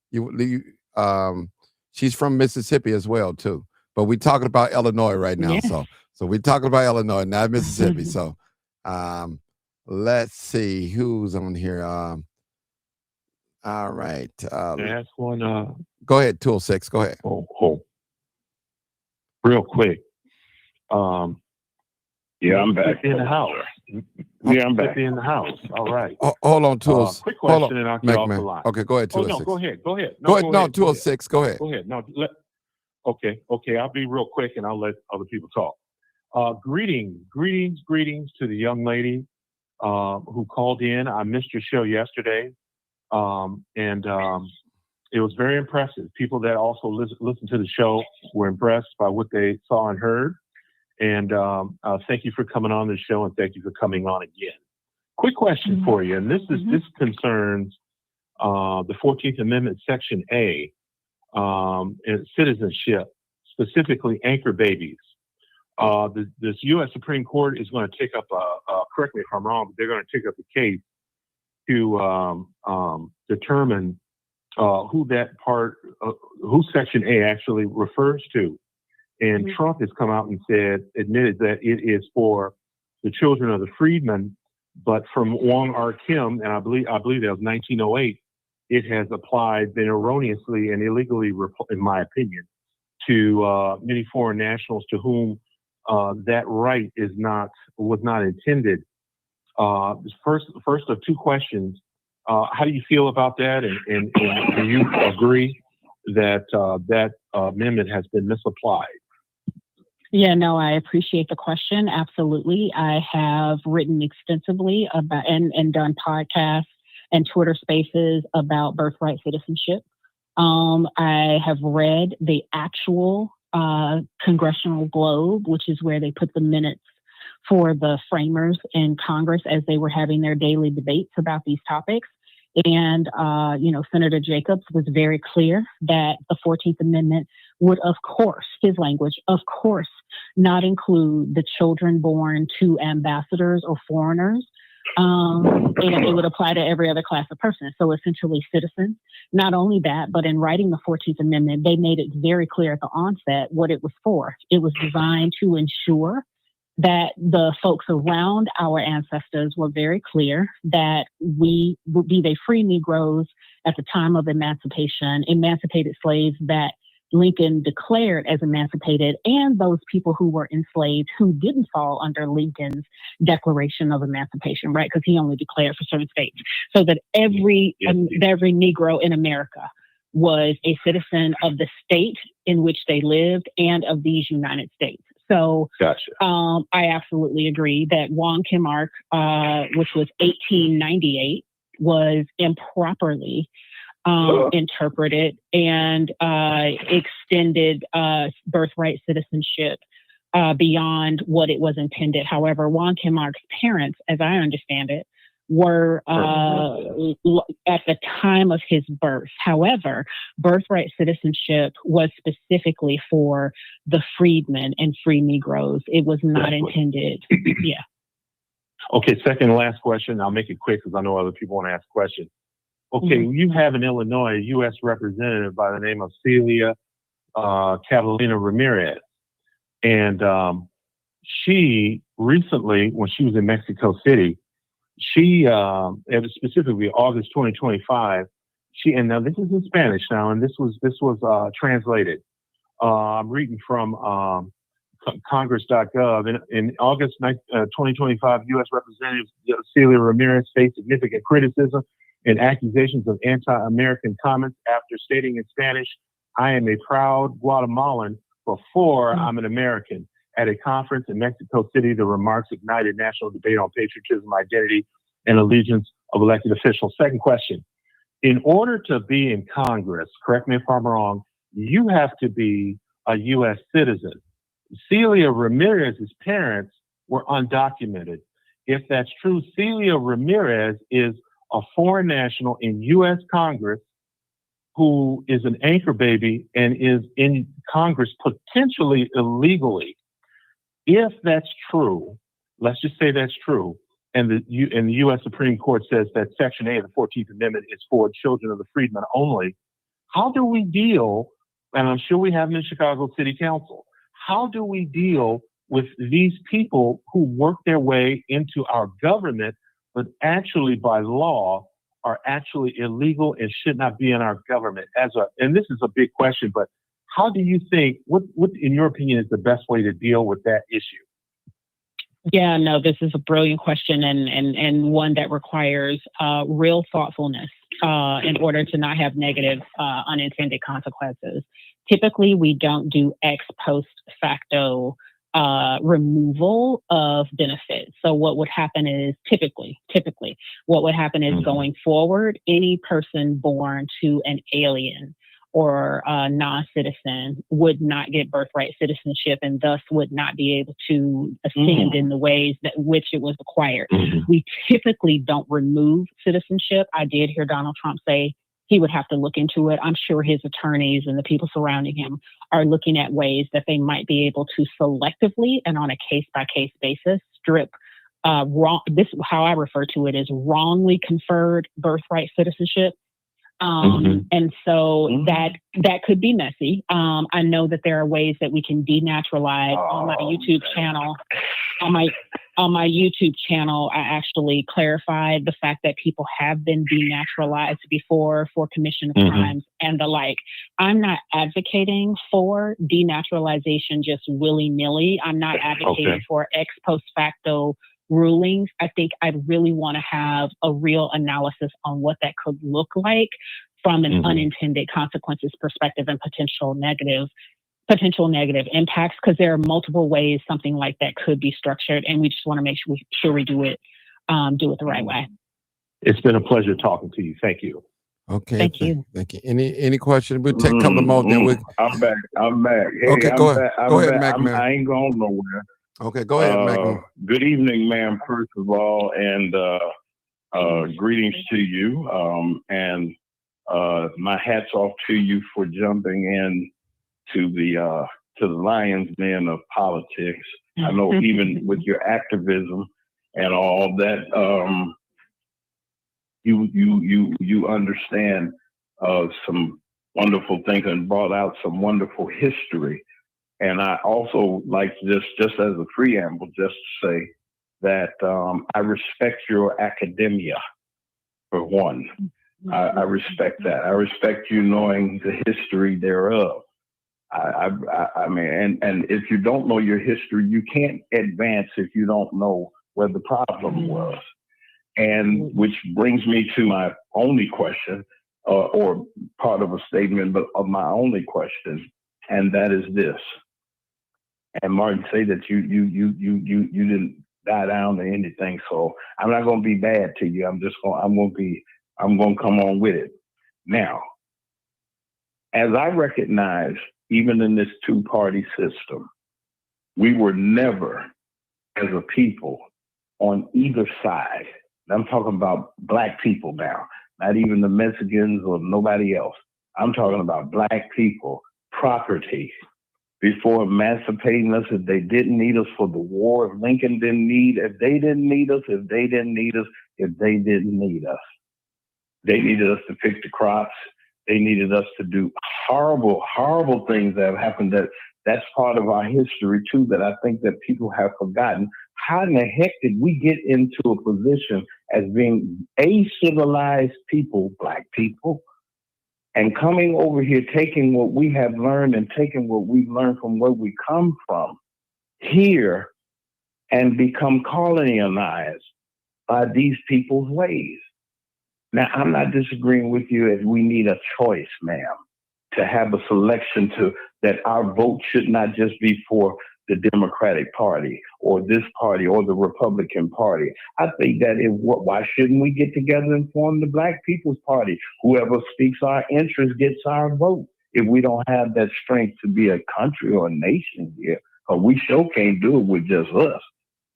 Speaker 1: she's from Mississippi as well too. But we're talking about Illinois right now,
Speaker 9: Yeah.
Speaker 1: so we're talking about Illinois, not Mississippi. So, let's see who's on here. All right.
Speaker 8: Ask one.
Speaker 1: Go ahead, 206. Go ahead.
Speaker 8: Real quick.
Speaker 6: Yeah, I'm back.
Speaker 8: In the house.
Speaker 6: Yeah, I'm back.
Speaker 8: In the house. All right.
Speaker 1: Hold on, 206.
Speaker 8: Quick question, and I'll get off the line.
Speaker 1: Okay, go ahead, 206.
Speaker 8: No, go ahead.
Speaker 1: Go ahead. No, 206. Go ahead.
Speaker 8: Go ahead. No, okay. I'll be real quick, and I'll let other people talk. Greetings to the young lady who called in. I missed your show yesterday, and it was very impressive. People that also listened to the show were impressed by what they saw and heard. And thank you for coming on the show, and thank you for coming on again. Quick question for you, and this concerns the 14th Amendment, Section A, and citizenship, specifically anchor babies. This U.S. Supreme Court is going to take up correct me if I'm wrong, but they're going to take up a case to determine who Section A actually refers to. And Trump has come out and admitted that it is for the children of the freedmen, but from Wong R. Kim, and I believe that was 1908, it has been erroneously and illegally, in my opinion, to many foreign nationals to whom that right was not intended. First of two questions. How do you feel about that? And do you agree that that amendment has been misapplied?
Speaker 9: Yeah, no, I appreciate the question. Absolutely. I have written extensively about and done podcasts and Twitter spaces about birthright citizenship. I have read the actual Congressional Globe, which is where they put the minutes for the framers in Congress as they were having their daily debates about these topics. And, Senator Jacobs was very clear that the 14th Amendment would, of course, his language, of course, not include the children born to ambassadors or foreigners. And it would apply to every other class of person. So essentially citizens. Not only that, but in writing the 14th Amendment, they made it very clear at the onset what it was for. It was designed to ensure that the folks around our ancestors were very clear that we, be they free Negroes at the time of emancipation, emancipated slaves that Lincoln declared as emancipated, and those people who were enslaved who didn't fall under Lincoln's Declaration of Emancipation, right? Because he only declared for certain states. So that every Negro in America was a citizen of the state in which they lived and of these United States. So
Speaker 8: Gotcha.
Speaker 9: I absolutely agree that Juan Kim Ark, which was 1898, was improperly interpreted and extended birthright citizenship beyond what it was intended. However, Juan Kim Ark's parents, as I understand it, were at the time of his birth. However, birthright citizenship was specifically for the freedmen and free Negroes. It was not intended. Yeah.
Speaker 8: Okay, second and last question. I'll make it quick because I know other people want to ask questions. Okay, you have in Illinois a U.S. representative by the name of Celia Catalina Ramirez. And she recently, when she was in Mexico City, she, it was specifically August 2025, and now this is in Spanish now, and this was translated. I'm reading from Congress.gov. In August 2025, U.S. Representative Celia Ramirez faced significant criticism and accusations of anti-American comments after stating in Spanish, "I am a proud Guatemalan before I'm an American." At a conference in Mexico City, the remarks ignited national debate on patriotism, identity, and allegiance of elected officials. Second question. In order to be in Congress, correct me if I'm wrong, you have to be a U.S. citizen. Celia Ramirez's parents were undocumented. If that's true, Celia Ramirez is a foreign national in U.S. Congress who is an anchor baby and is in Congress potentially illegally. If that's true, let's just say that's true, and the U.S. Supreme Court says that Section A of the 14th Amendment is for children of the freedmen only, how do we deal, and I'm sure we have them in Chicago City Council, how do we deal with these people who work their way into our government, but actually by law are actually illegal and should not be in our government? And this is a big question, but how do you think, what in your opinion is the best way to deal with that issue?
Speaker 9: Yeah, no, this is a brilliant question and one that requires real thoughtfulness in order to not have negative unintended consequences. Typically, we don't do ex post facto removal of benefits. So what would happen is typically, what would happen is going forward, any person born to an alien or a non-citizen would not get birthright citizenship and thus would not be able to ascend in the ways that which it was acquired. We typically don't remove citizenship. I did hear Donald Trump say he would have to look into it. I'm sure his attorneys and the people surrounding him are looking at ways that they might be able to selectively and on a case-by-case basis strip this, how I refer to it, is wrongly conferred birthright citizenship. And so that could be messy. I know that there are ways that we can denaturalize on my YouTube channel. on my YouTube channel, I actually clarified the fact that people have been denaturalized before for commission of crimes and the like. I'm not advocating for denaturalization just willy-nilly. I'm not advocating for ex post facto rulings. I think I'd really want to have a real analysis on what that could look like from an unintended consequences perspective and potential negative impacts, because there are multiple ways something like that could be structured, and we just want to make sure we do it the right way.
Speaker 8: It's been a pleasure talking to you. Thank you.
Speaker 1: Okay.
Speaker 9: Thank you.
Speaker 1: Thank you. Any questions? We'll take a couple more. Then we.
Speaker 6: I'm back. Hey,
Speaker 1: Okay, go ahead.
Speaker 6: Go
Speaker 1: ahead, Mac.
Speaker 6: I ain't going nowhere.
Speaker 1: Okay, go ahead, Mac.
Speaker 6: Good evening, ma'am, first of all, and greetings to you. And my hat's off to you for jumping in to the lion's den of politics. I know even with your activism and all that, you understand some wonderful things and brought out some wonderful history. And I also like just as a preamble, just to say that I respect your academia, for one. I respect that. I respect you knowing the history thereof. I mean, and if you don't know your history, you can't advance if you don't know where the problem was. And which brings me to my only question, or part of a statement, but of my only question, and that is this. And Martin, say that you didn't die down to anything, so I'm not going to be bad to you. I'm going to come on with it. Now, as I recognize, even in this two-party system, we were never, as a people, on either side. I'm talking about Black people now, not even the Mexicans or nobody else. I'm talking about Black people, property. Before emancipating us, if they didn't need us for the war, if Lincoln didn't need, if they didn't need us, if they didn't need us, if they didn't need us. They needed us to pick the crops. They needed us to do horrible, horrible things that have happened. That's part of our history too, that I think that people have forgotten. How in the heck did we get into a position as being a civilized people, Black people, and coming over here, taking what we have learned and taking what we've learned from where we come from here and become colonized by these people's ways? Now, I'm not disagreeing with you as we need a choice, ma'am, to have a selection that our vote should not just be for the Democratic Party or this party or the Republican Party. I think that why shouldn't we get together and form the Black People's Party? Whoever speaks our interest gets our vote. If we don't have that strength to be a country or a nation here, we sure can't do it with just us.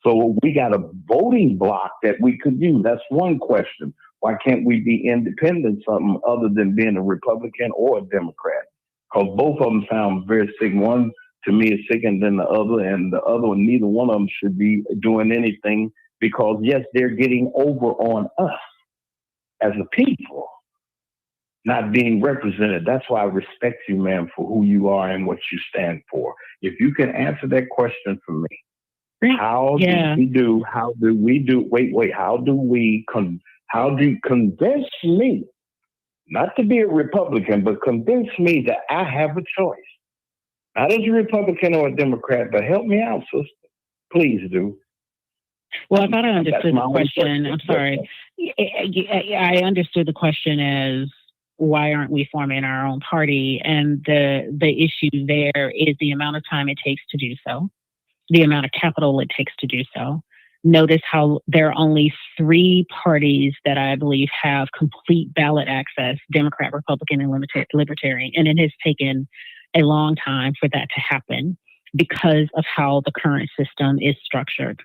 Speaker 6: So we got a voting block that we could use. That's one question. Why can't we be independent, something other than being a Republican or a Democrat? Because both of them sound very sick. One, to me, is sicker than the other, and the other one, neither one of them should be doing anything because, yes, they're getting over on us as a people, not being represented. That's why I respect you, ma'am, for who you are and what you stand for. If you can answer that question for me, how do you convince me, not to be a Republican, but convince me that I have a choice? Not as a Republican or a Democrat, but help me out, sister. Please do.
Speaker 9: Well, I thought I understood the question. I'm sorry. I understood the question as why aren't we forming our own party? And the issue there is the amount of time it takes to do so, the amount of capital it takes to do so. Notice how there are only 3 parties that I believe have complete ballot access: Democrat, Republican, and Libertarian. And it has taken a long time for that to happen because of how the current system is structured.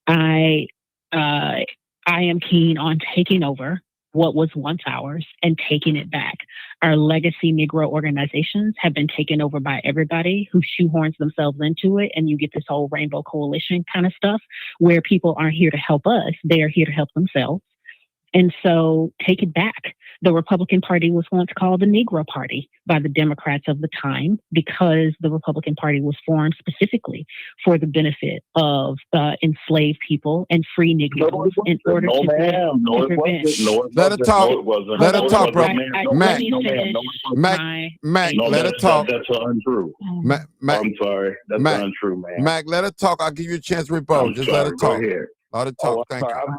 Speaker 9: I am keen on taking over what was once ours and taking it back. Our legacy Negro organizations have been taken over by everybody who shoehorns themselves into it, and you get this whole rainbow coalition kind of stuff where people aren't here to help us, they are here to help themselves. And so take it back. The Republican Party was once called the Negro Party by the Democrats of the time because the Republican Party was formed specifically for the benefit of enslaved people and free Negroes in order to
Speaker 6: ma'am. No, it
Speaker 9: prevent.
Speaker 6: wasn't. No, it
Speaker 1: Let her
Speaker 6: wasn't.
Speaker 1: talk.
Speaker 6: No, it wasn't.
Speaker 1: Let her
Speaker 6: No, it
Speaker 1: talk,
Speaker 6: wasn't,
Speaker 1: bro.
Speaker 6: ma'am. No,
Speaker 1: Mac,
Speaker 6: no, ma'am. No, it wasn't.
Speaker 1: Mac,
Speaker 6: No,
Speaker 1: let her talk.
Speaker 6: That's untrue.
Speaker 1: Mac,
Speaker 6: I'm sorry. That's
Speaker 1: Mac,
Speaker 6: untrue, man.
Speaker 1: Mac, let her talk. I'll give you a chance to rebuttal.
Speaker 6: I'm
Speaker 1: Just
Speaker 6: sorry.
Speaker 1: let her
Speaker 6: Go
Speaker 1: talk.
Speaker 6: ahead.
Speaker 1: Let her
Speaker 6: Oh,
Speaker 1: talk. Thank you.
Speaker 6: I'm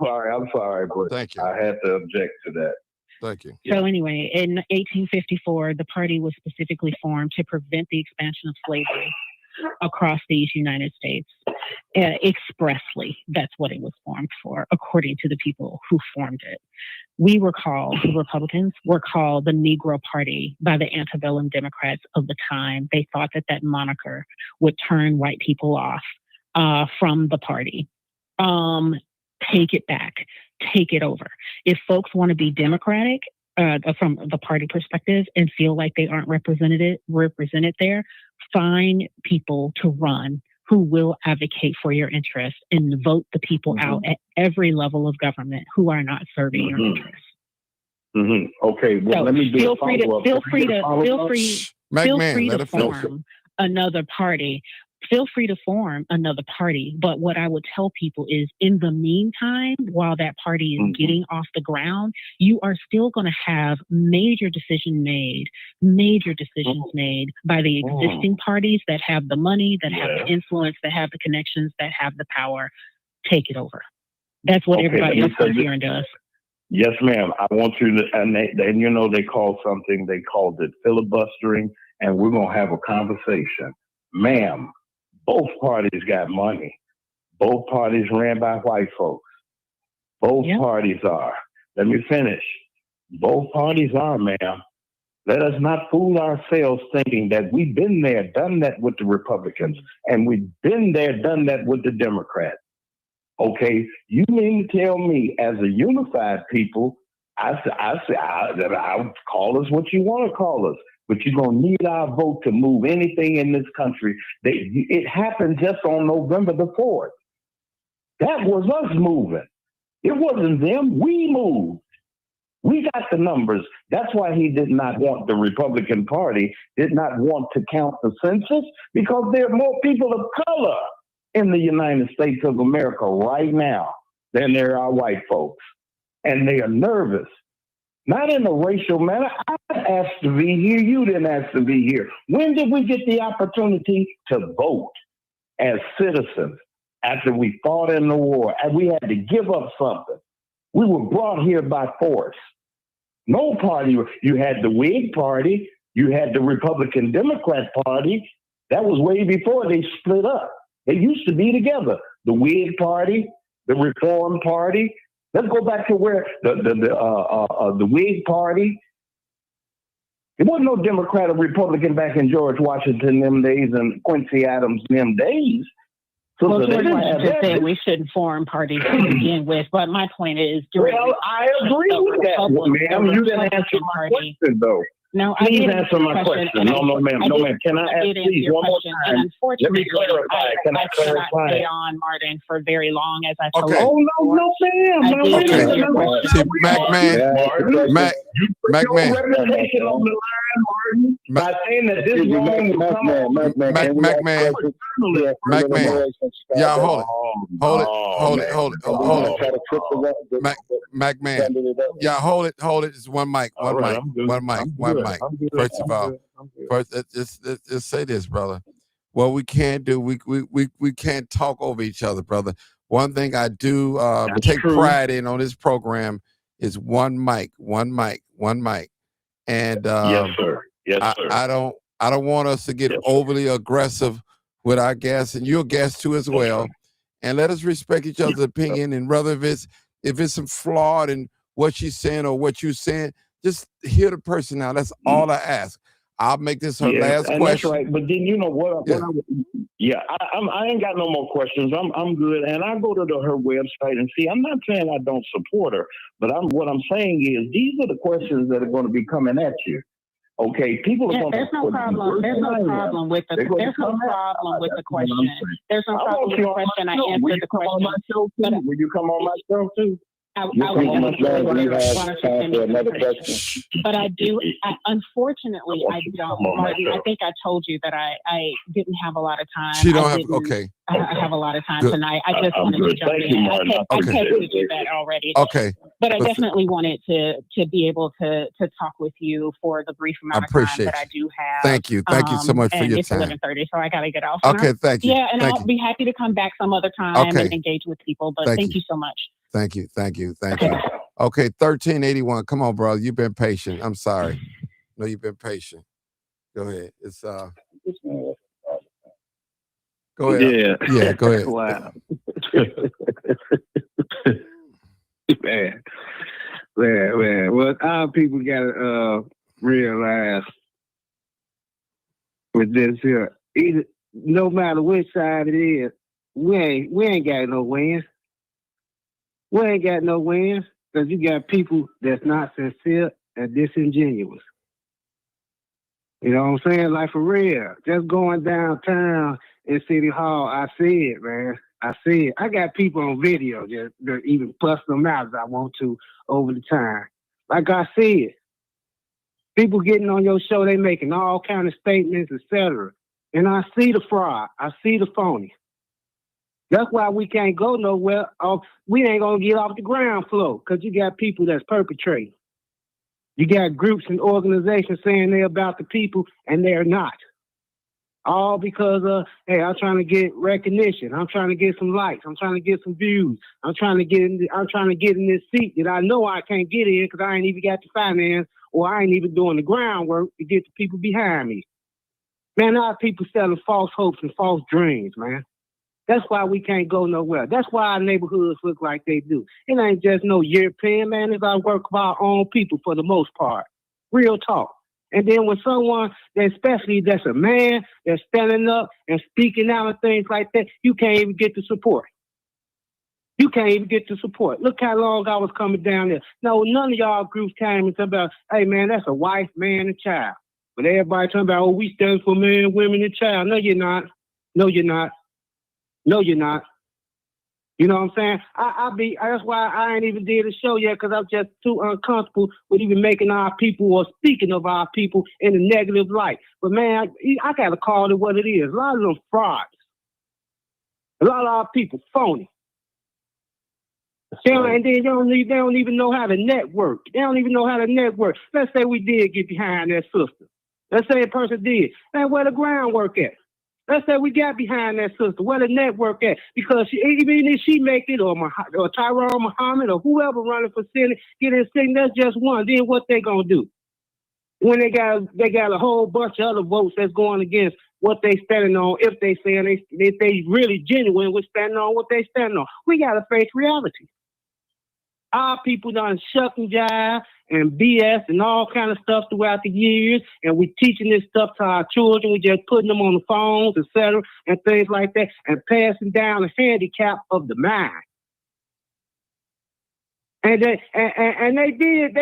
Speaker 6: sorry, but
Speaker 1: Thank you.
Speaker 6: I had to object to that.
Speaker 1: Thank you.
Speaker 9: So anyway, in 1854, the party was specifically formed to prevent the expansion of slavery across these United States. Expressly, that's what it was formed for, according to the people who formed it. We were called, the Republicans were called the Negro Party by the antebellum Democrats of the time. They thought that that moniker would turn white people off from the party. Take it back. Take it over. If folks want to be Democratic from the party perspective and feel like they aren't represented there, find people to run who will advocate for your interests and vote the people out at every level of government who are not serving your interests.
Speaker 6: Okay, well,
Speaker 9: So
Speaker 6: let me do
Speaker 9: feel
Speaker 6: a
Speaker 9: free to
Speaker 6: follow-up.
Speaker 9: feel free to
Speaker 1: Finish.
Speaker 9: form another party. Feel free to form another party. But what I would tell people is, in the meantime, while that party is getting off the ground, you are still going to have major decisions made by the existing parties that have the money, that have the influence, that have the connections, that have the power. Take it over. That's what everybody else comes here and does.
Speaker 6: Yes, ma'am. I want you to, and they called something, they called it filibustering, and we're going to have a conversation. Ma'am, both parties got money. Both parties ran by white folks. Both parties are. Let me finish. Both parties are, ma'am. Let us not fool ourselves thinking that we've been there, done that with the Republicans, and we've been there, done that with the Democrats. Okay, you mean to tell me, as a unified people, I'll call us what you want to call us, but you're going to need our vote to move anything in this country. It happened just on November the 4th. That was us moving. It wasn't them. We moved. We got the numbers. That's why he did not want the Republican Party, did not want to count the census, because there are more people of color in the United States of America right now than there are white folks. And they are nervous. Not in a racial manner. I asked to be here. You didn't ask to be here. When did we get the opportunity to vote as citizens after we fought in the war and we had to give up something? We were brought here by force. No party. You had the Whig Party. You had the Republican Democrat Party. That was way before they split up. They used to be together. The Whig Party, the Reform Party. Let's go back to where the Whig Party. There wasn't no Democrat or Republican back in George Washington them days and Quincy Adams them days.
Speaker 9: Well, George Washington said we shouldn't form parties to begin with, but my point is,
Speaker 6: I agree with that, ma'am. You didn't answer my question, though.
Speaker 9: No,
Speaker 6: please answer my question. No, ma'am. Can I ask please one more time?
Speaker 9: And unfortunately,
Speaker 6: let me clarify. Can I clarify?
Speaker 9: cannot stay on, Martin, for very long, as I told
Speaker 1: Okay.
Speaker 9: you.
Speaker 6: Oh, no, ma'am.
Speaker 1: See, Mac Man.
Speaker 6: Reputation on the line, Martin. By saying that this woman will come on.
Speaker 1: Mac Man. Yeah, hold it. Mac Man. Yeah, hold it. It's one mic. One mic. First of all, let's say this, brother. What we can't do, we can't talk over each other, brother. One thing I do take pride in on this program is one mic. And
Speaker 6: yes, sir. Yes, sir.
Speaker 1: I don't want us to get overly aggressive with our guests, and you're a guest too as well. And let us respect each other's opinion. And whether if it's some flawed in what she's saying or what you're saying, just hear the person out. That's all I ask. I'll make this her last question.
Speaker 6: That's right. But then you know what? I ain't got no more questions. I'm good. And I go to her website and see. I'm not saying I don't support her, but what I'm saying is these are the questions that are going to be coming at you. Okay, people are going to.
Speaker 9: There's no problem. There's no problem with the question. There's no problem with the question. I answered the question.
Speaker 6: Will you come on my show too?
Speaker 9: I
Speaker 3: You're
Speaker 9: would
Speaker 3: how much longer do you have
Speaker 9: want us to
Speaker 3: time
Speaker 9: send
Speaker 3: for
Speaker 9: me
Speaker 3: another
Speaker 9: information.
Speaker 3: question?
Speaker 9: But unfortunately, I don't. Marty, I think I told you that I didn't have a lot of time.
Speaker 1: She don't
Speaker 9: I
Speaker 1: have.
Speaker 9: didn't-
Speaker 1: Okay.
Speaker 9: I have a lot of time
Speaker 1: Good.
Speaker 9: tonight. I just
Speaker 6: I'm
Speaker 9: wanted to
Speaker 6: good.
Speaker 9: jump
Speaker 6: Thank
Speaker 9: in.
Speaker 6: you, Martin.
Speaker 9: I
Speaker 1: Okay.
Speaker 9: texted you that already.
Speaker 1: Okay.
Speaker 9: But I
Speaker 1: But-
Speaker 9: definitely wanted to be able to talk with you for the brief amount of time
Speaker 1: Appreciate
Speaker 9: that
Speaker 1: you.
Speaker 9: I do have.
Speaker 1: Thank you. Thank you so much for
Speaker 9: and
Speaker 1: your
Speaker 9: it's
Speaker 1: time.
Speaker 9: 11:30, so I got to get off.
Speaker 1: Okay. Thank you.
Speaker 9: Yeah, and
Speaker 1: Thank
Speaker 9: I'll
Speaker 1: you.
Speaker 9: be happy to come back some other time
Speaker 1: Okay.
Speaker 9: and engage with people. But
Speaker 1: Thank
Speaker 9: thank
Speaker 1: you.
Speaker 9: you so much.
Speaker 1: Thank you. Thank you. Thank
Speaker 9: Okay.
Speaker 1: you. Okay. 1381. Come on, bro. You've been patient. I'm sorry. No, you've been patient. Go ahead. It's Go ahead. Yeah. Go ahead.
Speaker 5: Wow. man. Well, our people gotta realize with this here, either no matter which side it is, we ain't got no wins. We ain't got no wins because you got people that's not sincere and disingenuous. You know what I'm saying? Like for real. Just going downtown in City Hall, I see it, man. I see it. I got people on video that even bust them out as I want to over the time. Like I see it. People getting on your show, they making all kind of statements, etc. And I see the fraud. I see the phony. That's why we can't go nowhere. We ain't gonna get off the ground floor because you got people that's perpetrating. You got groups and organizations saying they're about the people and they're not. All because of, hey, I'm trying to get recognition. I'm trying to get some likes. I'm trying to get some views. I'm trying to get in this seat that I know I can't get in because I ain't even got the finance or I ain't even doing the groundwork to get the people behind me. Man, our people selling false hopes and false dreams, man. That's why we can't go nowhere. That's why our neighborhoods look like they do. It ain't just no European, man. It's our work of our own people for the most part. Real talk. And then when someone, especially that's a man, that's standing up and speaking out and things like that, you can't even get the support. You can't even get the support. Look how long I was coming down there. No, none of y'all groups came and talking about, hey, man, that's a wife, man, and child. But everybody talking about, oh, we stand for men, women, and child. No, you're not. No, you're not. No, you're not. You know what I'm saying? That's why I ain't even did a show yet because I'm just too uncomfortable with even making our people or speaking of our people in a negative light. But man, I got to call it what it is. A lot of them frauds. A lot of our people phony. And then they don't even know how to network. They don't even know how to network. Let's say we did get behind that sister. Let's say a person did. Man, where the groundwork at? Let's say we got behind that sister. Where the network at? Because even if she make it, or Tyrone Muhammad, or whoever running for Senate, get in Senate, that's just one. Then what they gonna do? When they got a whole bunch of other votes that's going against what they standing on, if they really genuine with standing on what they standing on. We gotta face reality. Our people done shuck and jive and BS and all kind of stuff throughout the years, and we teaching this stuff to our children. We just putting them on the phones, etc., and things like that, and passing down the handicap of the mind. And they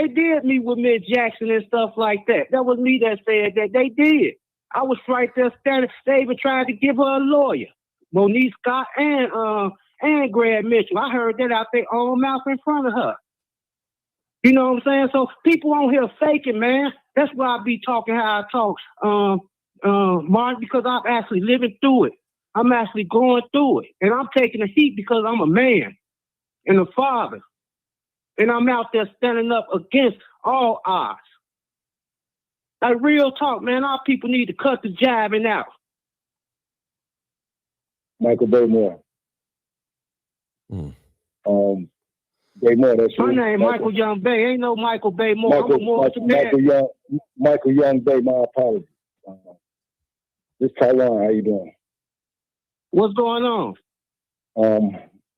Speaker 5: did meet with Miss Jackson and stuff like that. That was me that said that. They did. I was right there standing. They even tried to give her a lawyer, Monique Scott and Greg Mitchell. I heard that out their own mouth in front of her. You know what I'm saying? So people on here faking, man. That's why I be talking how I talk, Martin, because I'm actually living through it. I'm actually going through it. And I'm taking the heat because I'm a man and a father. And I'm out there standing up against all odds. Like real talk, man. Our people need to cut the jabbing out.
Speaker 3: Michael Baymore. Baymore, that's
Speaker 2: My name Michael Young Bay. Ain't no Michael Baymore.
Speaker 3: Michael Young Bay. My apologies. This is Tyrone. How you doing?
Speaker 2: What's going on?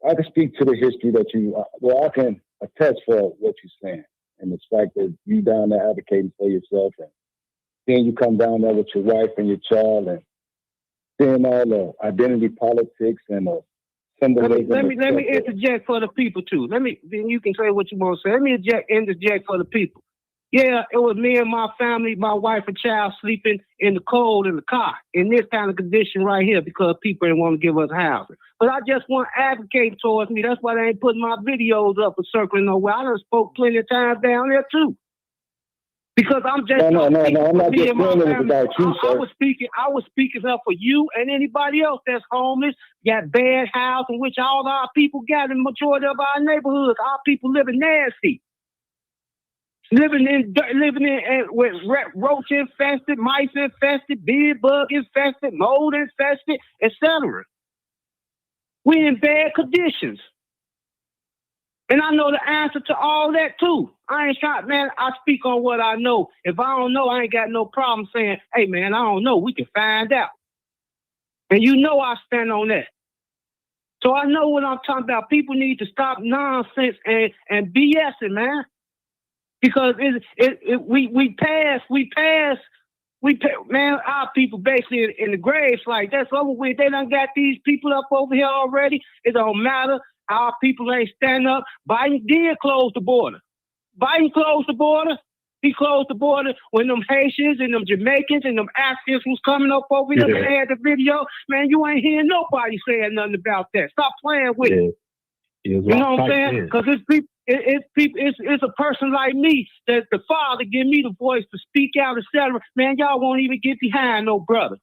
Speaker 3: I can speak to the history that I can attest for what you're saying, and the fact that you down there advocating for yourself, and then you come down there with your wife and your child, and seeing all the identity politics and symbolism.
Speaker 2: Let me interject for the people too. Then you can say what you want to say. Let me interject for the people. Yeah, it was me and my family, my wife and child sleeping in the cold in the car in this kind of condition right here because people didn't want to give us housing.
Speaker 10: but I just want to advocate towards me. That's why they ain't putting my videos up or circling nowhere. I done spoke plenty of times down there too. Because I'm just
Speaker 3: No, I'm not just saying it about you,
Speaker 10: I
Speaker 3: sir.
Speaker 10: was speaking up for you and anybody else that's homeless, got bad house, in which all our people got in the majority of our neighborhoods. Our people living nasty. Living in with roach infested, mice infested, bed bug infested, mold infested, etc. We in bad conditions. And I know the answer to all that too. I ain't trying, man, I speak on what I know. If I don't know, I ain't got no problem saying, hey man, I don't know. We can find out. And you know I stand on that. So I know what I'm talking about. People need to stop nonsense and BSing, man. Because man, our people basically in the graves like that's over with. They done got these people up over here already. It don't matter. Our people ain't stand up. Biden did close the border. Biden closed the border. He closed the border when them Haitians and them Jamaicans and them Africans was coming up over here. They had the video. Man, you ain't hearing nobody saying nothing about that. Stop playing with it. You know what I'm saying? Because it's a person like me that the father give me the voice to speak out, etc. Man, y'all won't even get behind no brother.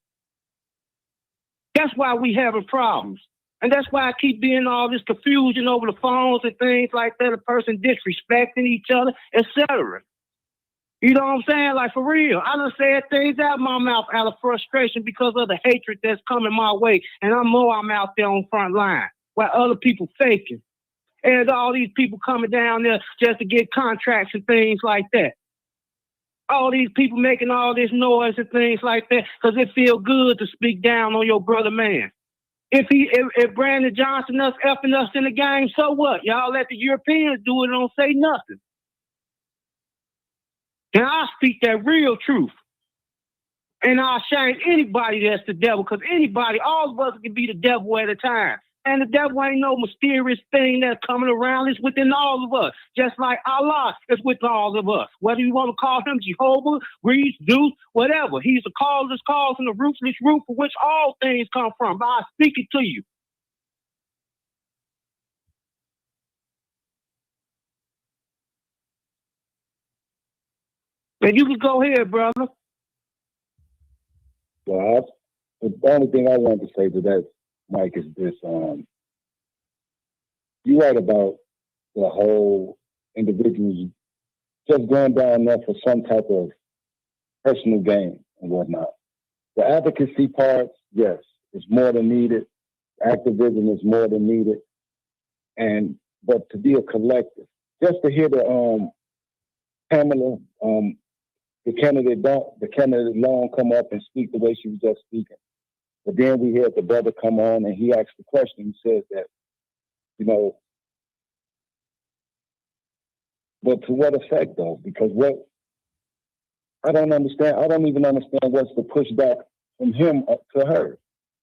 Speaker 10: That's why we having problems. And that's why I keep being all this confusion over the phones and things like that, a person disrespecting each other, etc. You know what I'm saying? Like, for real. I done said things out my mouth out of frustration because of the hatred that's coming my way. And I'm out there on front line while other people faking. And all these people coming down there just to get contracts and things like that. All these people making all this noise and things like that because it feel good to speak down on your brother man. If Brandon Johnson us effing us in the game, so what? Y'all let the Europeans do it and don't say nothing. And I speak that real truth. And I'll shame anybody that's the devil, because anybody, all of us can be the devil at a time. And the devil ain't no mysterious thing that's coming around. It's within all of us. Just like Allah is with all of us. Whether you want to call him Jehovah, Greece, Zeus, whatever. He's the causeless cause and the ruthless root for which all things come from. But I speak it to you. And you can go ahead, brother.
Speaker 3: Well, the only thing I wanted to say to that, Mike, is this. You're right about the whole individuals just going down there for some type of personal gain and whatnot. The advocacy part, yes, is more than needed. Activism is more than needed. But to be a collective, just to hear the Pamela, the candidate Long come up and speak the way she was just speaking. But then we had the brother come on and he asked the question. He said that, but to what effect though? Because I don't understand. I don't even understand what's the pushback from him to her.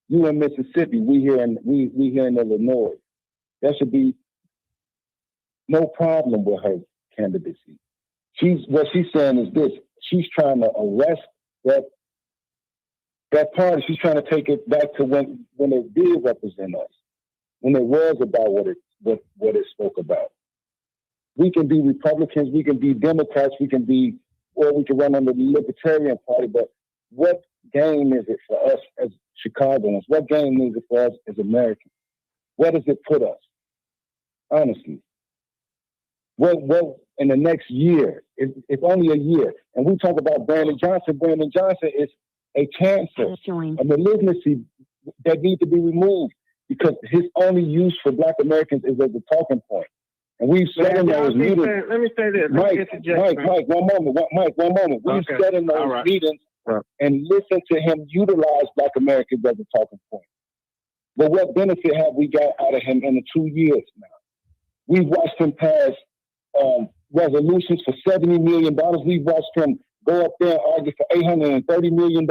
Speaker 3: You in Mississippi, we here in Illinois. There should be no problem with her candidacy. What she's saying is this: she's trying to arrest that party. She's trying to take it back to when it did represent us, when it was about what it spoke about. We can be Republicans, we can be Democrats, we can run under the Libertarian Party, but what game is it for us as Chicagoans? What game is it for us as Americans? Where does it put us? Honestly. What in the next year? It's only a year. And we talk about Brandon Johnson. Brandon Johnson is a cancer, a malignancy that needs to be removed because his only use for Black Americans is as a talking point. And we've said in those meetings.
Speaker 10: Let me say this.
Speaker 3: Mike, one moment. We've said in those meetings and listened to him utilize Black Americans as a talking point. But what benefit have we got out of him in the 2 years now? We've watched him pass resolutions for $70 million. We've watched him go up there and argue for $830 million.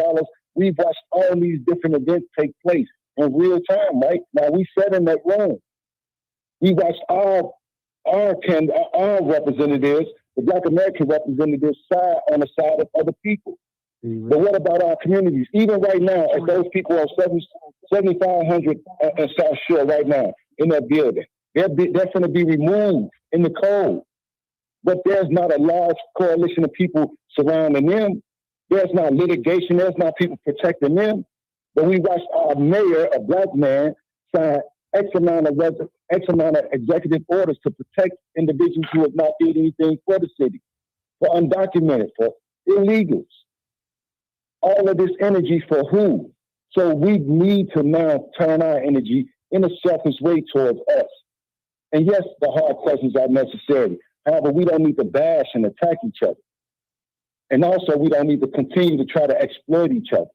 Speaker 3: We've watched all these different events take place in real time, right? Now, we sat in that room. We watched our representatives, the Black American representatives, side on the side of other people. But what about our communities? Even right now, if those people are 7,500 in South Shore right now in that building, they're going to be removed in the cold. But there's not a large coalition of people surrounding them. There's not litigation. There's not people protecting them. But we watched our mayor, a black man, sign X amount of executive orders to protect individuals who have not did anything for the city, for undocumented, for illegals. All of this energy for who? So we need to now turn our energy in a selfish way towards us. And yes, the hard questions are necessary. However, we don't need to bash and attack each other. And also, we don't need to continue to try to exploit each other.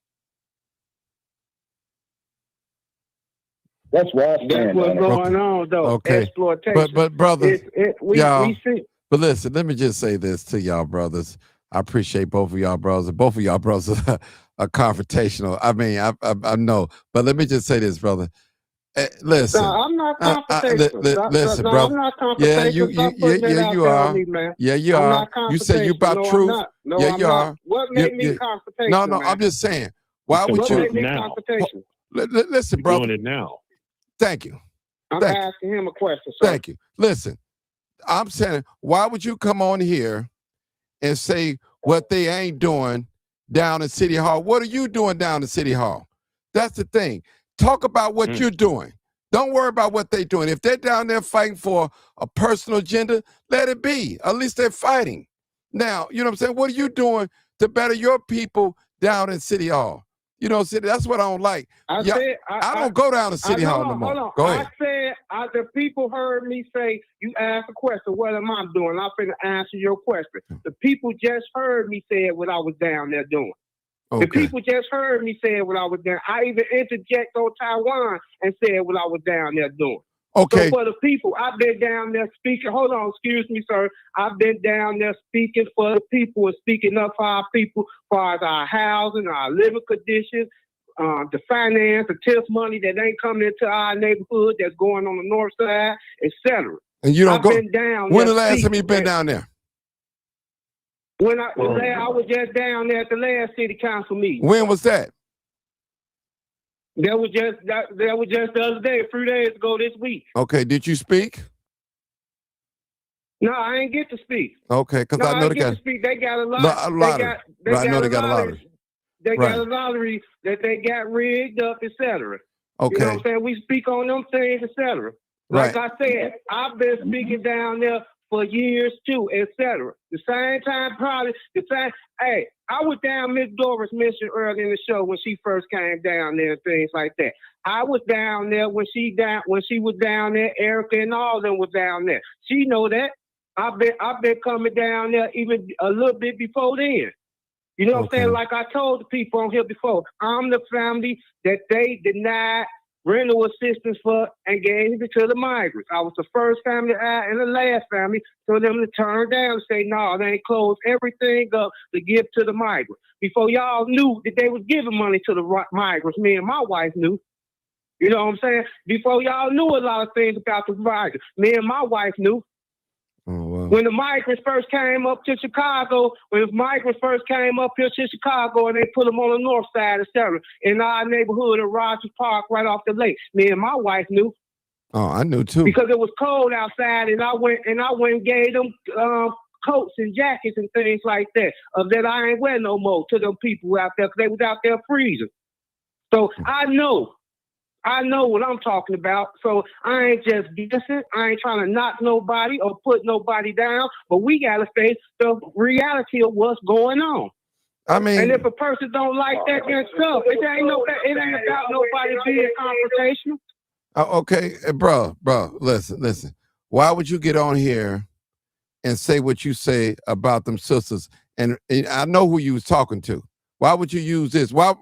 Speaker 3: That's where I stand.
Speaker 10: That's what's going on, though.
Speaker 1: Okay.
Speaker 10: Exploitation.
Speaker 1: But brother,
Speaker 10: we see.
Speaker 1: But listen, let me just say this to y'all brothers. I appreciate both of y'all brothers. Both of y'all brothers are confrontational. I mean, I know. But let me just say this, brother. Listen.
Speaker 10: No, I'm not confrontational.
Speaker 1: Listen,
Speaker 10: no,
Speaker 1: brother.
Speaker 10: I'm not confrontational.
Speaker 1: Yeah, you are.
Speaker 10: Me,
Speaker 1: yeah, you are. You said you about truth.
Speaker 10: No,
Speaker 1: yeah,
Speaker 10: I'm
Speaker 1: you
Speaker 10: not.
Speaker 1: are.
Speaker 10: What made me confrontational?
Speaker 1: No,
Speaker 10: man?
Speaker 1: I'm just saying. Why would
Speaker 10: what
Speaker 1: you?
Speaker 10: Made me confrontational?
Speaker 1: Listen, brother.
Speaker 8: Doing it now.
Speaker 1: Thank you.
Speaker 10: I'm asking him a question, sir.
Speaker 1: Thank you. Listen, I'm saying, why would you come on here and say what they ain't doing down in City Hall? What are you doing down in City Hall? That's the thing. Talk about what you're doing. Don't worry about what they're doing. If they're down there fighting for a personal agenda, let it be. At least they're fighting. Now, you know what I'm saying? What are you doing to better your people down in City Hall? You know, that's what I don't like. I don't go down to City Hall no more.
Speaker 10: Hold on.
Speaker 1: Go ahead.
Speaker 10: I said, the people heard me say, you asked a question, what am I doing? I'm finna answer your question. The people just heard me say what I was down there doing.
Speaker 1: Okay.
Speaker 10: The people just heard me say what I was down. I even interject on Taiwan and said what I was down there doing.
Speaker 1: Okay.
Speaker 10: So for the people, I've been down there speaking. Hold on, excuse me, sir. I've been down there speaking for the people and speaking up for our people, as far as our housing, our living conditions, the finance, the TIF money that ain't coming into our neighborhood that's going on the north side, etc.
Speaker 1: And you don't go.
Speaker 10: Been down
Speaker 1: when the last time you been down there?
Speaker 10: When I was just down there at the last city council meeting.
Speaker 1: When was that?
Speaker 10: That was just the other day, 3 days ago this week.
Speaker 1: Okay, did you speak?
Speaker 10: No, I ain't get to speak.
Speaker 1: Okay, because I know they got.
Speaker 10: They got a lot.
Speaker 1: I know they got a lottery.
Speaker 10: They got a lottery that they got rigged up, etc.
Speaker 1: Okay.
Speaker 10: You know what I'm saying? We speak on them things, etc. Like I said, I've been speaking down there for years too, etc. The same time, probably the same. Hey, I was down. Miss Doris mentioned earlier in the show when she first came down there and things like that. I was down there when she was down there. Erica and all of them was down there. She know that. I've been coming down there even a little bit before then. You know what I'm saying? Like I told the people on here before, I'm the family that they denied rental assistance for and gave it to the migrants. I was the first family and the last family for them to turn down and say, no, they ain't closed everything up to give to the migrants. Before y'all knew that they was giving money to the migrants, me and my wife knew. You know what I'm saying? Before y'all knew a lot of things about the migrants, me and my wife knew.
Speaker 1: Oh, wow.
Speaker 10: When the migrants first came up to Chicago, and they put them on the north side, etc., in our neighborhood of Rogers Park, right off the lake, me and my wife knew.
Speaker 1: Oh, I knew too.
Speaker 10: Because it was cold outside, and I went and gave them coats and jackets and things like that. That I ain't wear no more to them people out there because they was out there freezing. So I know what I'm talking about. So I ain't just guessing. I ain't trying to knock nobody or put nobody down. But we got to face the reality of what's going on.
Speaker 1: I mean,
Speaker 10: and if a person don't like that, then tough. It ain't about nobody being confrontational.
Speaker 1: Okay, bro, listen. Why would you get on here and say what you say about them sisters? And I know who you was talking to. Why would you use this? Why?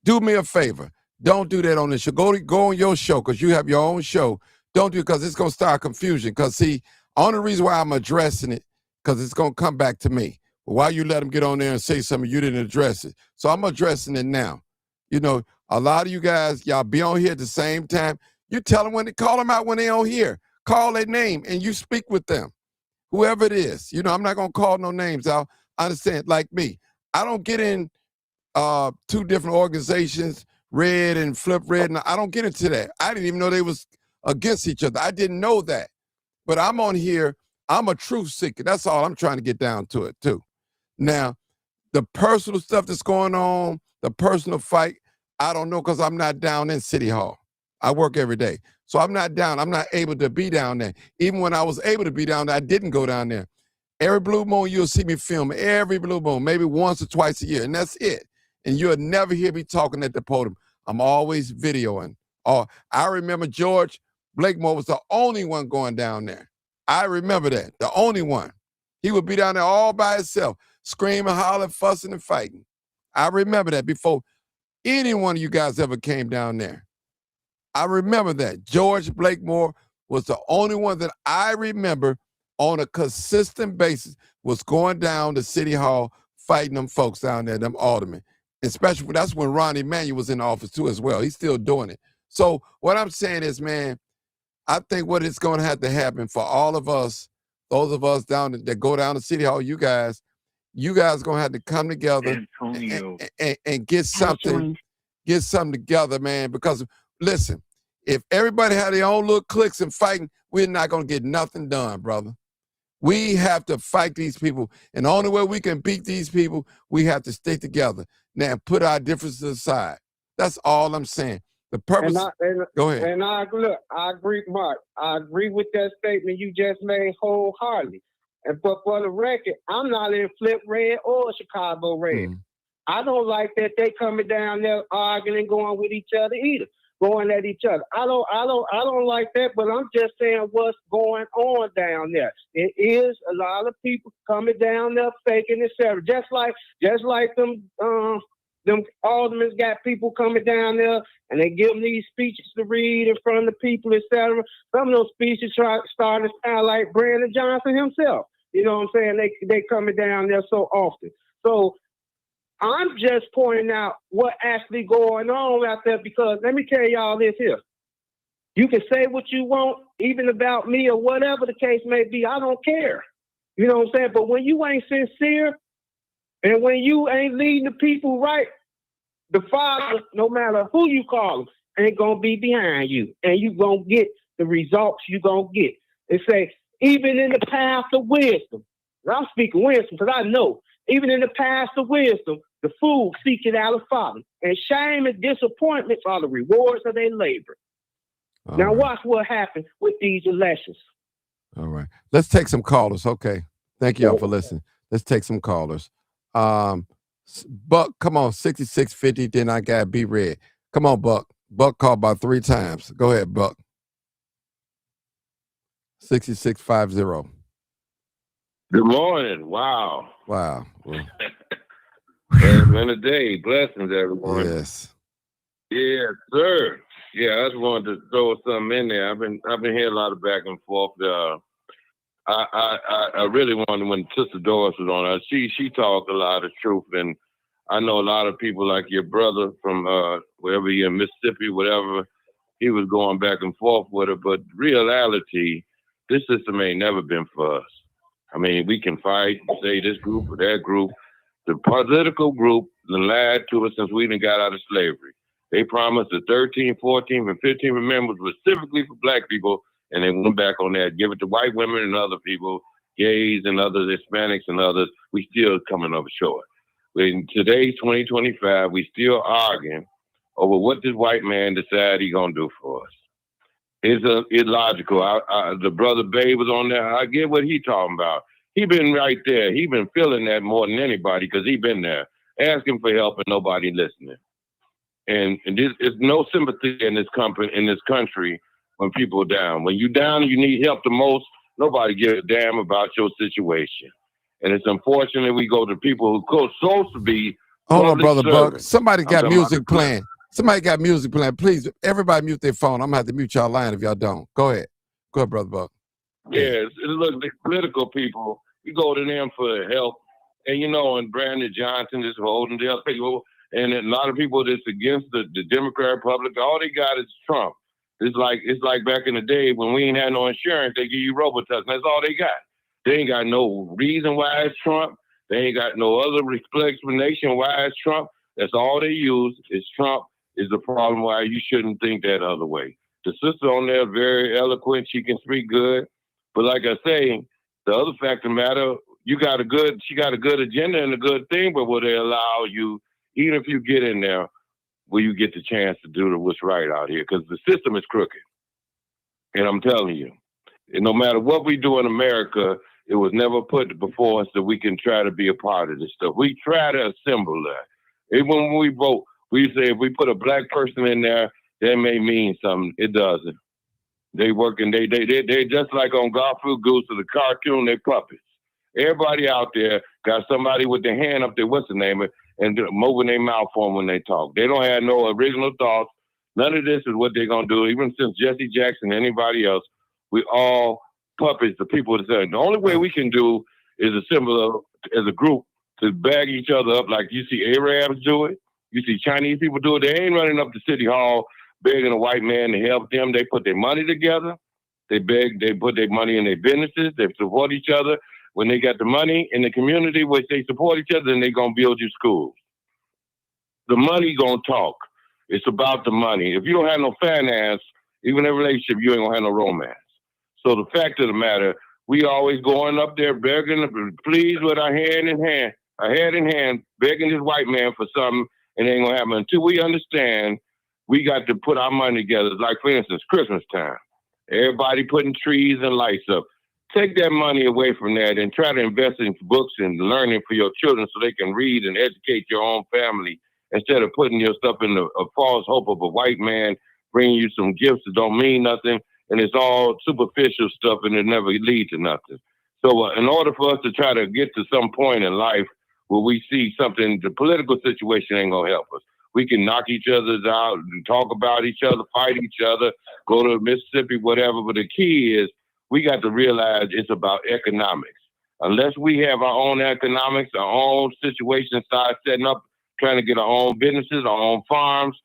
Speaker 1: Do me a favor. Don't do that on this show. Go on your show because you have your own show. Don't do it because it's going to start confusion. Because, see, only reason why I'm addressing it because it's going to come back to me. But why you let them get on there and say something, you didn't address it. So I'm addressing it now. You know, a lot of you guys, y'all be on here at the same time. You tell them call them out when they on here. Call their name and you speak with them, whoever it is. You know, I'm not going to call no names out. I understand, like me. I don't get in two different organizations, Red and Flip Red, and I don't get into that. I didn't even know they was against each other. I didn't know that. But I'm on here. I'm a truth seeker. That's all I'm trying to get down to it, too. Now, the personal stuff that's going on, the personal fight, I don't know because I'm not down in City Hall. I work every day. So I'm not down. I'm not able to be down there. Even when I was able to be down there, I didn't go down there. Every blue moon, you'll see me film every blue moon, maybe once or twice a year, and that's it. And you'll never hear me talking at the podium. I'm always videoing. I remember George Blakemore was the only one going down there. I remember that, the only one. He would be down there all by himself, screaming, hollering, fussing, and fighting. I remember that before any one of you guys ever came down there. I remember that. George Blakemore was the only one that I remember on a consistent basis was going down to City Hall fighting them folks down there, them aldermen. Especially that's when Ron Emanuel was in office too as well. He's still doing it. So what I'm saying is, man, I think what is going to have to happen for all of us, those of us that go down to City Hall, you guys going to have to come together and get something together, man. Because listen, if everybody had their own little cliques and fighting, we're not going to get nothing done, brother. We have to fight these people. And the only way we can beat these people, we have to stay together. Now, put our differences aside. That's all I'm saying. The purpose. Go ahead.
Speaker 10: And I agree, Mark. I agree with that statement you just made wholeheartedly. But for the record, I'm not in Flip Red or Chicago Red. I don't like that they coming down there arguing and going with each other either, going at each other. I don't like that. But I'm just saying what's going on down there. It is a lot of people coming down there faking, etc. Just like them aldermen got people coming down there and they give them these speeches to read in front of the people, etc. Some of those speeches starting to sound like Brandon Johnson himself. You know what I'm saying? They coming down there so often. So I'm just pointing out what actually going on out there because let me tell y'all this here. You can say what you want, even about me or whatever the case may be. I don't care. You know what I'm saying? But when you ain't sincere, and when you ain't leading the people right, the Father, no matter who you call him, ain't going to be behind you. And you going to get the results you going to get. They say, even in the path of wisdom, and I'm speaking wisdom because I know, even in the path of wisdom, the fool seek it out of Father. And shame and disappointment are the rewards of their labor. Now watch what happens with these elections.
Speaker 1: All right. Let's take some callers. Okay. Thank you all for listening. Let's take some callers. Buck, come on, 6650, then I got B Red. Come on, Buck. Buck called about 3 times. Go ahead, Buck. 6650.
Speaker 11: Good morning. Wow.
Speaker 1: Well,
Speaker 11: it's been a day. Blessings, everyone.
Speaker 1: yes.
Speaker 11: Yes, sir. Yeah, I just wanted to throw something in there. I've been hearing a lot of back and forth. I really wanted, when Sister Doris was on, she talked a lot of truth, and I know a lot of people like your brother from wherever you're in Mississippi, whatever, he was going back and forth with her. But reality, this system ain't never been for us. I mean, we can fight, say this group or that group. The political group lied to us since we done got out of slavery. They promised the 13th, 14th, and 15th amendments was specifically for black people, and they went back on that, give it to white women and other people, gays and others, Hispanics and others. We still coming up short. In today's 2025, we still arguing over what this white man decided he gonna do for us. It's illogical. The brother Babe was on there. I get what he talking about. He been right there. He been feeling that more than anybody because he been there, asking for help and nobody listening. And there's no sympathy in this country when people are down. When you down and you need help the most, nobody gives a damn about your situation. And it's unfortunate we go to people who are supposed to be.
Speaker 1: Hold on, Brother Buck.
Speaker 11: servants.
Speaker 1: Somebody got
Speaker 11: I'm
Speaker 1: music playing. Somebody got music playing. Please, everybody mute their phone. I'm going to have to mute y'all line if y'all don't. Go ahead. Go ahead, Brother Buck.
Speaker 11: Yeah, look, the political people, we go to them for help. And, and Brandon Johnson is holding the other people. And a lot of people that's against the Democrat Republic, all they got is Trump. It's like back in the day when we ain't had no insurance, they give you Robitussin. That's all they got. They ain't got no reason why it's Trump. They ain't got no other explanation why it's Trump. That's all they use. It's Trump is the problem why you shouldn't think that other way. The sister on there is very eloquent. She can speak good. But like I say, the other fact of the matter, she got a good agenda and a good thing, but will they allow you, even if you get in there, will you get the chance to do what's right out here? Because the system is crooked. And I'm telling you, and no matter what we do in America, it was never put before us that we can try to be a part of this stuff. We try to assemble that. Even when we vote, we say if we put a black person in there, that may mean something. It doesn't. They working. They just like on Garfield Goose or the cartoon. They puppets. Everybody out there got somebody with their hand up there. What's the name of it? And moving their mouth for them when they talk. They don't have no original thoughts. None of this is what they're gonna do. Even since Jesse Jackson, anybody else, we all puppets. The people that say the only way we can do is assemble as a group to bag each other up like you see Arabs do it. You see Chinese people do it. They ain't running up to City Hall begging a white man to help them. They put their money together. They beg. They put their money in their businesses. They support each other. When they got the money in the community, which they support each other, then they gonna build you schools. The money gonna talk. It's about the money. If you don't have no finance, even in a relationship, you ain't gonna have no romance. So the fact of the matter, we always going up there begging, please, with our head in hand, begging this white man for something, and it ain't gonna happen until we understand we got to put our money together. Like, for instance, Christmas time. Everybody putting trees and lights up. Take that money away from that and try to invest in books and learning for your children so they can read and educate your own family instead of putting your stuff in a false hope of a white man bringing you some gifts that don't mean nothing, and it's all superficial stuff and it never leads to nothing. So in order for us to try to get to some point in life where we see something, the political situation ain't going to help us. We can knock each other out, talk about each other, fight each other, go to Mississippi, whatever, but the key is we got to realize it's about economics. Unless we have our own economics, our own situation, start setting up, trying to get our own businesses, our own farms,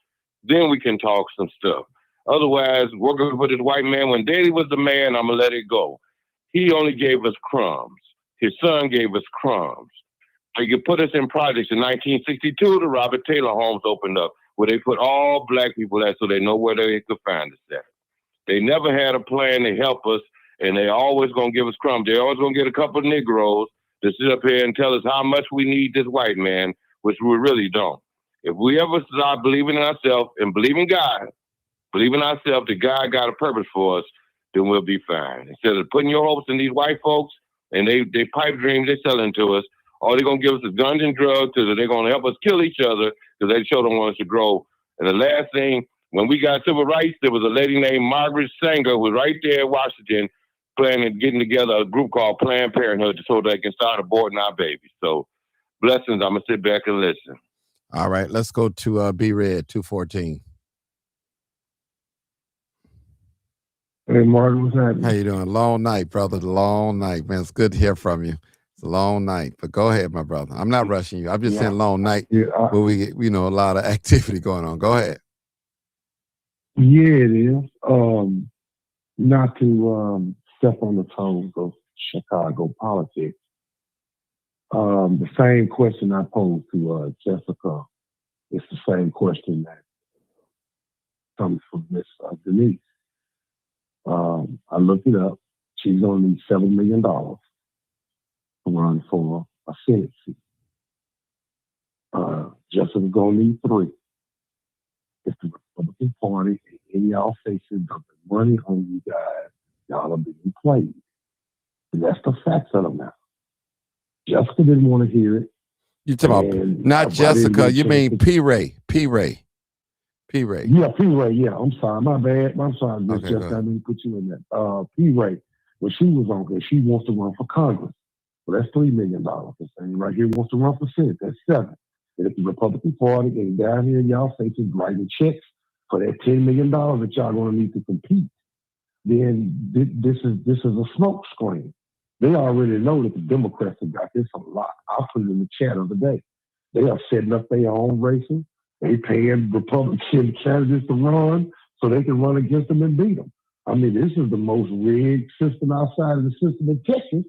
Speaker 11: then we can talk some stuff. Otherwise, working with this white man, when Daddy was the man, I'm going to let it go. He only gave us crumbs. His son gave us crumbs. He could put us in projects. In 1962, the Robert Taylor homes opened up, where they put all black people at so they know where they could find us at. They never had a plan to help us, and they always going to give us crumbs. They always going to get a couple of Negroes to sit up here and tell us how much we need this white man, which we really don't. If we ever start believing in ourselves and believing God, believing ourselves that God got a purpose for us, then we'll be fine. Instead of putting your hopes in these white folks and they pipe dreams they're selling to us, all they're going to give us is guns and drugs so that they're going to help us kill each other because they sure don't want us to grow. And the last thing, when we got civil rights, there was a lady named Margaret Sanger who was right there in Washington getting together a group called Planned Parenthood so they can start aborting our babies. So blessings. I'm going to sit back and listen.
Speaker 1: All right, let's go to B-Red 214.
Speaker 12: Hey, Martin, what's happening?
Speaker 1: How you doing? Long night, brother. Long night, man. It's good to hear from you. It's a long night, but go ahead, my brother. I'm not rushing you. I'm just saying long night where we get, a lot of activity going on. Go ahead.
Speaker 12: Yeah, it is. Not to step on the toes of Chicago politics. The same question I posed to Jessica is the same question that comes from Miss Denise. I looked it up. She's going to need $7 million to run for a Senate seat. Jessica's going to need 3. If the Republican Party and any y'all faces dumping money on you guys, y'all are being played. And that's the facts of the matter. Jessica didn't want to hear it.
Speaker 1: You talking about not Jessica? You mean P-Ray? P-Ray? P-Ray? Yeah,
Speaker 12: P-Ray. Yeah, I'm sorry. My bad. I'm sorry, Miss Jessica. I didn't put you in that. P-Ray. When she was on here, she wants to run for Congress. Well, that's $3 million. This thing right here wants to run for Senate. That's 7. And if the Republican Party is down here in y'all faces writing checks for that $10 million that y'all going to need to compete, then this is a smoke screen. They already know that the Democrats have got this a lot. I put it in the chat of the day. They are setting up their own races. They paying Republican candidates to run so they can run against them and beat them. I mean, this is the most rigged system outside of the system in Texas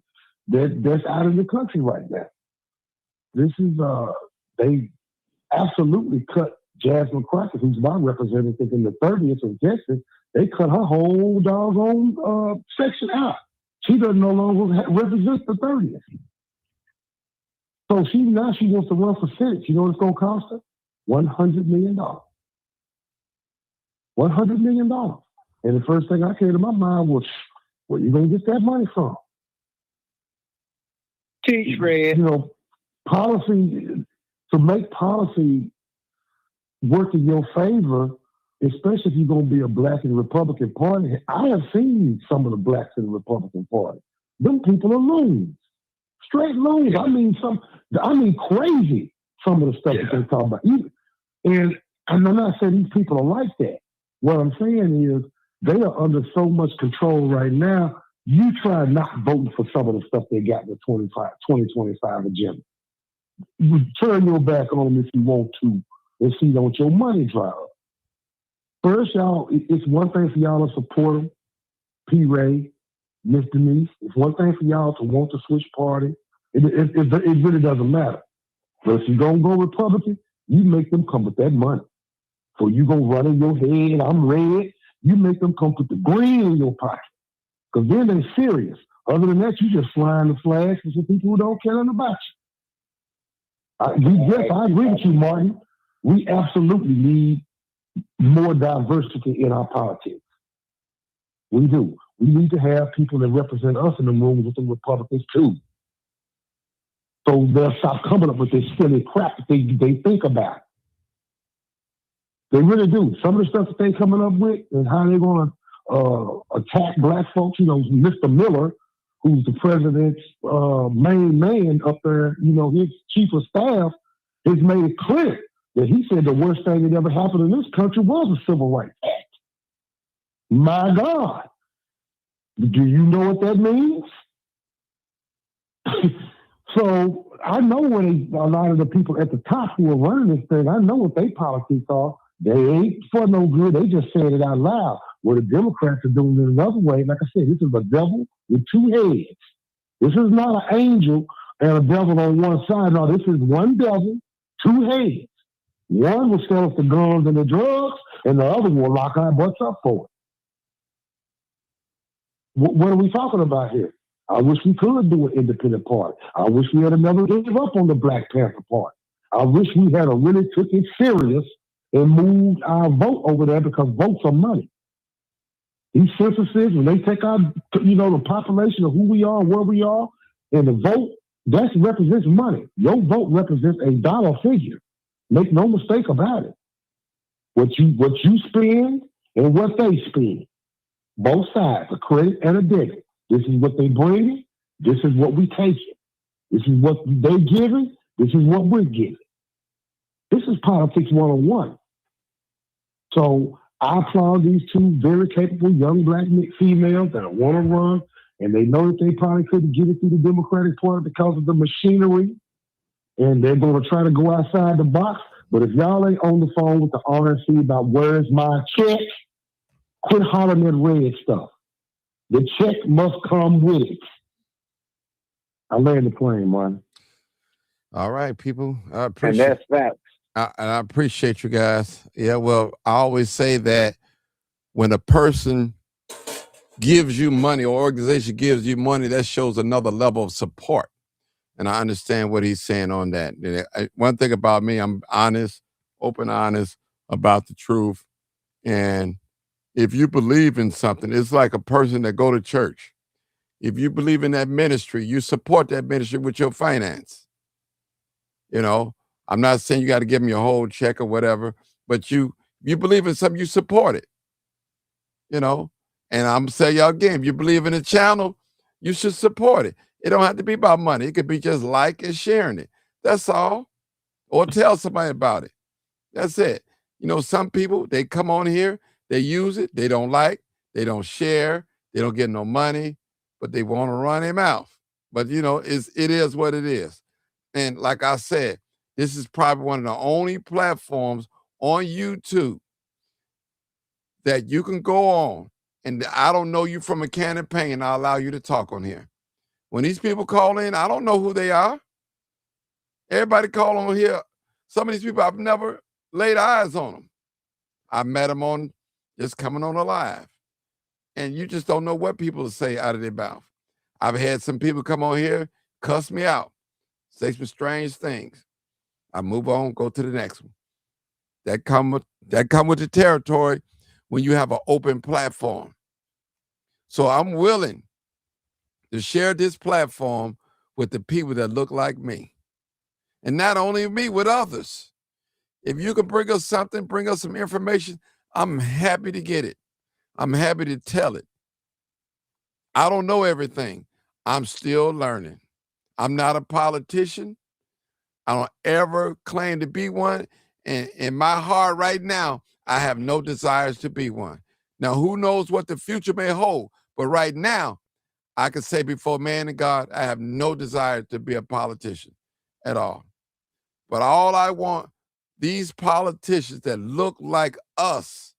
Speaker 12: that's out in the country right now. This is they absolutely cut Jasmine Crockett, who's my representative in the 30th in Texas. They cut her whole doggone section out. She doesn't no longer represent the 30th. So she wants to run for Senate. You know what it's going to cost her? $100 million. $100 million. And the first thing I came to my mind was, where you going to get that money from?
Speaker 10: Teach, Fred.
Speaker 12: You know, policy, to make policy work in your favor, especially if you're going to be a black in the Republican Party. I have seen some of the blacks in the Republican Party. Them people are loons. Straight loons. I mean crazy, some of the stuff that they talk about. And I'm not saying these people are like that. What I'm saying is they are under so much control right now, you try not voting for some of the stuff they got in the 2025 agenda. You turn your back on them if you want to and see don't your money dry up. First, y'all, it's one thing for y'all to support them, P. Ray, Miss Denise. It's one thing for y'all to want to switch party. It really doesn't matter. But if you're going to go Republican, you make them come with that money. So you going to run in your head, I'm red. You make them come put the green in your pocket. Because then they're serious. Other than that, you just flying the flags for some people who don't care nothing about you. I agree with you, Martin. We absolutely need more diversity in our politics. We do. We need to have people that represent us in the rooms with the Republicans too. So they'll stop coming up with this silly crap that they think about. They really do. Some of the stuff that they're coming up with and how they're going to attack black folks. You know, Mr. Miller, who's the president's main man up there, you know, his chief of staff has made it clear that he said the worst thing that ever happened in this country was a Civil Rights Act. My God. Do you know what that means? So I know when a lot of the people at the top who are running this thing, I know what their politics are. They ain't for no good. They just saying it out loud. Well, the Democrats are doing it another way. Like I said, this is a devil with two heads. This is not an angel and a devil on one side. No, this is one devil, two heads. One will sell us the guns and the drugs, and the other will lock our butts up for it. What are we talking about here? I wish we could do an independent party. I wish we had never gave up on the Black Panther Party. I wish we had really took it serious and moved our vote over there because votes are money. These censuses, when they take our, the population of who we are, where we are, and the vote, that represents money. Your vote represents a dollar figure. Make no mistake about it. What you spend and what they spend. Both sides, a credit and a debit. This is what they bring. This is what we taking. This is what they giving. This is what we're giving. This is politics 101. So I applaud these two very capable young black females that want to run, and they know that they probably couldn't get it through the Democratic Party because of the machinery, and they're going to try to go outside the box. But if y'all ain't on the phone with the RNC about where's my check, quit hollering that red stuff. The check must come with it. I land the plane, man.
Speaker 1: All right, people. I appreciate.
Speaker 10: And that's facts.
Speaker 1: I appreciate you guys. Yeah, well, I always say that when a person gives you money or organization gives you money, that shows another level of support. And I understand what he's saying on that. One thing about me, I'm honest, open, honest about the truth. And if you believe in something, it's like a person that go to church. If you believe in that ministry, you support that ministry with your finance. I'm not saying you got to give them your whole check or whatever, but you believe in something, you support it. And I'm saying y'all again, if you believe in a channel, you should support it. It don't have to be about money. It could be just like and sharing it. That's all. Or tell somebody about it. That's it. Some people, they come on here, they use it, they don't like, they don't share, they don't get no money, but they want to run their mouth. But it is what it is. And like I said, this is probably one of the only platforms on YouTube that you can go on, and I don't know you from a can of paint, and I'll allow you to talk on here. When these people call in, I don't know who they are. Everybody call on here. Some of these people, I've never laid eyes on them. I met them on just coming on a live. And you just don't know what people will say out of their mouth. I've had some people come on here, cuss me out, say some strange things. I move on, go to the next one. That come with the territory when you have an open platform. So I'm willing to share this platform with the people that look like me. And not only me, with others. If you can bring us something, bring us some information, I'm happy to get it. I'm happy to tell it. I don't know everything. I'm still learning. I'm not a politician. I don't ever claim to be one. And in my heart right now, I have no desires to be one. Now, who knows what the future may hold? But right now, I can say before man and God, I have no desire to be a politician at all. But all I want, these politicians that look like us,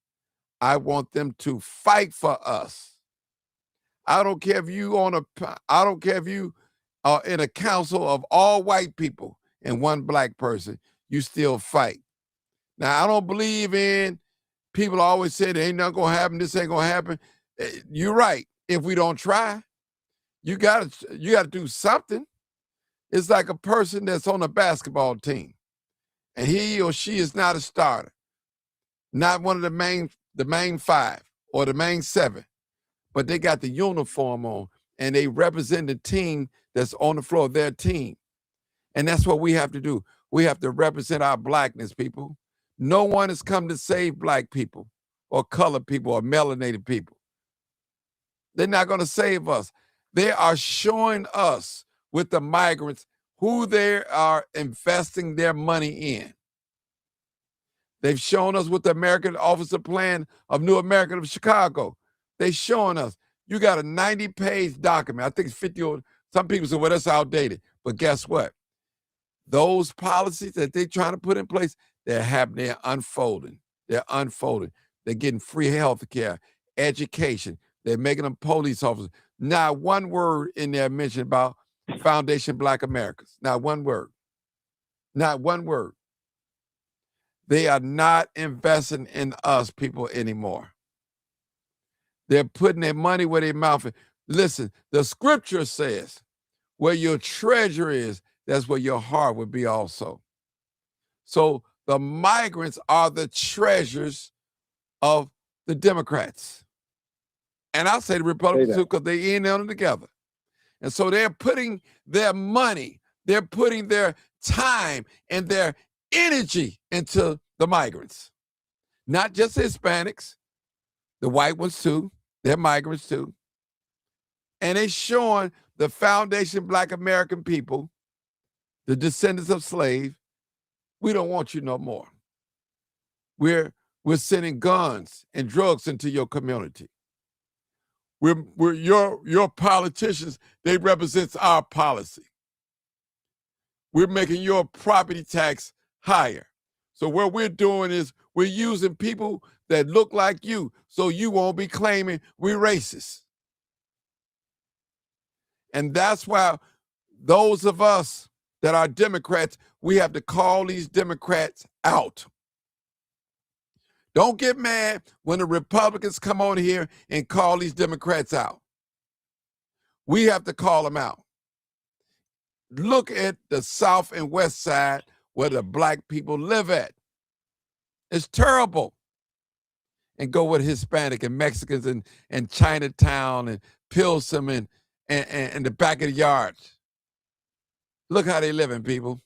Speaker 1: I want them to fight for us. I don't care if you are in a council of all white people and one black person, you still fight. Now, I don't believe in people always say there ain't nothing gonna happen, this ain't gonna happen. You're right. If we don't try, you gotta do something. It's like a person that's on a basketball team and he or she is not a starter, not one of the main five or the main seven, but they got the uniform on and they represent the team that's on the floor, their team. And that's what we have to do. We have to represent our blackness, people. No one has come to save black people or colored people or melanated people. They're not going to save us. They are showing us with the migrants who they are investing their money in. They've shown us with the American Officer Plan of New America of Chicago. They're showing us. You got a 90-page document. I think it's 50 or some people say, well, that's outdated. But guess what? Those policies that they're trying to put in place, they're happening, they're unfolding. They're unfolding. They're getting free health care, education. They're making them police officers. Not one word in there mentioned about Foundation Black Americans. Not one word. Not one word. They are not investing in us people anymore. They're putting their money where their mouth is. Listen, the scripture says, where your treasure is, that's where your heart would be also. So the migrants are the treasures of the Democrats. And I'll say the Republicans too, because they in on it together. And so they're putting their money, they're putting their time and their energy into the migrants. Not just Hispanics, the white ones too, they're migrants too. And they're showing the Foundation Black American people, the descendants of slaves, we don't want you no more. We're sending guns and drugs into your community. We're your politicians, they represent our policy. We're making your property tax higher. So what we're doing is we're using people that look like you so you won't be claiming we're racist. And that's why those of us that are Democrats, we have to call these Democrats out. Don't get mad when the Republicans come on here and call these Democrats out. We have to call them out. Look at the South and West Side where the black people live at. It's terrible. And go with Hispanic and Mexicans and Chinatown and Pilsen and the back of the yards. Look how they living, people.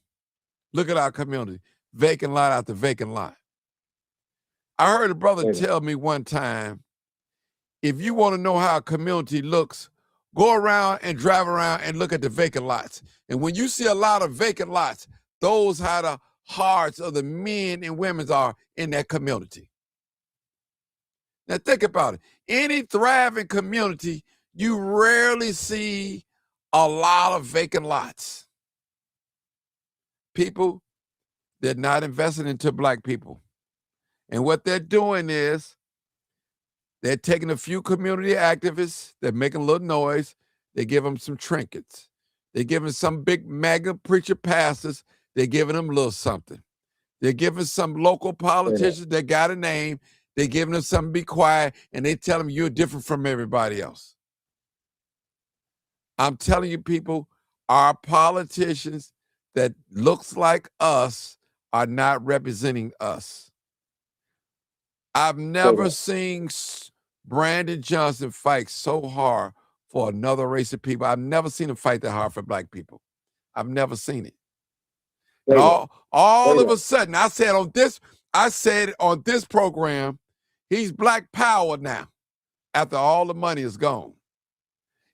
Speaker 1: Look at our community. Vacant lot after vacant lot. I heard a brother tell me one time, if you want to know how a community looks, go around and drive around and look at the vacant lots. And when you see a lot of vacant lots, those how the hearts of the men and women are in that community. Now think about it. Any thriving community, you rarely see a lot of vacant lots. People, they're not investing into black people. And what they're doing is they're taking a few community activists, they're making a little noise, they give them some trinkets. They give them some big mega preacher pastors They're giving them a little something. They're giving some local politicians that got a name, they're giving them something to be quiet, and they tell them you're different from everybody else. I'm telling you, people, our politicians that looks like us are not representing us. I've never seen Brandon Johnson fight so hard for another race of people. I've never seen him fight that hard for black people. I've never seen it. And all of a sudden, I said on this program, he's black power now after all the money is gone.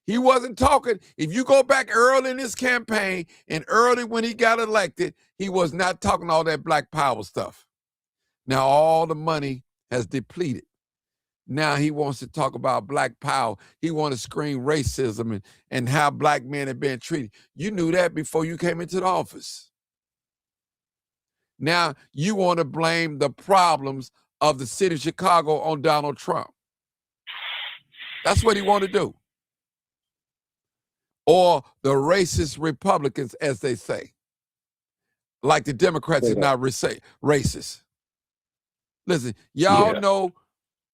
Speaker 1: He wasn't talking. If you go back early in his campaign and early when he got elected, he was not talking all that black power stuff. Now all the money has depleted. Now he wants to talk about black power. He wants to scream racism and how black men are being treated. You knew that before you came into the office. Now you want to blame the problems of the city of Chicago on Donald Trump. That's what he want to do. Or the racist Republicans, as they say. Like the Democrats is not racist. Listen, y'all know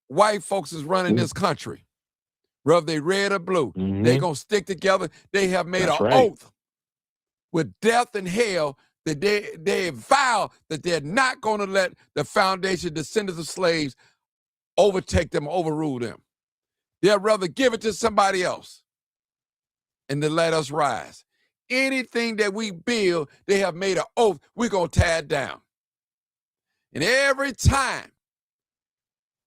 Speaker 1: white folks is running this country. Whether they red or blue, they going to stick together. They have made an oath with death and hell that they vow that they're not going to let the foundation, descendants of slaves, overtake them, overrule them. They'll rather give it to somebody else and then let us rise. Anything that we build, they have made an oath, we're going to tear it down. And every time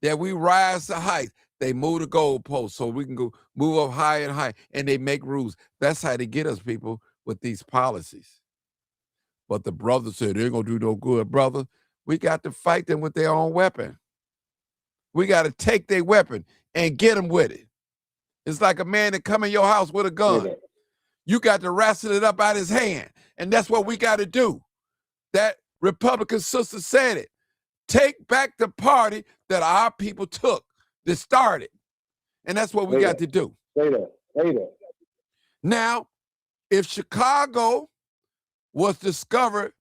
Speaker 1: that we rise to heights, they move the goalposts so we can go move up higher and higher, and they make rules. That's how they get us, people, with these policies. But the brothers said, they're going to do no good, brother. We got to fight them with their own weapon. We got to take their weapon and get them with it. It's like a man that come in your house with a gun. You got to wrestle it up out his hand. And that's what we got to do. That Republican sister said it. Take back the party that our people took, that started. And that's what we got to do.
Speaker 3: Say that.
Speaker 1: Now, if Chicago was discovered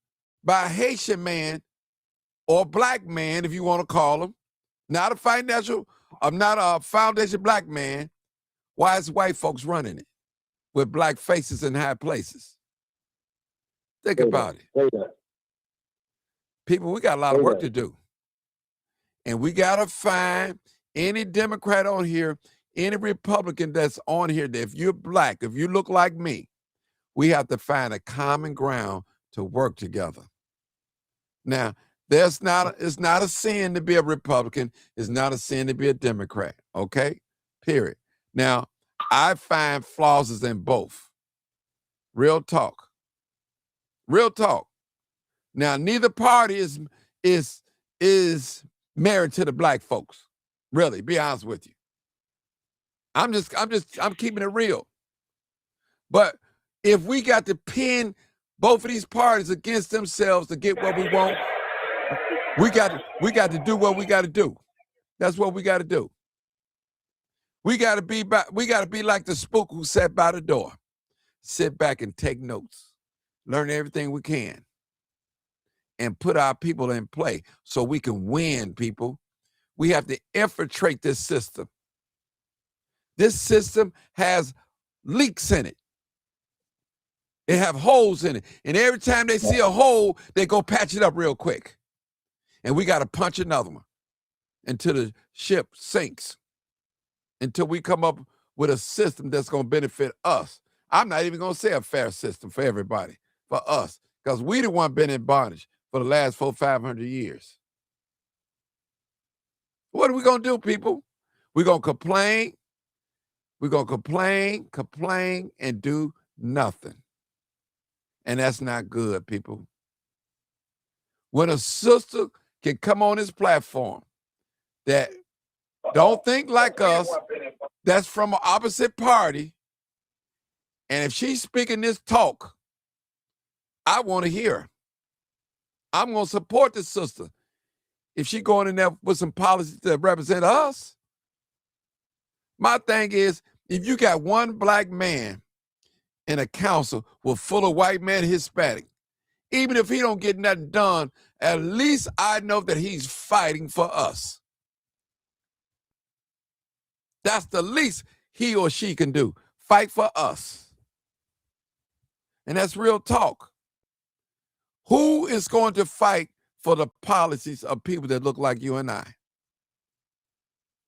Speaker 1: by a Haitian man or a black man, if you want to call him, not a foundation black man, why is white folks running it with black faces in high places? Think about it. People, we got a lot of work to do. And we got to find any Democrat on here, any Republican that's on here, that if you're black, if you look like me, we have to find a common ground to work together. Now, it's not a sin to be a Republican. It's not a sin to be a Democrat, okay? Period. Now, I find flaws in both. Real talk. Real talk. Now, neither party is married to the black folks. Really, be honest with you. I'm keeping it real. But if we got to pin both of these parties against themselves to get what we want, we got to do what we got to do. That's what we got to do. We got to be like the spook who sat by the door. Sit back and take notes. Learn everything we can. And put our people in play so we can win, people. We have to infiltrate this system. This system has leaks in it. They have holes in it. And every time they see a hole, they go patch it up real quick. And we got to punch another one until the ship sinks, until we come up with a system that's going to benefit us. I'm not even going to say a fair system for everybody, for us, because we the one been in bondage for the last 400-500 years. What are we going to do, people? We're going to complain. We're going to complain, and do nothing. And that's not good, people. When a sister can come on this platform that don't think like us, that's from an opposite party, and if she's speaking this talk, I want to hear her. I'm going to support this sister. If she going in there with some policies that represent us, my thing is, if you got one black man in a council with full of white men, Hispanic, Even if he don't get nothing done, at least I know that he's fighting for us. That's the least he or she can do. Fight for us. And that's real talk. Who is going to fight for the policies of people that look like you and I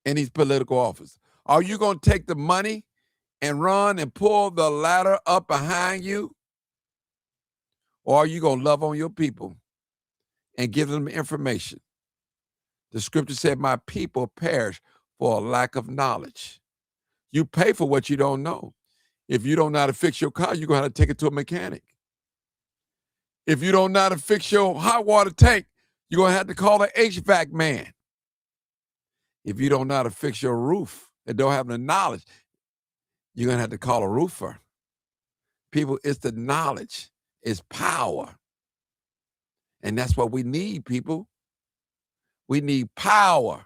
Speaker 1: in these political offices? Are you going to take the money and run and pull the ladder up behind you? Or are you going to love on your people and give them information? The scripture said, my people perish for a lack of knowledge. You pay for what you don't know. If you don't know how to fix your car, you're going to have to take it to a mechanic. If you don't know how to fix your hot water tank, you're going to have to call an HVAC man. If you don't know how to fix your roof and don't have the knowledge, you're going to have to call a roofer. People, it's the knowledge. It's power. And that's what we need, people. We need power.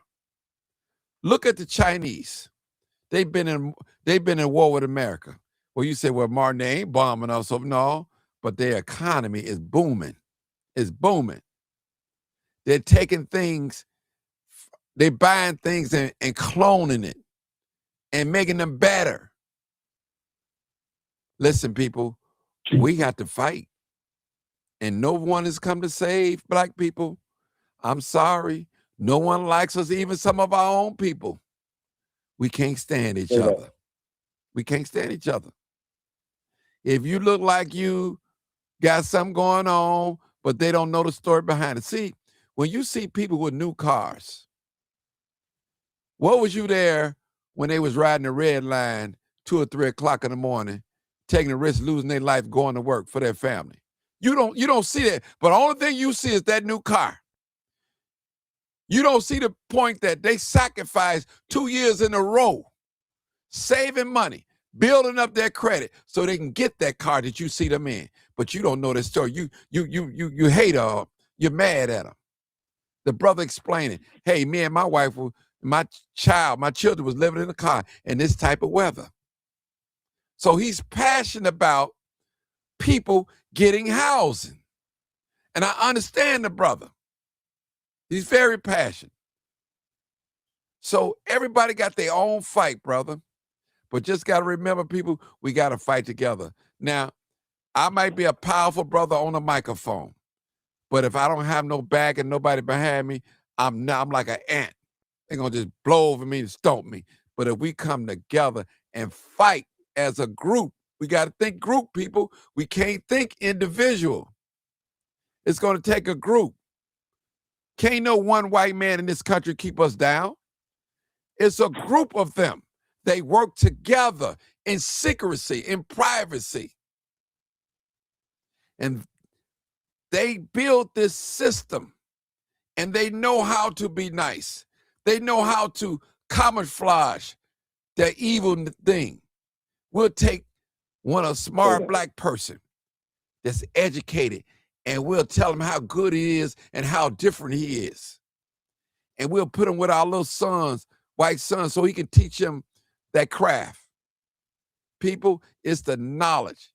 Speaker 1: Look at the Chinese. They've been in war with America. Well, you say, well, Martin, they ain't bombing us. So no, but their economy is booming. It's booming. They're taking things, they're buying things and cloning it and making them better. Listen, people, we got to fight. And no one has come to save black people. I'm sorry. No one likes us, even some of our own people. We can't stand each other. We can't stand each other. If you look like you got something going on, but they don't know the story behind it. See, when you see people with new cars, what was you there when they was riding the red line 2 or 3 o'clock in the morning, taking the risk, losing their life, going to work for their family? You don't see that. But the only thing you see is that new car. You don't see the point that they sacrificed 2 years in a row, saving money, building up their credit so they can get that car that you see them in. But you don't know their story. You hate her. You're mad at them. The brother explaining, hey, me and my wife, my children was living in a car in this type of weather. So he's passionate about people getting housing. And I understand the brother. He's very passionate. So everybody got their own fight, brother. But just got to remember, people, we got to fight together. Now, I might be a powerful brother on a microphone, but if I don't have no back and nobody behind me, I'm like an ant. They're going to just blow over me and stomp me. But if we come together and fight as a group, we got to think group, people. We can't think individual. It's going to take a group. Can't no one white man in this country keep us down. It's a group of them. They work together in secrecy, in privacy. And they build this system, and they know how to be nice. They know how to camouflage their evil thing. We'll take a smart black person that's educated, and we'll tell him how good he is and how different he is. And we'll put him with our little sons, white sons, so he can teach them that craft. People, it's the knowledge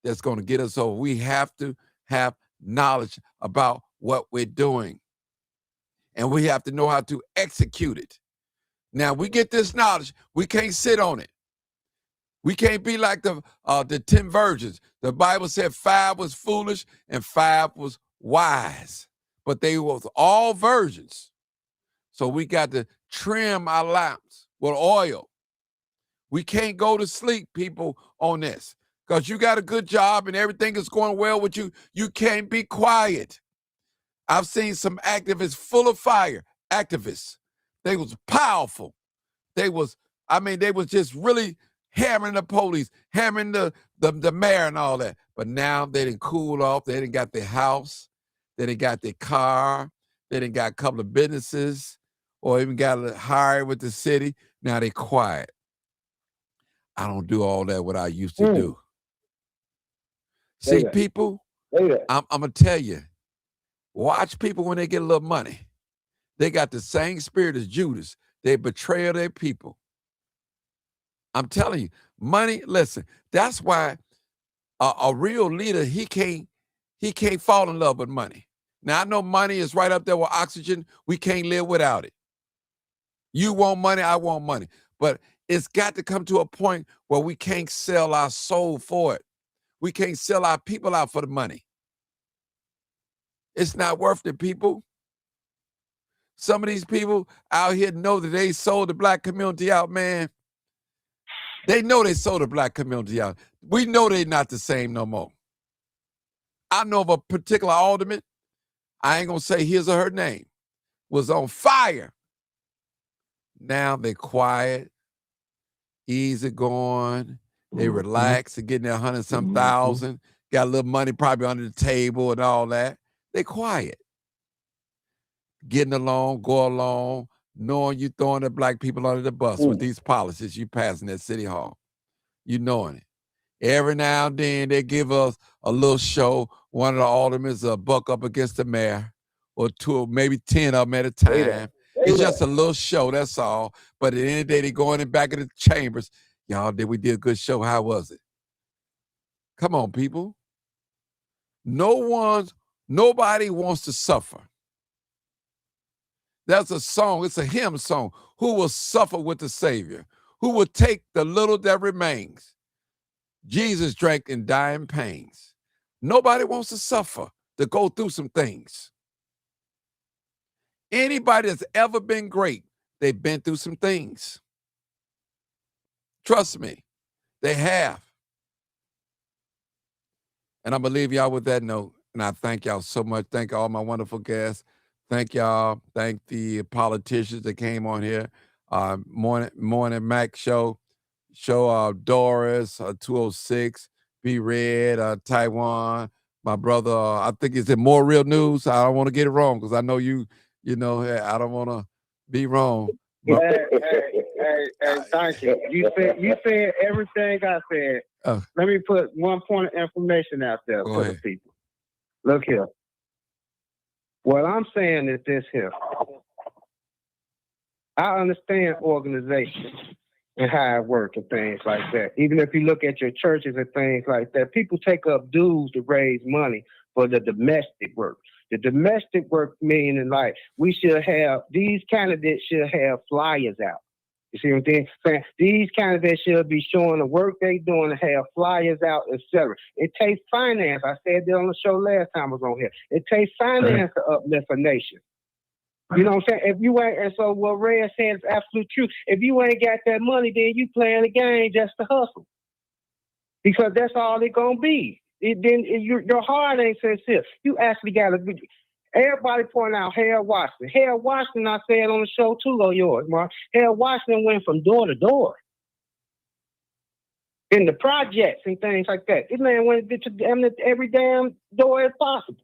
Speaker 1: that's going to get us over. We have to have knowledge about what we're doing. And we have to know how to execute it. Now, we get this knowledge. We can't sit on it. We can't be like the 10 virgins. The Bible said 5 was foolish and 5 was wise. But they was all virgins. So we got to trim our lamps with oil. We can't go to sleep, people, on this. Because you got a good job and everything is going well with you. You can't be quiet. I've seen some activists full of fire. Activists. They was powerful. They was just really hammering the police, hammering the mayor and all that. But now they didn't cool off. They didn't got their house. They didn't got their car. They didn't got a couple of businesses or even got a hire with the city. Now they quiet. I don't do all that what I used to do. See, people, I'm going to tell you, watch people when they get a little money. They got the same spirit as Judas. They betray their people. I'm telling you, money, listen, that's why a real leader, he can't He can't fall in love with money. Now, I know money is right up there with oxygen. We can't live without it. You want money, I want money. But it's got to come to a point where we can't sell our soul for it. We can't sell our people out for the money. It's not worth it, people. Some of these people out here know that they sold the black community out, man. They know they sold the black community out. We know they're not the same no more. I know of a particular alderman, I ain't gonna say his or her name, was on fire. Now they're quiet, easy going, they relax, they're getting their 100-some thousand, got a little money probably under the table and all that. They quiet. Getting along, go along, knowing you throwing the black people under the bus with these policies you passing at City Hall. You knowing it. Every now and then they give us a little show. One of the aldermen is a buck up against the mayor, or two, maybe 10 of them at a time. It's just a little show, that's all. But at the end of the day, they go in and back of the chambers. Y'all, we did a good show. How was it? Come on, people. Nobody wants to suffer. That's a song, it's a hymn song. Who will suffer with the Savior? Who will take the little that remains? Jesus drank in dying pains. Nobody wants to suffer, to go through some things. Anybody that's ever been great, they've been through some things. Trust me, they have. And I'm going to leave y'all with that note. And I thank y'all so much. Thank all my wonderful guests. Thank y'all. Thank the politicians that came on here. Morning Mac show Doris, 206, B Red, Taiwan, my brother. I think it's in More Real News. I don't want to get it wrong because I know you know, I don't want to be wrong. But,
Speaker 10: Hey, thank you. You said everything I said. Let me put one point of information out there for the people. Look here. What I'm saying is this here. I understand organization and how it works and things like that. Even if you look at your churches and things like that, people take up dues to raise money for the domestic work. The domestic work meaning like these candidates should have flyers out. You see what I'm saying? These candidates should be showing the work they doing and have flyers out, etc. It takes finance. I said that on the show last time I was on here. It takes finance to uplift a nation. You know what I'm saying? If you ain't, and so what Red said is absolute truth. If you ain't got that money, then you playing the game just to hustle. Because that's all it's gonna be. Your heart ain't sincere. You actually gotta be. Everybody point out Harold Washington. Harold Washington, I said on the show too, on yours, Mark. Harold Washington went from door to door in the projects and things like that. This man went to every damn door as possible.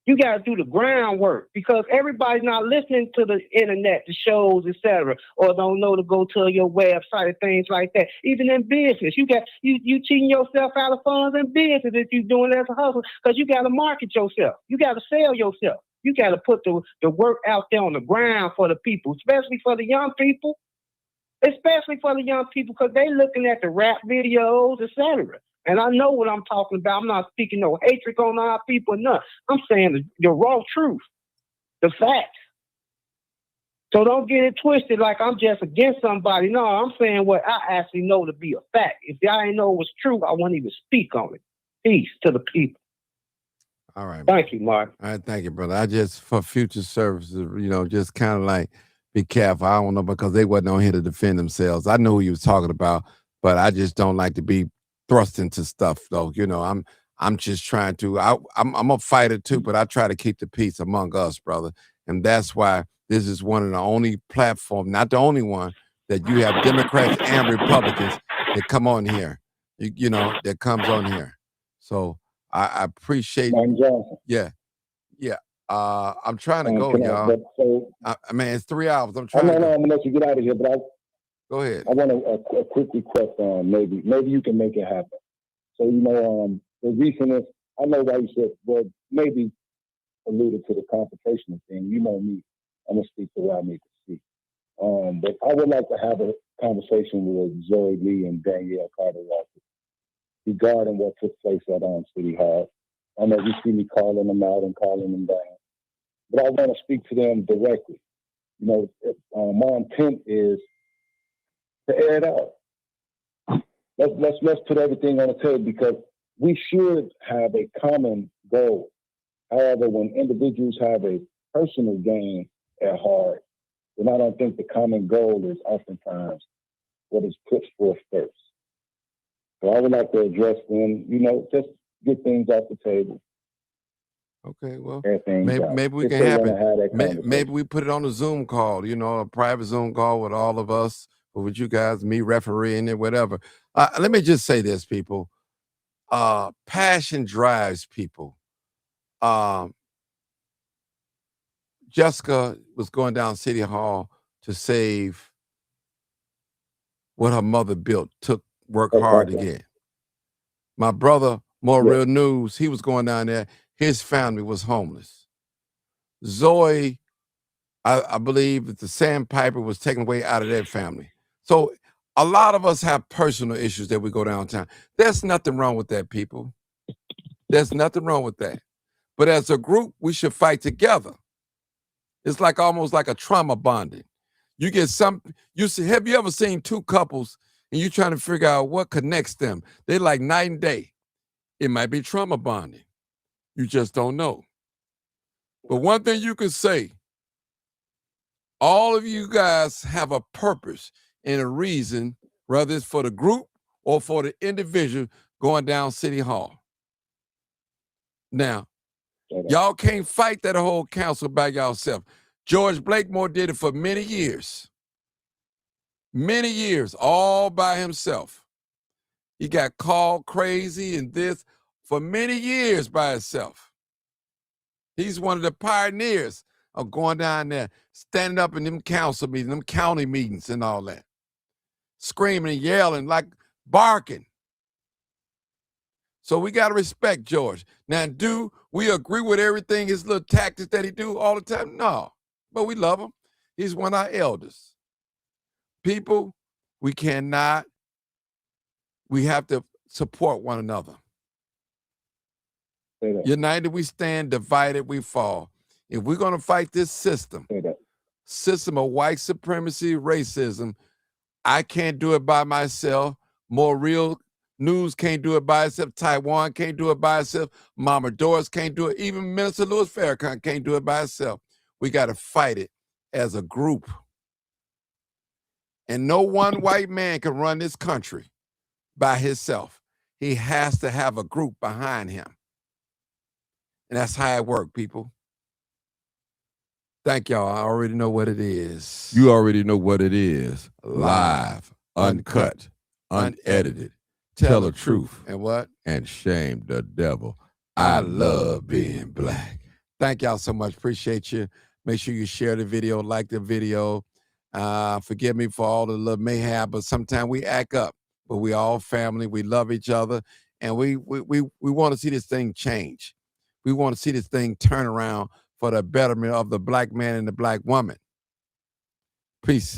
Speaker 10: You got to do the groundwork because everybody's not listening to the internet, the shows, etc., or don't know to go to your website and things like that. Even in business, you cheating yourself out of funds in business if you're doing it as a hustle because you got to market yourself. You got to sell yourself. You got to put the work out there on the ground for the people, especially for the young people. Especially for the young people because they looking at the rap videos, etc. And I know what I'm talking about. I'm not speaking no hatred on our people, none. I'm saying the raw truth, the facts. So don't get it twisted like I'm just against somebody. No, I'm saying what I actually know to be a fact. If y'all ain't know it was true, I wouldn't even speak on it. Peace to the people.
Speaker 1: All right.
Speaker 10: Thank you, Mark.
Speaker 1: All right, thank you, brother. I just, for future services, just kind of like be careful. I don't know because they wasn't on here to defend themselves. I know who you was talking about, but I just don't like to be thrust into stuff though. I'm just trying to, I'm a fighter too, but I try to keep the peace among us, brother. And that's why this is one of the only platforms, not the only one, that you have Democrats and Republicans that come on here, that comes on here. So I appreciate, yeah. I'm trying to go, y'all. I mean, it's 3 hours. I'm trying to go.
Speaker 3: I'm gonna let you get out of here, but
Speaker 1: go ahead.
Speaker 3: I want a quick request on maybe you can make it happen. So, the recentness, I know why you said, well, maybe alluded to the confrontation thing. You know me, I'm going to speak to what I need to speak. But I would like to have a conversation with Zoe Lee and Danielle Carter Walker regarding what took place at City Hall. I know you see me calling them out and calling them down, but I want to speak to them directly. You know, my intent is to air it out. Let's put everything on the table because we should have a common goal. However, when individuals have a personal gain at heart, then I don't think the common goal is oftentimes what is put forth first. So I would like to address them, you know, just get things off the table.
Speaker 1: Okay, well,
Speaker 3: maybe
Speaker 1: we can have it. Maybe we put it on a Zoom call, you know, a private Zoom call with all of us, or with you guys, me refereeing it, whatever. Let me just say this, people. Passion drives people. Jessica was going down City Hall to save what her mother built, took work hard to get. My brother, More Real News, he was going down there. His family was homeless. Zoe, I believe that the sandpiper was taken away out of their family. So a lot of us have personal issues that we go downtown. There's nothing wrong with that, people. There's nothing wrong with that. But as a group, we should fight together. It's like almost like a trauma bonding. You get have you ever seen two couples and you're trying to figure out what connects them? They're like night and day. It might be trauma bonding. You just don't know. But one thing you can say, all of you guys have a purpose and a reason, whether it's for the group or for the individual going down City Hall. Now, y'all can't fight that whole council by yourself. George Blakemore did it for many years, all by himself. He got called crazy and this for many years by himself. He's one of the pioneers of going down there, standing up in them council meetings, them county meetings and all that, screaming and yelling, like barking. So we got to respect George. Now, do we agree with everything, his little tactics that he do all the time? No, but we love him. He's one of our elders. People, we have to support one another. United we stand, divided we fall. If we're going to fight this system of white supremacy, racism, I can't do it by myself. More Real News can't do it by itself. Taiwan can't do it by itself. Mama Doris can't do it. Even Minister Louis Farrakhan can't do it by itself. We got to fight it as a group. And no one white man can run this country by himself. He has to have a group behind him. And that's how it works, people. Thank y'all. I already know what it is. You already know what it is. Live, uncut, unedited. Tell the truth. And what? And shame the devil. I love being black. Thank y'all so much. Appreciate you. Make sure you share the video, like the video. Forgive me for all the little mayhem, but sometimes we act up. But we all family. We love each other. And we want to see this thing change. We want to see this thing turn around for the betterment of the black man and the black woman. Peace.